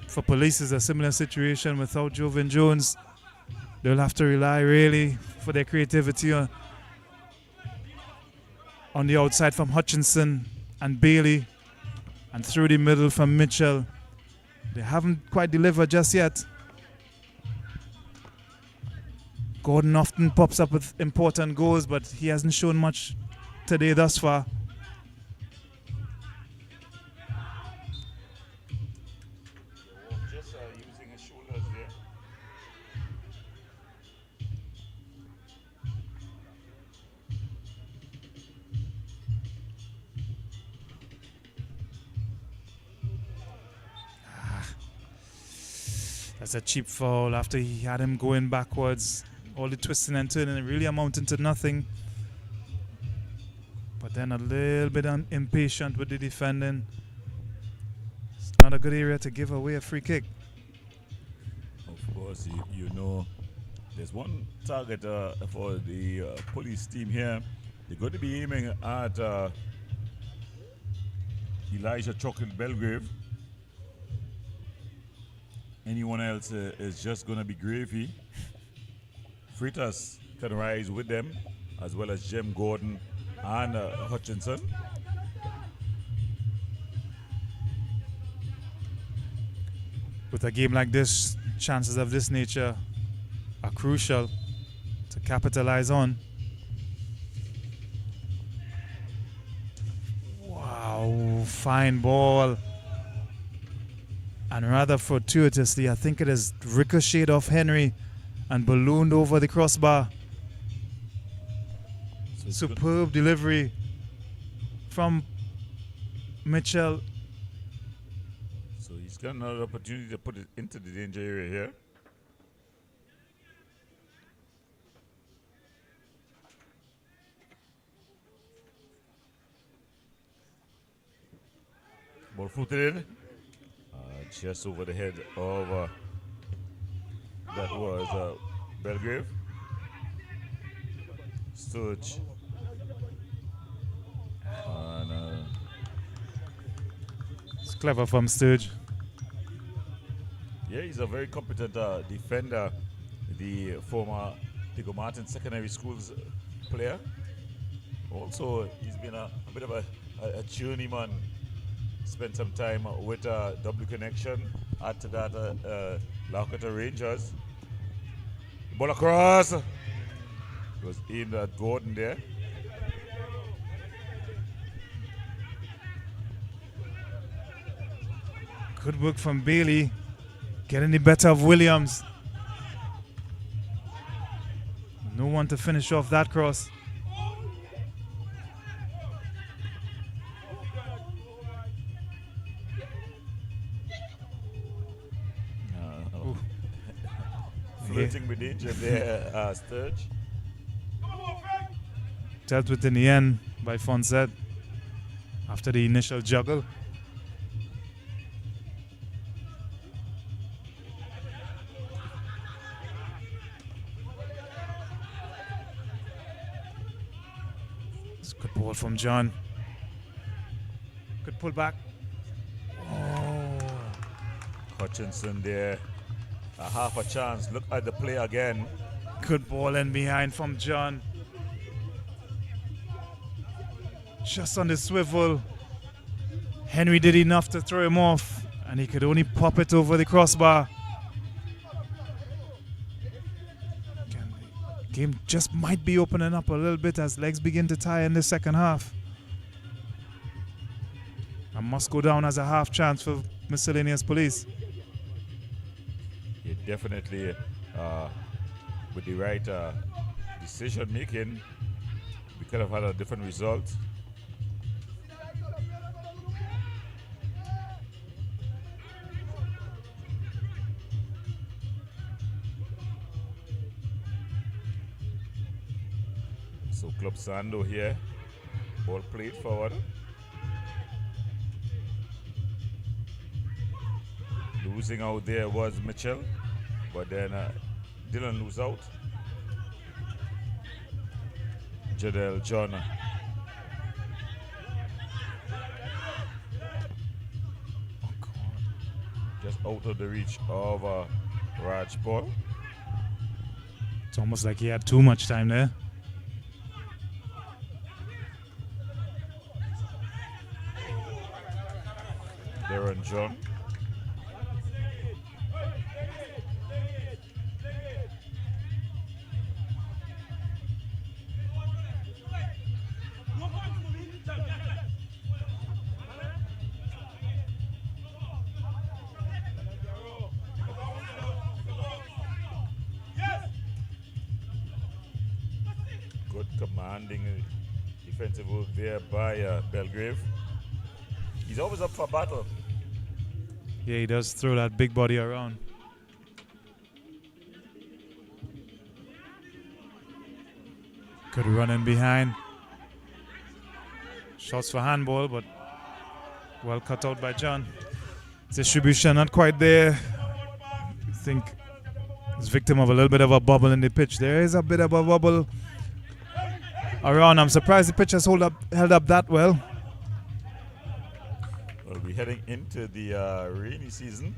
For Police, it's a similar situation without Jovan Jones. They'll have to rely really for their creativity on the outside from Hutchinson and Bailey, and through the middle from Mitchell. They haven't quite delivered just yet. Gordon often pops up with important goals, but he hasn't shown much today thus far. Just using his shoulders there. That's a cheap foul after he had him going backwards. All the twisting and turning really amounting to nothing. But then a little bit impatient with the defending. It's not a good area to give away a free kick. Of course, you know, there's one target for the police team here. They're going to be aiming at Elijah Chuck in Belgrave. Anyone else is just going to be gravy. Freitas can rise with them, as well as Jem Gordon and Hutchinson. With a game like this, chances of this nature are crucial to capitalize on. Wow, fine ball. And rather fortuitously, I think it is ricocheted off Henry and ballooned over the crossbar. So Superb delivery from Mitchell. So he's got another opportunity to put it into the danger area here. Ball footed in. Just over the head of that was Belgrave. Sturge. And, It's clever from Sturge. yeah, he's a very competent defender. The former Diego Martin Secondary Schools player. Also, he's been a bit of a journeyman. Spent some time with W Connection at that Lakota Rangers. Ball across. It was aimed at Gordon there. Good work from Bailey. Getting the better of Williams. No one to finish off that cross. Flirting with danger there, Sturge. Dealt with in the end by Fonset after the initial juggle. It's a good ball from John. Good pull back. Oh. Hutchinson there. A half a chance. Look at the play again. Good ball in behind from John. Just on the swivel. Henry did enough to throw him off, and he could only pop it over the crossbar. Game just might be opening up a little bit as legs begin to tie in the second half. And must go down as a half chance for Miscellaneous Police. Yeah, definitely with the right decision making, we could have had a different result. So Club Sando here, ball played forward. Losing out there was Mitchell, but then Dylan lose out. Jadel John. Just out of the reach of Raj ball. It's almost like he had too much time there. Darren John. Good commanding defensive work there by Belgrave. He's always up for battle. Yeah, he does throw that big body around. Good run in behind. Shots for handball, but well cut out by John. Distribution not quite there. I think he's victim of a little bit of a bubble in the pitch. There is a bit of a bubble around. I'm surprised the pitch has held up that well. Well, we're heading into the rainy season.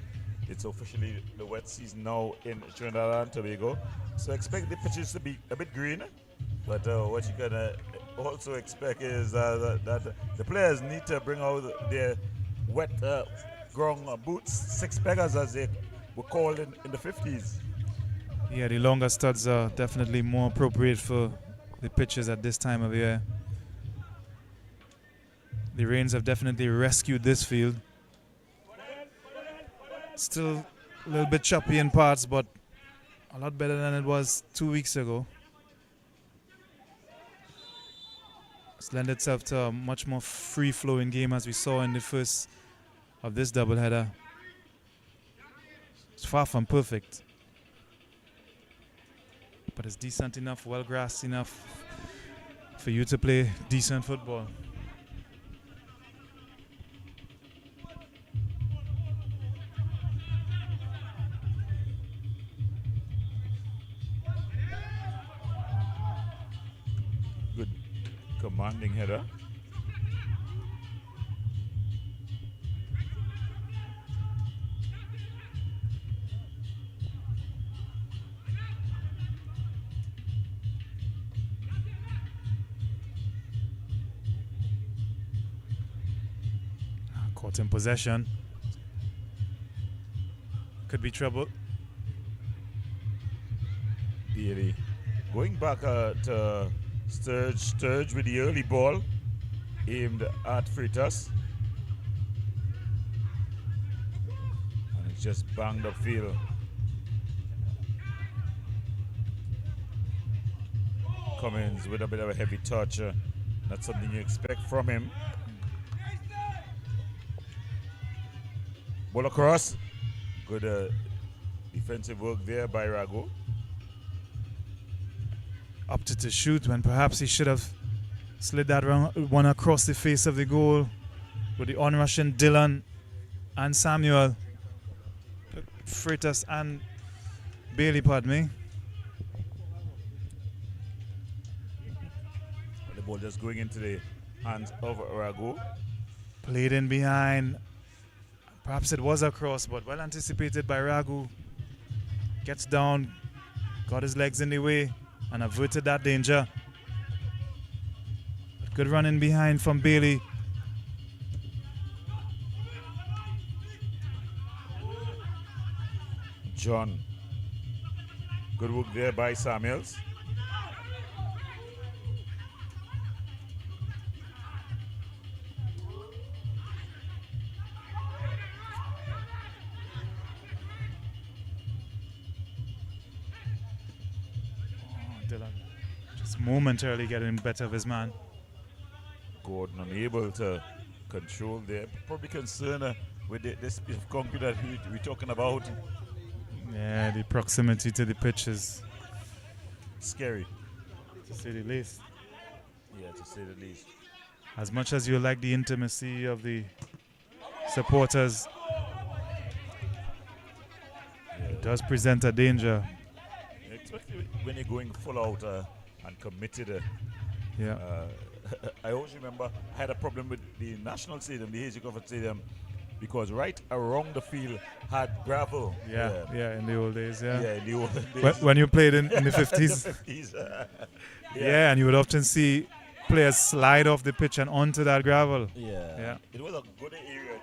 It's officially the wet season now in Trinidad and Tobago. So expect the pitches to be a bit green. But what you can also expect is that the players need to bring out their wet ground boots, six-peggers as they were called in the 50s. Yeah, the longer studs are definitely more appropriate for the pitches at this time of year. The rains have definitely rescued this field. Still a little bit choppy in parts, but a lot better than it was 2 weeks ago. It's lent itself to a much more free-flowing game as we saw in the first of this doubleheader. It's far from perfect, but it's decent enough, well-grassed enough for you to play decent football. Good commanding header. Caught in possession. Could be trouble. Really going back to Sturge with the early ball aimed at Freitas. And it's just banged upfield. Cummins with a bit of a heavy touch. Not something you expect from him. Ball across. Good defensive work there by Rago. Opted to shoot when perhaps he should have slid that one across the face of the goal with the onrushing Dylan and Samuel. Freitas and Bailey, pardon me. The ball just going into the hands of Rago. Played in behind. Perhaps it was a cross, but well anticipated by Ragu. Gets down, got his legs in the way, and averted that danger. But good run in behind from Bailey. John. Good work there by Samuels. Dylan just momentarily getting better of his man. Gordon unable to control there. Probably concerned with this piece of concrete that we're talking about. Yeah, the proximity to the pitch is Scary. to say the least. Yeah, to say the least. As much as you like the intimacy of the supporters, it does present a danger. Especially when you're going full out and committed. Yeah. I always remember I had a problem with the National Stadium, the Hazy Comfort Stadium, because right around the field had gravel. Yeah, in the old days, yeah. Yeah, in the old days. When you played in the 50s. The 50s. Yeah, and you would often see players slide off the pitch and onto that gravel. Yeah. It was a good area.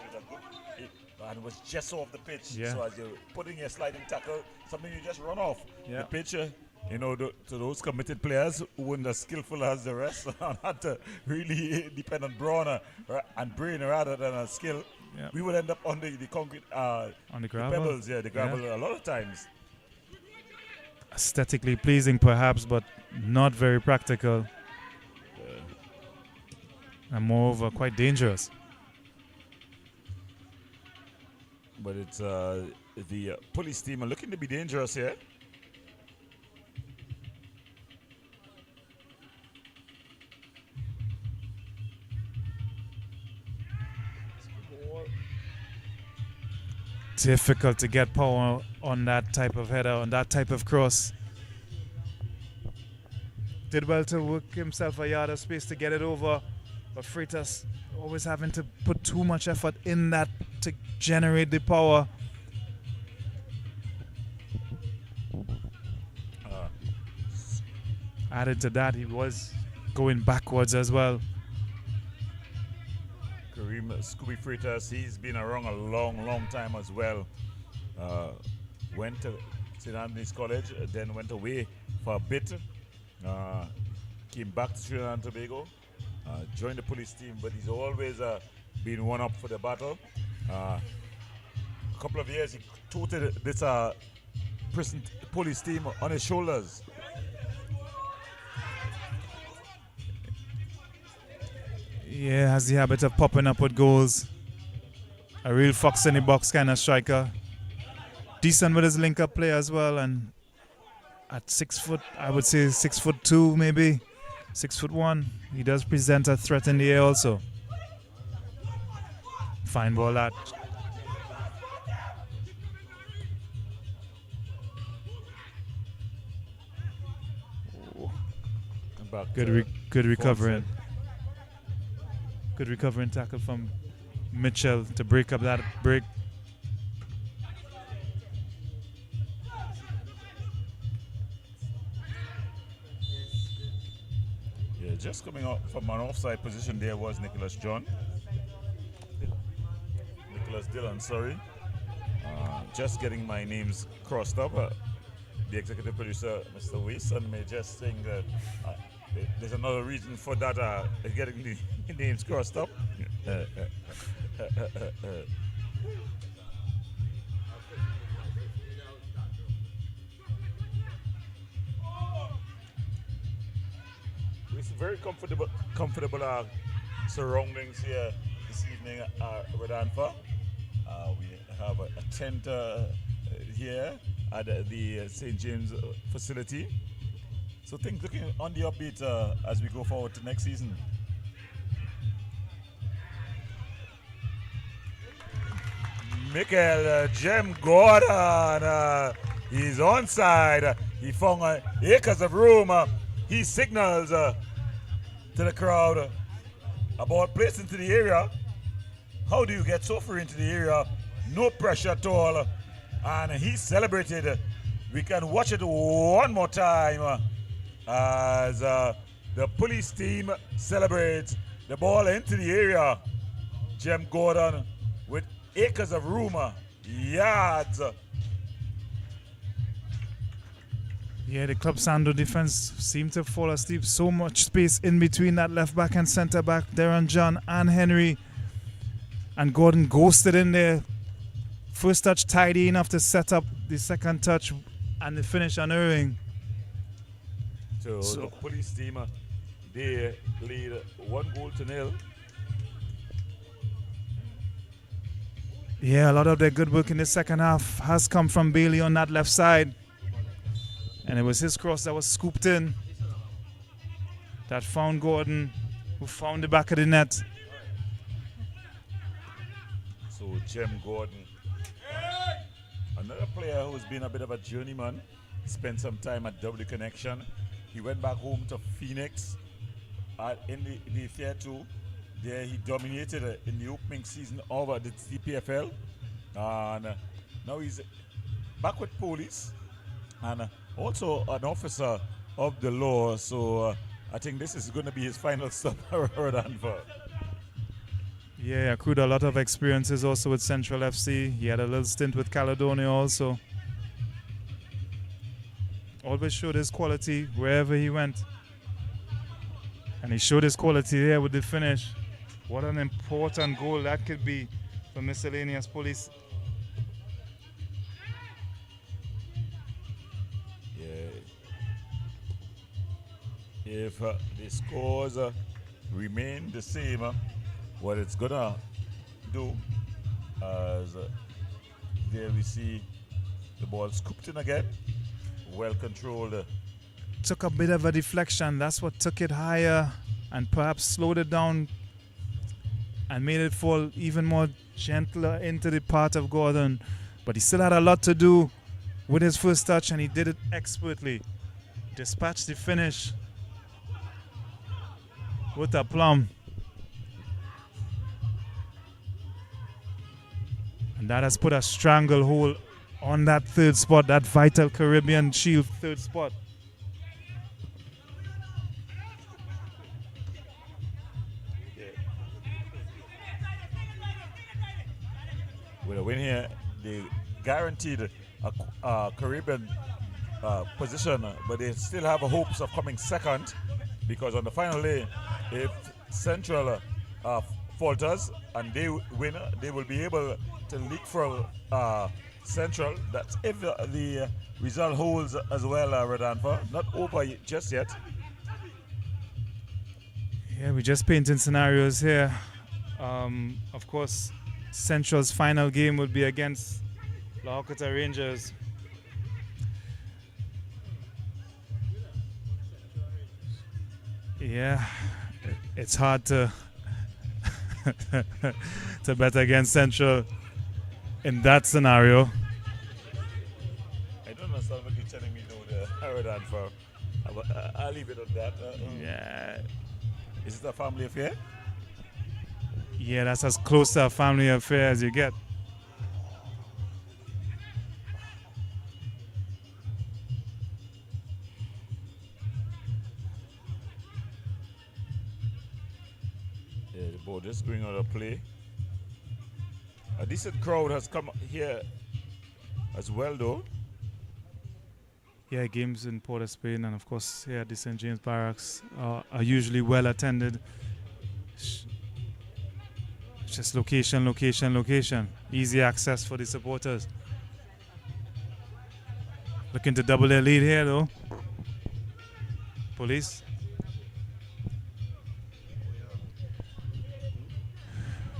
And it was just off the pitch. Yeah. So as you're putting your sliding tackle, something you just run off Yeah. the pitch. You know, to those committed players who weren't as skillful as the rest and had to really depend on brawn and brain rather than skill, Yeah. we would end up on the concrete, On the gravel. pebbles, the gravel a lot of times. Aesthetically pleasing perhaps, but not very practical. And moreover, quite dangerous. But it's the police team are looking to be dangerous here. Difficult to get power on that type of header, on that type of cross. Did well to work himself a yard of space to get it over, but Freitas always having to put too much effort in that to generate the power. Added to that, he was going backwards as well. Kareem Scooby Freitas, he's been around a long time as well. Went to St. Anthony's College, then went away for a bit. Came back to Trinidad and Tobago, joined the police team, but he's always been one up for the battle. A couple of years he toted this prison police team on his shoulders. Yeah, has the habit of popping up with goals. A real fox in the box kind of striker. Decent with his link-up play as well, and at 6 foot, I would say 6'2", maybe 6'1", he does present a threat in the air also. Fine ball that. Good recovering. Good recovering tackle from Mitchell to break up that break. Yeah, just coming out from an offside position there was Nicholas Dillon, sorry. Just getting my names crossed up. The executive producer, Mr. Wilson, may just think that there's another reason for that, getting the names crossed up. It's very comfortable surroundings here this evening at Rodanfa. We have a tent here at the St. James facility. So things looking on the upbeat as we go forward to next season. Michael Jem Gordon, he's onside. He found acres of room. He signals to the crowd about place into the area. How do you get so free into the area? No pressure at all. And he celebrated. We can watch it one more time as the police team celebrates the ball into the area. Jem Gordon with acres of room, yards. Yeah, the club Sando defense seemed to fall asleep. So much space in between that left back and centre back, Darren John and Henry. And Gordon ghosted in there. First touch tidy enough to set up the second touch and the finish on Irving. to So- the police team. They lead 1-0. Yeah, a lot of their good work in the second half has come from Bailey on that left side. And it was his cross that was scooped in. That found Gordon, who found the back of the net. So Jem Gordon, another player who's been a bit of a journeyman, spent some time at W Connection. He went back home to Phoenix in the Tier 2. There he dominated in the opening season of the Ttpfl. And now he's back with police and also an officer of the law. So I think this is going to be his final stop around Anver. Yeah, accrued a lot of experiences also with Central FC. He had a little stint with Caledonia also. Always showed his quality wherever he went. And he showed his quality there with the finish. What an important goal that could be for Miscellaneous Police. Yeah. If the scores remain the same, what it's gonna do as there we see the ball scooped in again, well controlled. Took a bit of a deflection. That's what took it higher and perhaps slowed it down and made it fall even more gentler into the part of Gordon. But he still had a lot to do with his first touch, and he did it expertly. Dispatched the finish with a plum. And that has put a stranglehold on that third spot, that vital Caribbean Shield third spot. With a win here, they guaranteed a Caribbean position, but they still have hopes of coming second, because on the final day, if Central falters and they win, they will be able to leapfrog Central. That's if the result holds as well, Radanfa. Not over just yet. Yeah, we're just painting scenarios here. Of course, Central's final game would be against La Hokota Rangers. Yeah, it's hard to to bet against Central in that scenario. I don't understand what you're telling me, though, Radanfa. I'll leave it on that. Yeah, Is it a family affair? yeah, that's as close to a family affair as you get. Yeah, the ball just going out of play. A decent crowd has come here as well, though. Yeah, games in Port of Spain and of course here at the St. James Barracks are usually well attended. It's just location, location, location. Easy access for the supporters. Looking to double their lead here though. Police.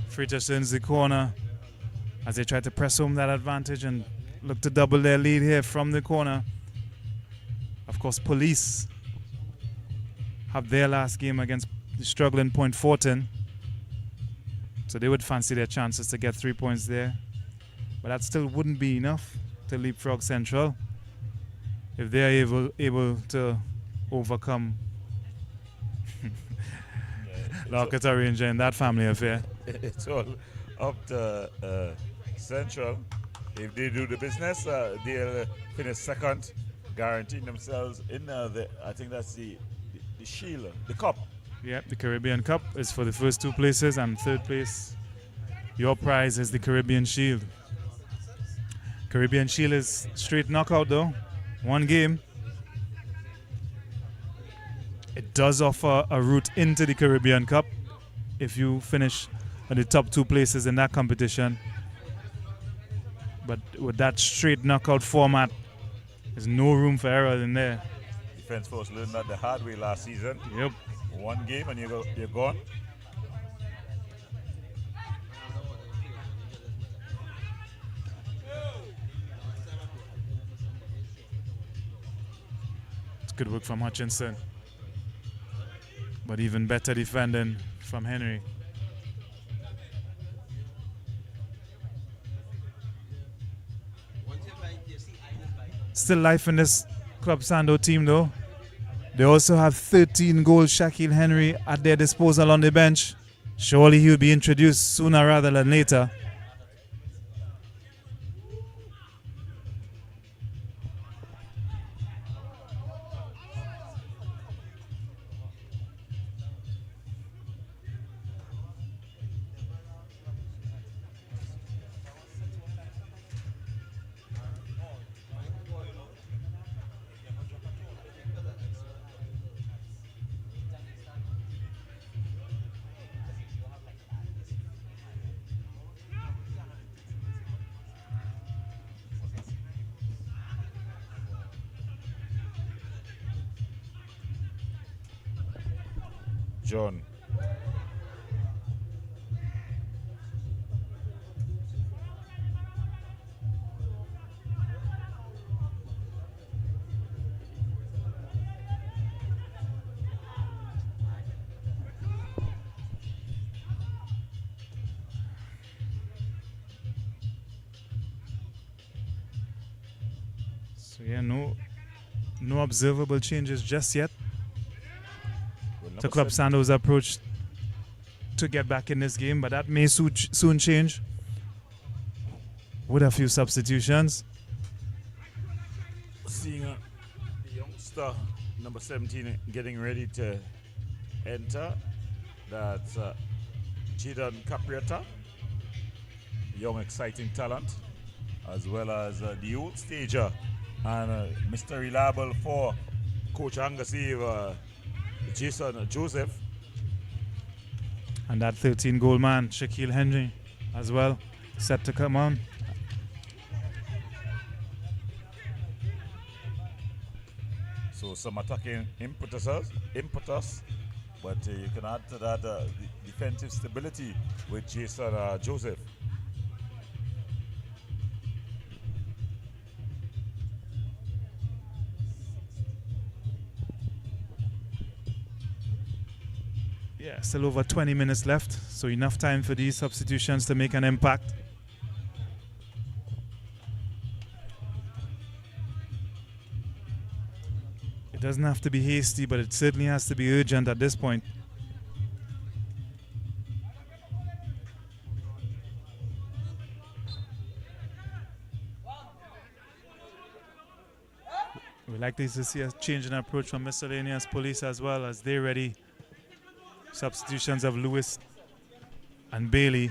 Free touch ends the corner as they try to press home that advantage and look to double their lead here from the corner. Of course, Police have their last game against the struggling Point Fortin. So they would fancy their chances to get 3 points there. But that still wouldn't be enough to leapfrog Central if they're able to overcome La Hokota Ranger in that family affair. It's all up to Central. If they do the business, they'll finish second, guaranteeing themselves in I think that's the Shield, the Cup. Yep, the Caribbean Cup is for the first two places, and third place, your prize is the Caribbean Shield. Caribbean Shield is straight knockout though, one game. It does offer a route into the Caribbean Cup if you finish in the top two places in that competition. But with that straight knockout format, there's no room for error in there. The defense force learned that the hard way last season. Yep. One game and you're gone. It's good work from Hutchinson. But even better defending from Henry. Still life in this Club Sando team though. They also have 13 goal Shaquille Henry at their disposal on the bench. Surely he will be introduced sooner rather than later. John. So yeah, no observable changes just yet to Club Sando's approach to get back in this game, but that may soon change with a few substitutions. Seeing the youngster number 17 getting ready to enter, that's Jadon Capriata, young exciting talent, as well as the old stager and Mr. Reliable for Coach Angaseve, Jason Joseph. And that 13 goal man, Shaquille Henry, as well, set to come on. So some attacking impetus, but you can add to that defensive stability with Jason Joseph. Yeah, still over 20 minutes left, so enough time for these substitutions to make an impact. It doesn't have to be hasty, but it certainly has to be urgent at this point. We'd like to see a change in approach from Miscellaneous Police as well, as they're ready. Substitutions of Lewis and Bailey.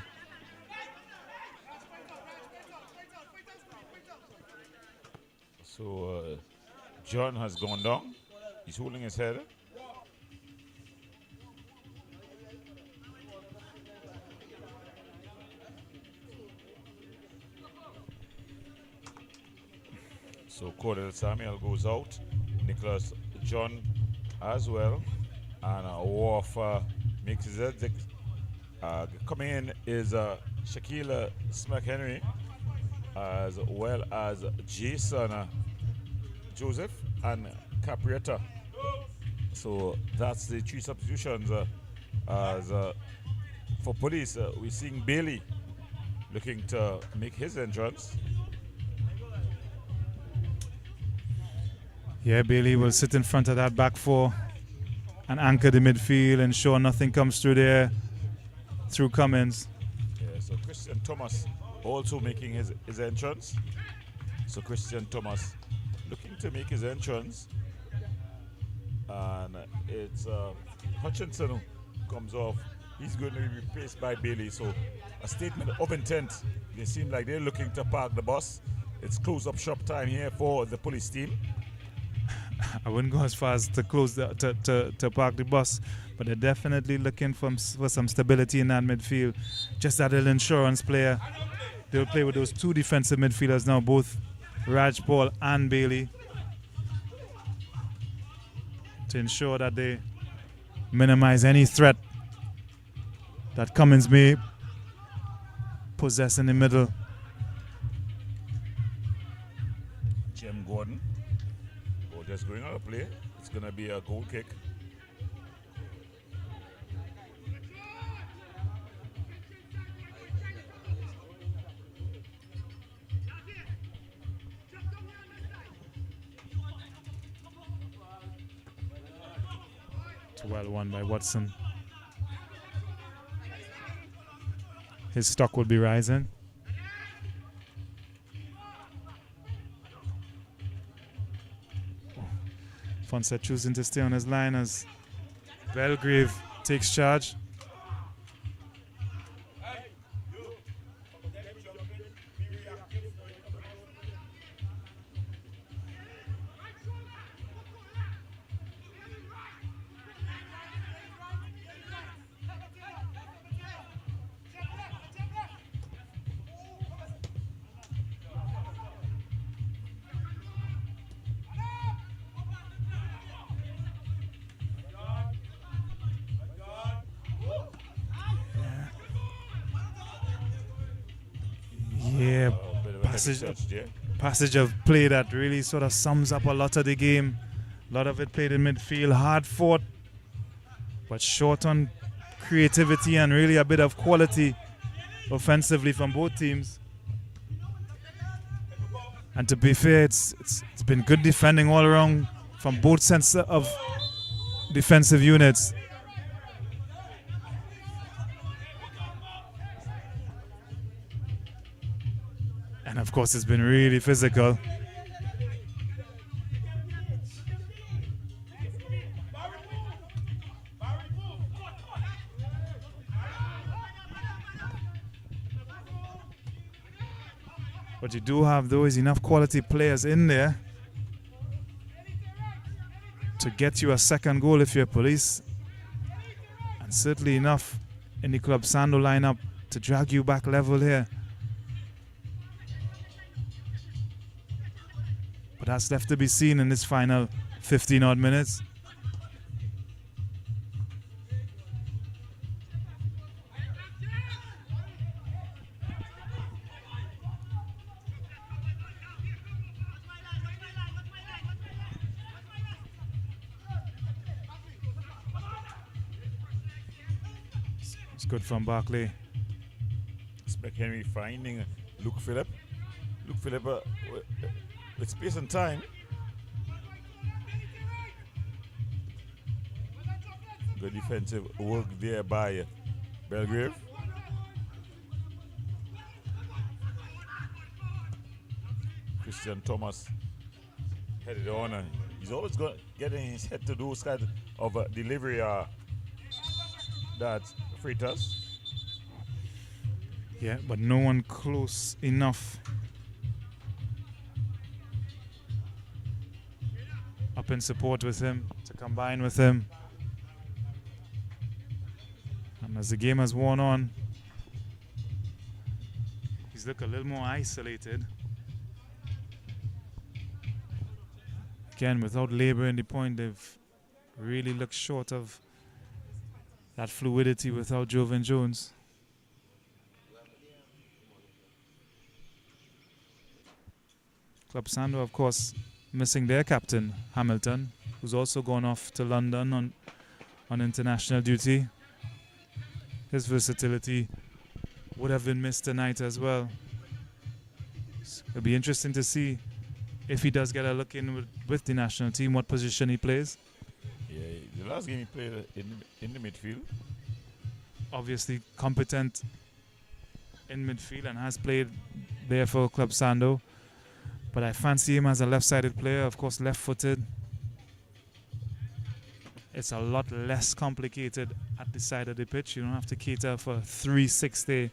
So John has gone down. He's holding his head. So Cordell Samuel goes out. Nicholas John as well. And Wolf makes his exit. Coming in is Shaquille Smack Henry, as well as Jason Joseph and Capriata. So that's the three substitutions. As for police, we're seeing Bailey looking to make his entrance. Yeah, Bailey will sit in front of that back four and anchor the midfield, ensure nothing comes through there through Cummins. Yeah, so Christian Thomas also making his entrance. So Christian Thomas looking to make his entrance. And it's Hutchinson who comes off. He's going to be replaced by Bailey. So a statement of intent. They seem like they're looking to park the bus. It's close-up shop time here for the police team. I wouldn't go as far as to close to park the bus, but they're definitely looking for some stability in that midfield. Just that little insurance player. They'll play with those two defensive midfielders now, both Raj Paul and Bailey. to ensure that they minimize any threat that Cummins may possess in the middle. Jim Gordon. Oh, just going out of play. It's going to be a goal kick. Well won by Watson. His stock will be rising. Fonset choosing to stay on his line as Belgrave takes charge. Yeah, passage of play that really sort of sums up a lot of the game. A lot of it played in midfield, hard fought, but short on creativity and really a bit of quality offensively from both teams. And to be fair, it's been good defending all around from both sets of defensive units. And of course, it's been really physical. What you do have, though, is enough quality players in there to get you a second goal if you're Police. And certainly enough in the Club Sando lineup to drag you back level here. But that's left to be seen in this final 15-odd minutes. It's good from Barclay. Spec Henry finding Luke Phillip. Luke Phillip with space and time. Good defensive work there by Belgrave. Christian Thomas headed on, and he's always getting his head to those kind of delivery that Freitas. Yeah, but no one close enough up in support with him, to combine with him. And as the game has worn on, he's looked a little more isolated. Again, without labouring the point, they've really looked short of that fluidity without Jovan Jones. Club Sando, of course, missing their captain, Hamilton, who's also gone off to London on international duty. His versatility would have been missed tonight as well. So it'll be interesting to see if he does get a look in with the national team, what position he plays. Yeah, the last game he played in the midfield. Obviously competent in midfield and has played there for Club Sando. But I fancy him as a left-sided player, of course left-footed. It's a lot less complicated at the side of the pitch. You don't have to cater for 360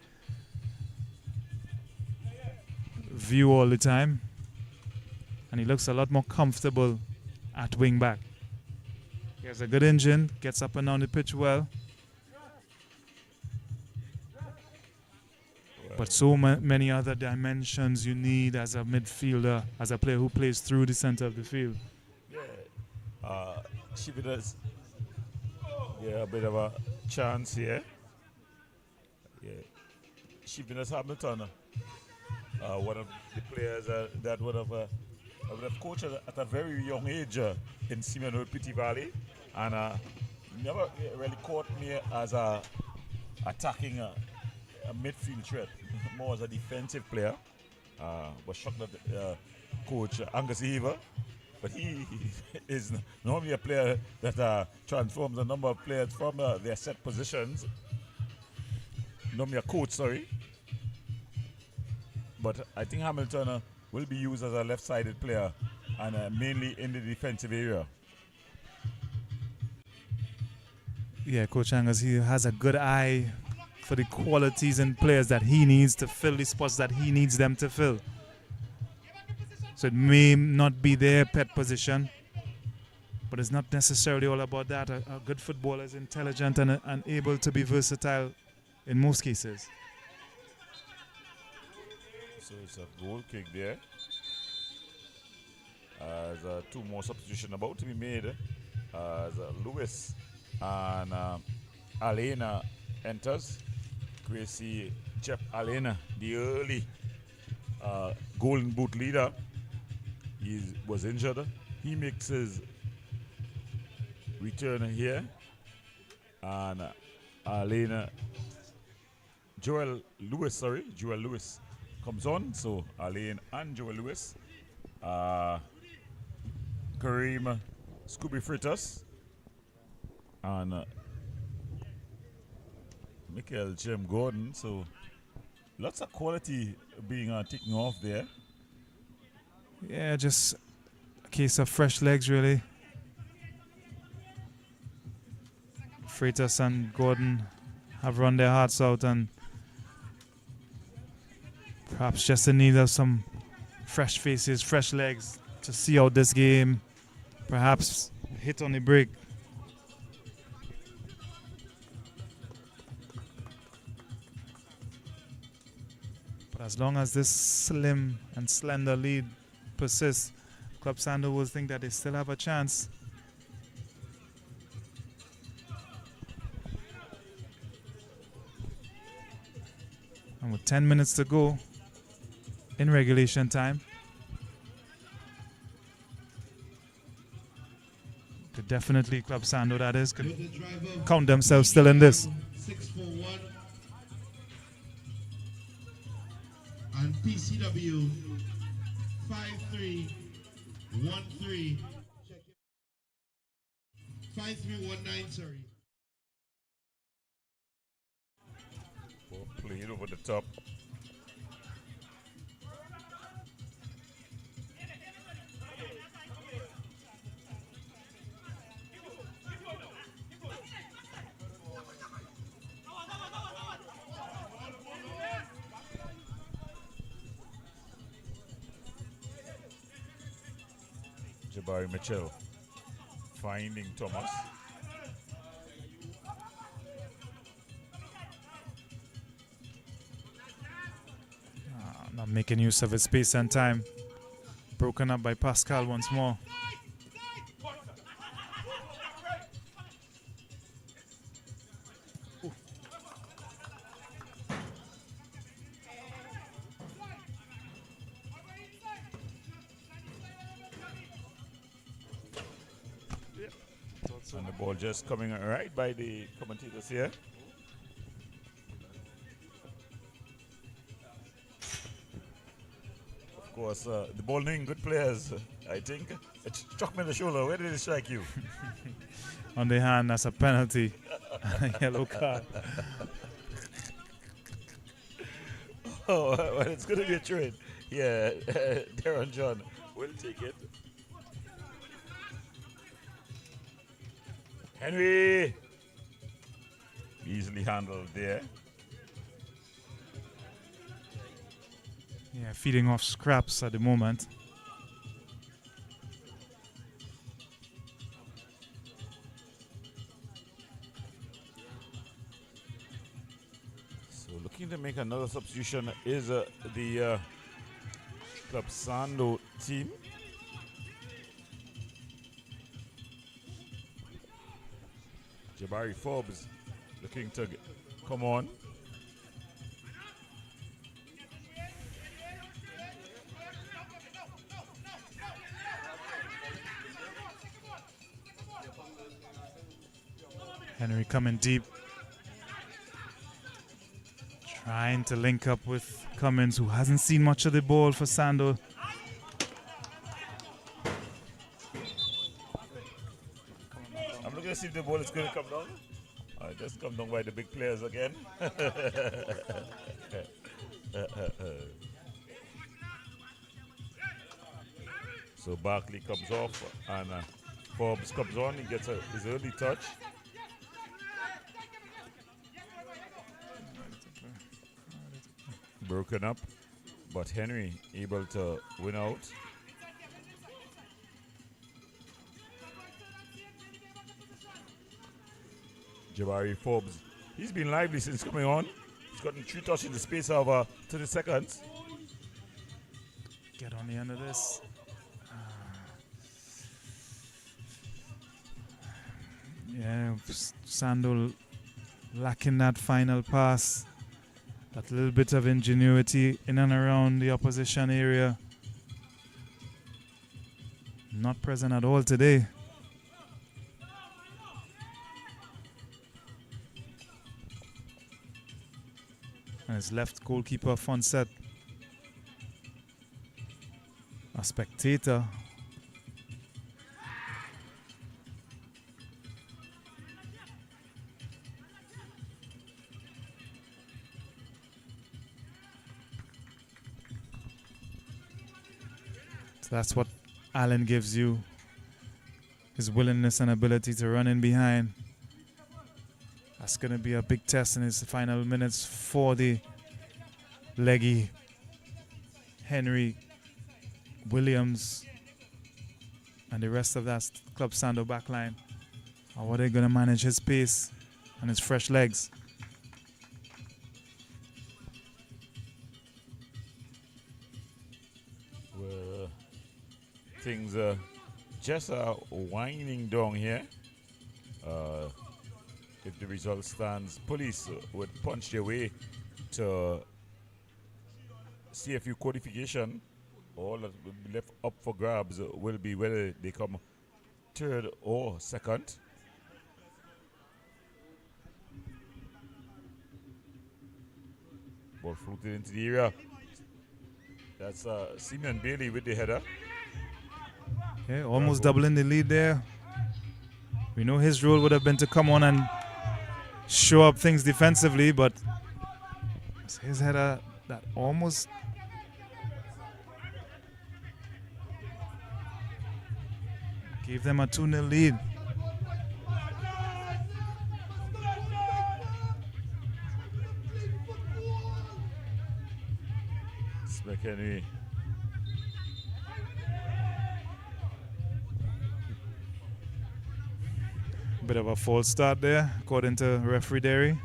view all the time. And he looks a lot more comfortable at wing-back. He has a good engine, gets up and down the pitch well. But so many other dimensions you need as a midfielder, as a player who plays through the center of the field. Yeah. Shibinas. Yeah, a bit of a chance here. Yeah. Shibinas Hamilton, one of the players that would have coached at a very young age in Seminole Pity Valley, and never really caught me as a attacking a midfield threat, more as a defensive player. Was shocked that coach Angus Eva, but he is normally a player that transforms a number of players from their set positions. Normally a coach, sorry. But I think Hamilton will be used as a left-sided player and mainly in the defensive area. Yeah, Coach Angus, he has a good eye for the qualities and players that he needs to fill the spots that he needs them to fill. So it may not be their pet position, but it's not necessarily all about that. A good footballer is intelligent and able to be versatile in most cases. So it's a goal kick there. As two more substitutions about to be made. As Lewis and Alena enters. Gracie Jeff Alena, the early Golden Boot leader, he was injured. He makes his return here. And Joel Lewis comes on. So Alain and Joel Lewis. Kareem Scooby Fritters. And Michael Jim Gordon. So lots of quality being taken off there. Yeah, just a case of fresh legs, really. Freitas and Gordon have run their hearts out and perhaps just in need of some fresh faces, fresh legs to see out this game. Perhaps hit on the break. But as long as this slim and slender lead persists, Club Sando will think that they still have a chance. And with 10 minutes to go in regulation time, could definitely Club Sando, that is, could count themselves still in this. 641 and PCW 5313. 5319, sorry. Played over the top. Jabari Mitchell finding Thomas. Not making use of his space and time. Broken up by Pascal once more. And the ball just coming right by the commentators here. Of course, the ball knowing good players, I think. It struck me in the shoulder. Where did it strike you? On the hand, that's a penalty. Yellow card. Oh, well, it's going to be a trade. Yeah, Darren John will take it. Henry! Easily handled there. Yeah, feeding off scraps at the moment. So looking to make another substitution is the Club Sando team. Jabari Forbes looking to come on. Henry coming deep. Trying to link up with Cummins, who hasn't seen much of the ball for Sando. I'm looking to see if the ball is going to come down. Just come down by the big players again. So Barkley comes off and Forbes comes on. He gets his early touch. Broken up, but Henry able to win out. Jabari Forbes, he's been lively since coming on. He's gotten 3 touches in the space of 30 seconds. Get on the end of this. Yeah, Sando lacking that final pass. That little bit of ingenuity in and around the opposition area. Not present at all today. And his left goalkeeper, Fonset. A spectator. So that's what Allen gives you. His willingness and ability to run in behind. That's going to be a big test in his final minutes for the leggy Henry, Williams, and the rest of that Club Sando backline. How are they going to manage his pace and his fresh legs? Well, things just winding down here. If the result stands, Police would punch their way to CFU qualification. All that will be left up for grabs will be whether they come third or second. Ball floated into the area. That's Simeon Bailey with the header. Yeah, almost doubling the lead there. We know his role would have been to come on and show up things defensively, but it's his header that almost gave them a 2-0 lead. Henry. Bit of a false start there, according to referee Derry.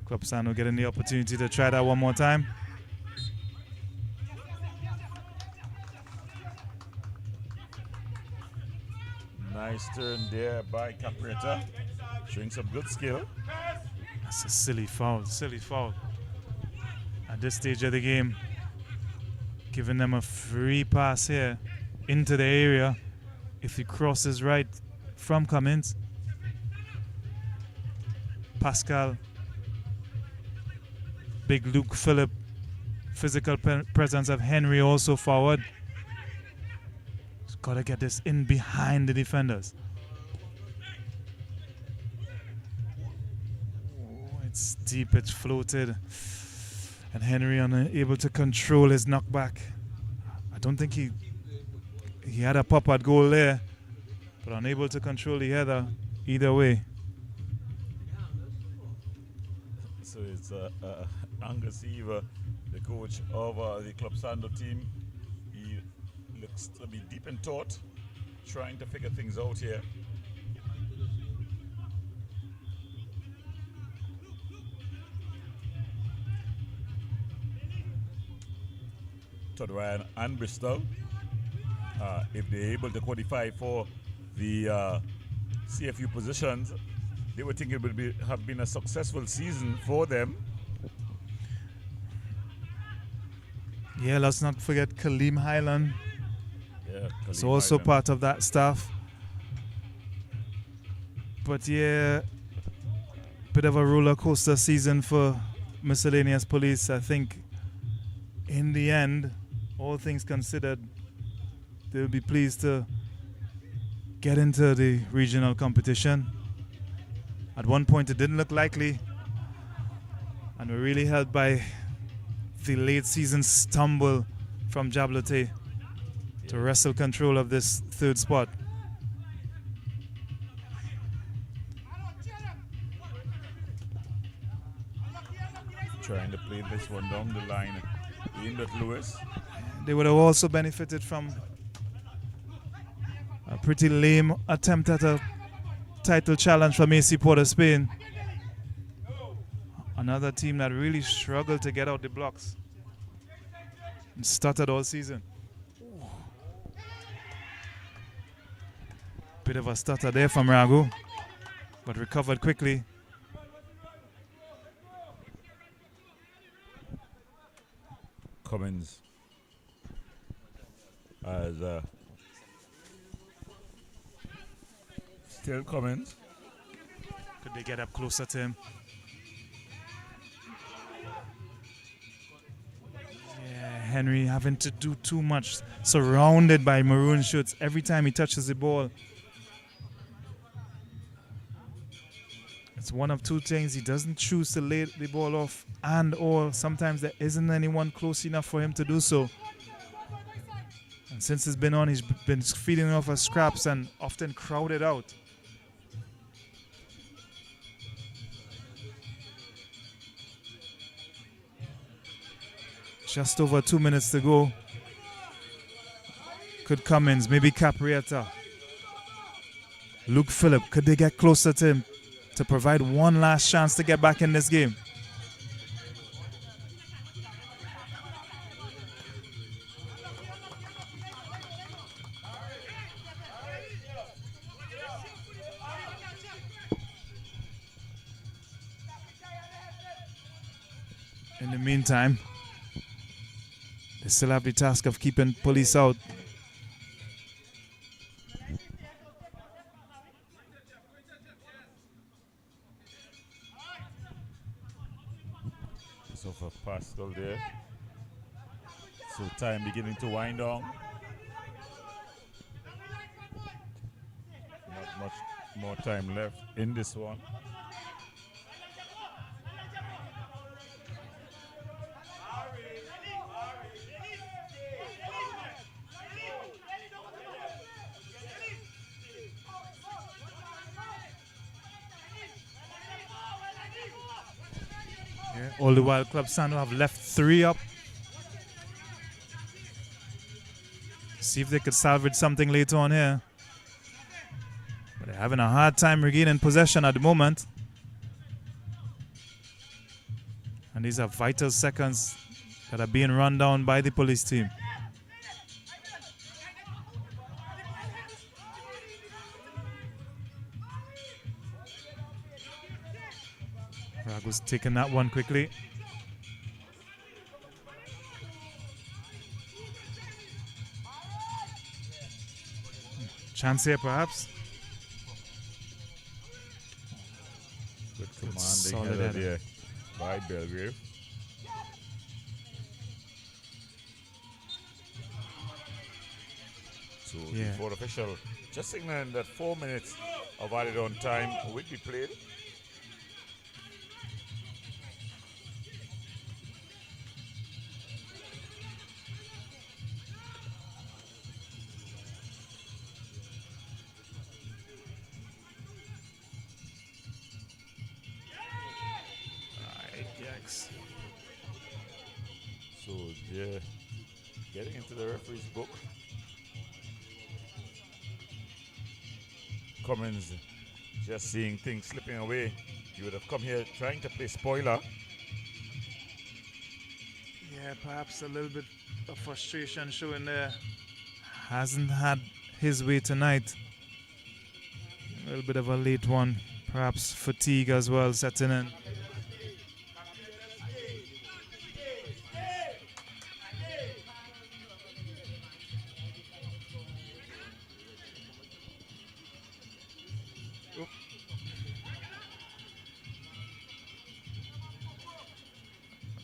Club Sando getting the opportunity to try that one more time. Nice turn there by Capretta, showing some good skill. That's a silly foul, at this stage of the game. Giving them a free pass here into the area. If he crosses right from Cummins, Pascal, big Luke Phillip, physical presence of Henry also forward. He's got to get this in behind the defenders. Oh, it's deep, it's floated. And Henry unable to control his knockback. I don't think he had a pop at goal there, but unable to control the header either way. So it's Angus Eva, the coach of the Club Sando team. He looks to be deep in thought, trying to figure things out here. Todd Ryan and Bristol, if they're able to qualify for the see a few positions. They would think it would have been a successful season for them. Yeah, let's not forget Kaleem Highland. Yeah, It's also part of that staff. But yeah, bit of a roller coaster season for Miscellaneous Police. I think in the end, all things considered, they'll be pleased to get into the regional competition. At one point it didn't look likely, and we're really helped by the late season stumble from Jabloteh to wrestle control of this third spot. Trying to play this one down the line, aimed at Lewis. They would have also benefited from a pretty lame attempt at a title challenge from AC Port of Spain. Another team that really struggled to get out the blocks and started all season. Bit of a stutter there from Ragu, but recovered quickly. Cummins as still Cummins. Could they get up closer to him? Yeah, Henry having to do too much, surrounded by maroon shirts every time he touches the ball. It's one of two things: he doesn't choose to lay the ball off, and or sometimes there isn't anyone close enough for him to do so. And since he's been on, he's been feeding off of scraps and often crowded out. Just over 2 minutes to go. Could Cummins, maybe Caprietta, Luke Phillip, could they get closer to him to provide one last chance to get back in this game? In the meantime, they still have the task of keeping police out. So for Pascal there. So time beginning to wind down. Not much more time left in this one. All the while, Club Sando have left 3 up. See if they could salvage something later on here. But they're having a hard time regaining possession at the moment. And these are vital seconds that are being run down by the police team. Ragu's taking that one quickly. Chance here, perhaps. Good solid commanding header header. there by Belgrave. So Yeah. the fourth official just signaling that 4 minutes of added on time will be played. So they're getting into the referee's book. Cummins just seeing things slipping away. You would have come here trying to play spoiler. Yeah, perhaps a little bit of frustration showing there. Hasn't had his way tonight. A little bit of a late one. Perhaps fatigue as well setting in.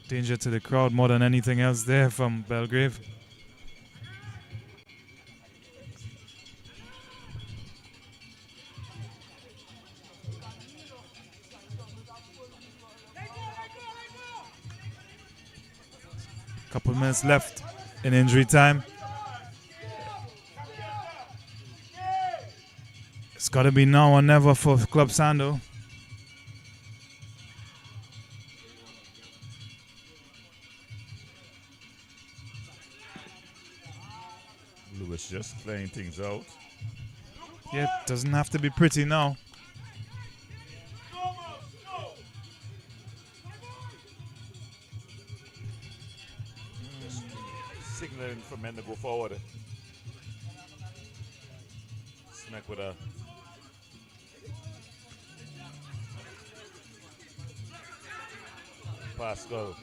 Danger to the crowd more than anything else there from Belgrave. Couple minutes left in injury time. It's got to be now or never for Club Sando. Lewis just playing things out. Yeah, doesn't have to be pretty now. Signaling for men to go forward. Smack with a Pascal.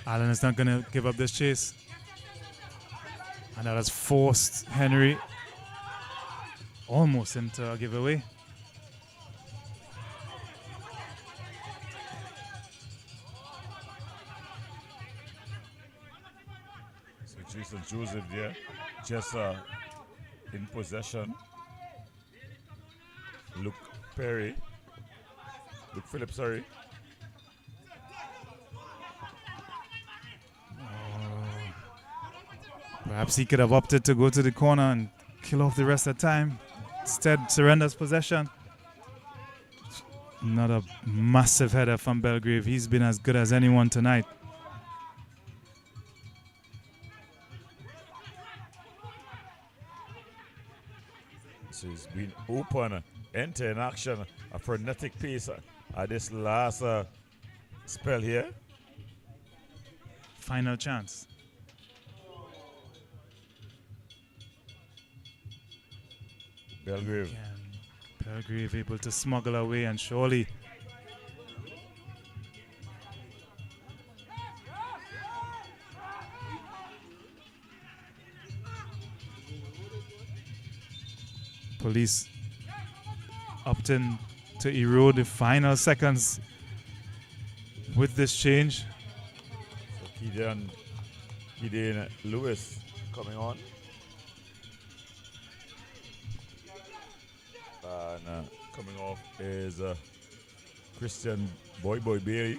Allen is not going to give up this chase. And that has forced Henry almost into a giveaway. So Jason Joseph there, just in possession. Luke Phillips, sorry. Perhaps he could have opted to go to the corner and kill off the rest of the time. Instead, surrenders possession. Another massive header from Belgrave. He's been as good as anyone tonight. So he's been open, enter in action, a frenetic pace at this last spell here. Final chance. Belgrave. Again, Belgrave able to smuggle away and surely police opting to erode the final seconds with this change. So Gideon Lewis coming on. And coming off is Christian Boy Bailey.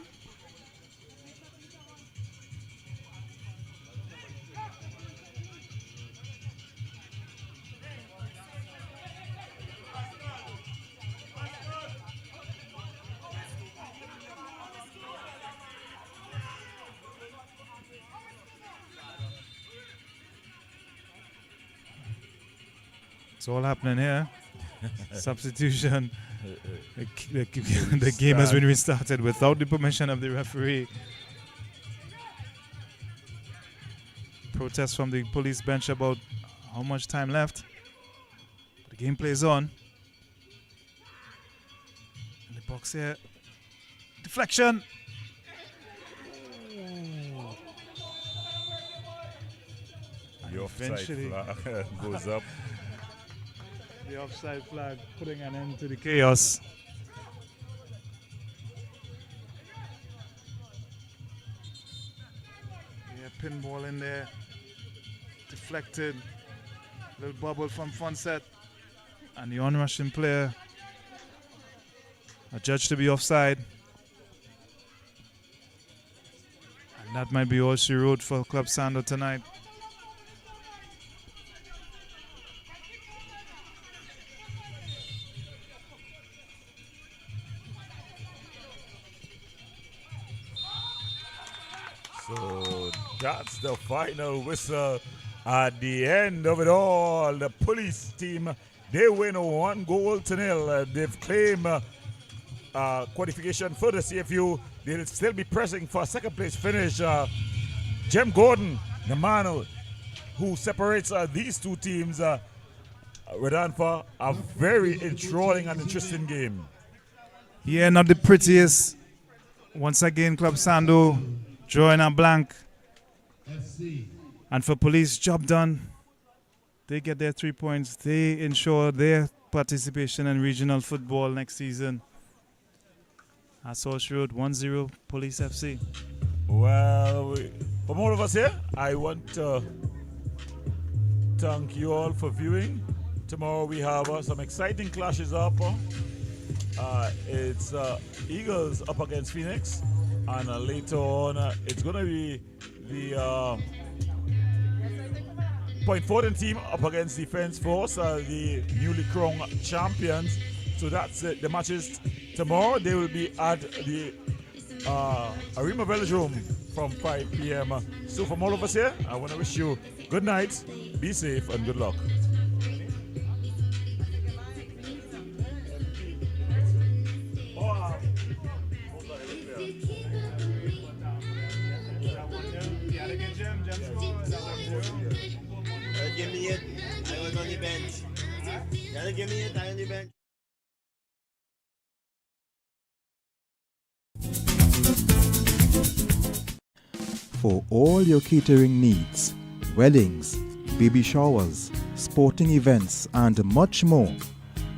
It's all happening here. Substitution. The game has been restarted without the permission of the referee. Protest from the police bench about how much time left. The game plays on. In the box here. Deflection. The offside flag goes up. The offside flag putting an end to the chaos. Yeah, pinball in there. Deflected. Little bubble from Fonset. And the on-rushing player adjudged to be offside. And that might be all she wrote for Club Sando tonight. So that's the final whistle. At the end of it all, the police team, they win 1-0. They've claimed qualification for the CFU. They'll still be pressing for a second place finish. Jem Gordon, the man who separates these two teams, we're on for a very enthralling and interesting game. Yeah, not the prettiest. Once again, Club Sando drawing a blank. And for Police, job done. They get their 3 points. They ensure their participation in regional football next season. Assault Road 1-0 Police FC. Well, from all of us here, I want to thank you all for viewing. Tomorrow we have some exciting clashes up. It's Eagles up against Phoenix, and later on it's going to be the Point Fortin team up against Defense Force, the newly crowned champions. So that's it. The matches tomorrow. They will be at the Arima Velodrome from 5 p.m. So from all of us here, I want to wish you good night, be safe, and good luck. Give me it. I was on the bench. Gotta give me it. I on the bench. For all your catering needs, weddings, baby showers, sporting events, and much more,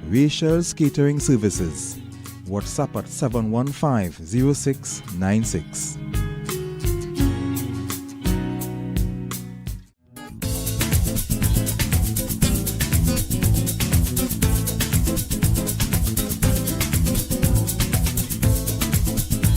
Rachel's Catering Services. WhatsApp at 715-0696.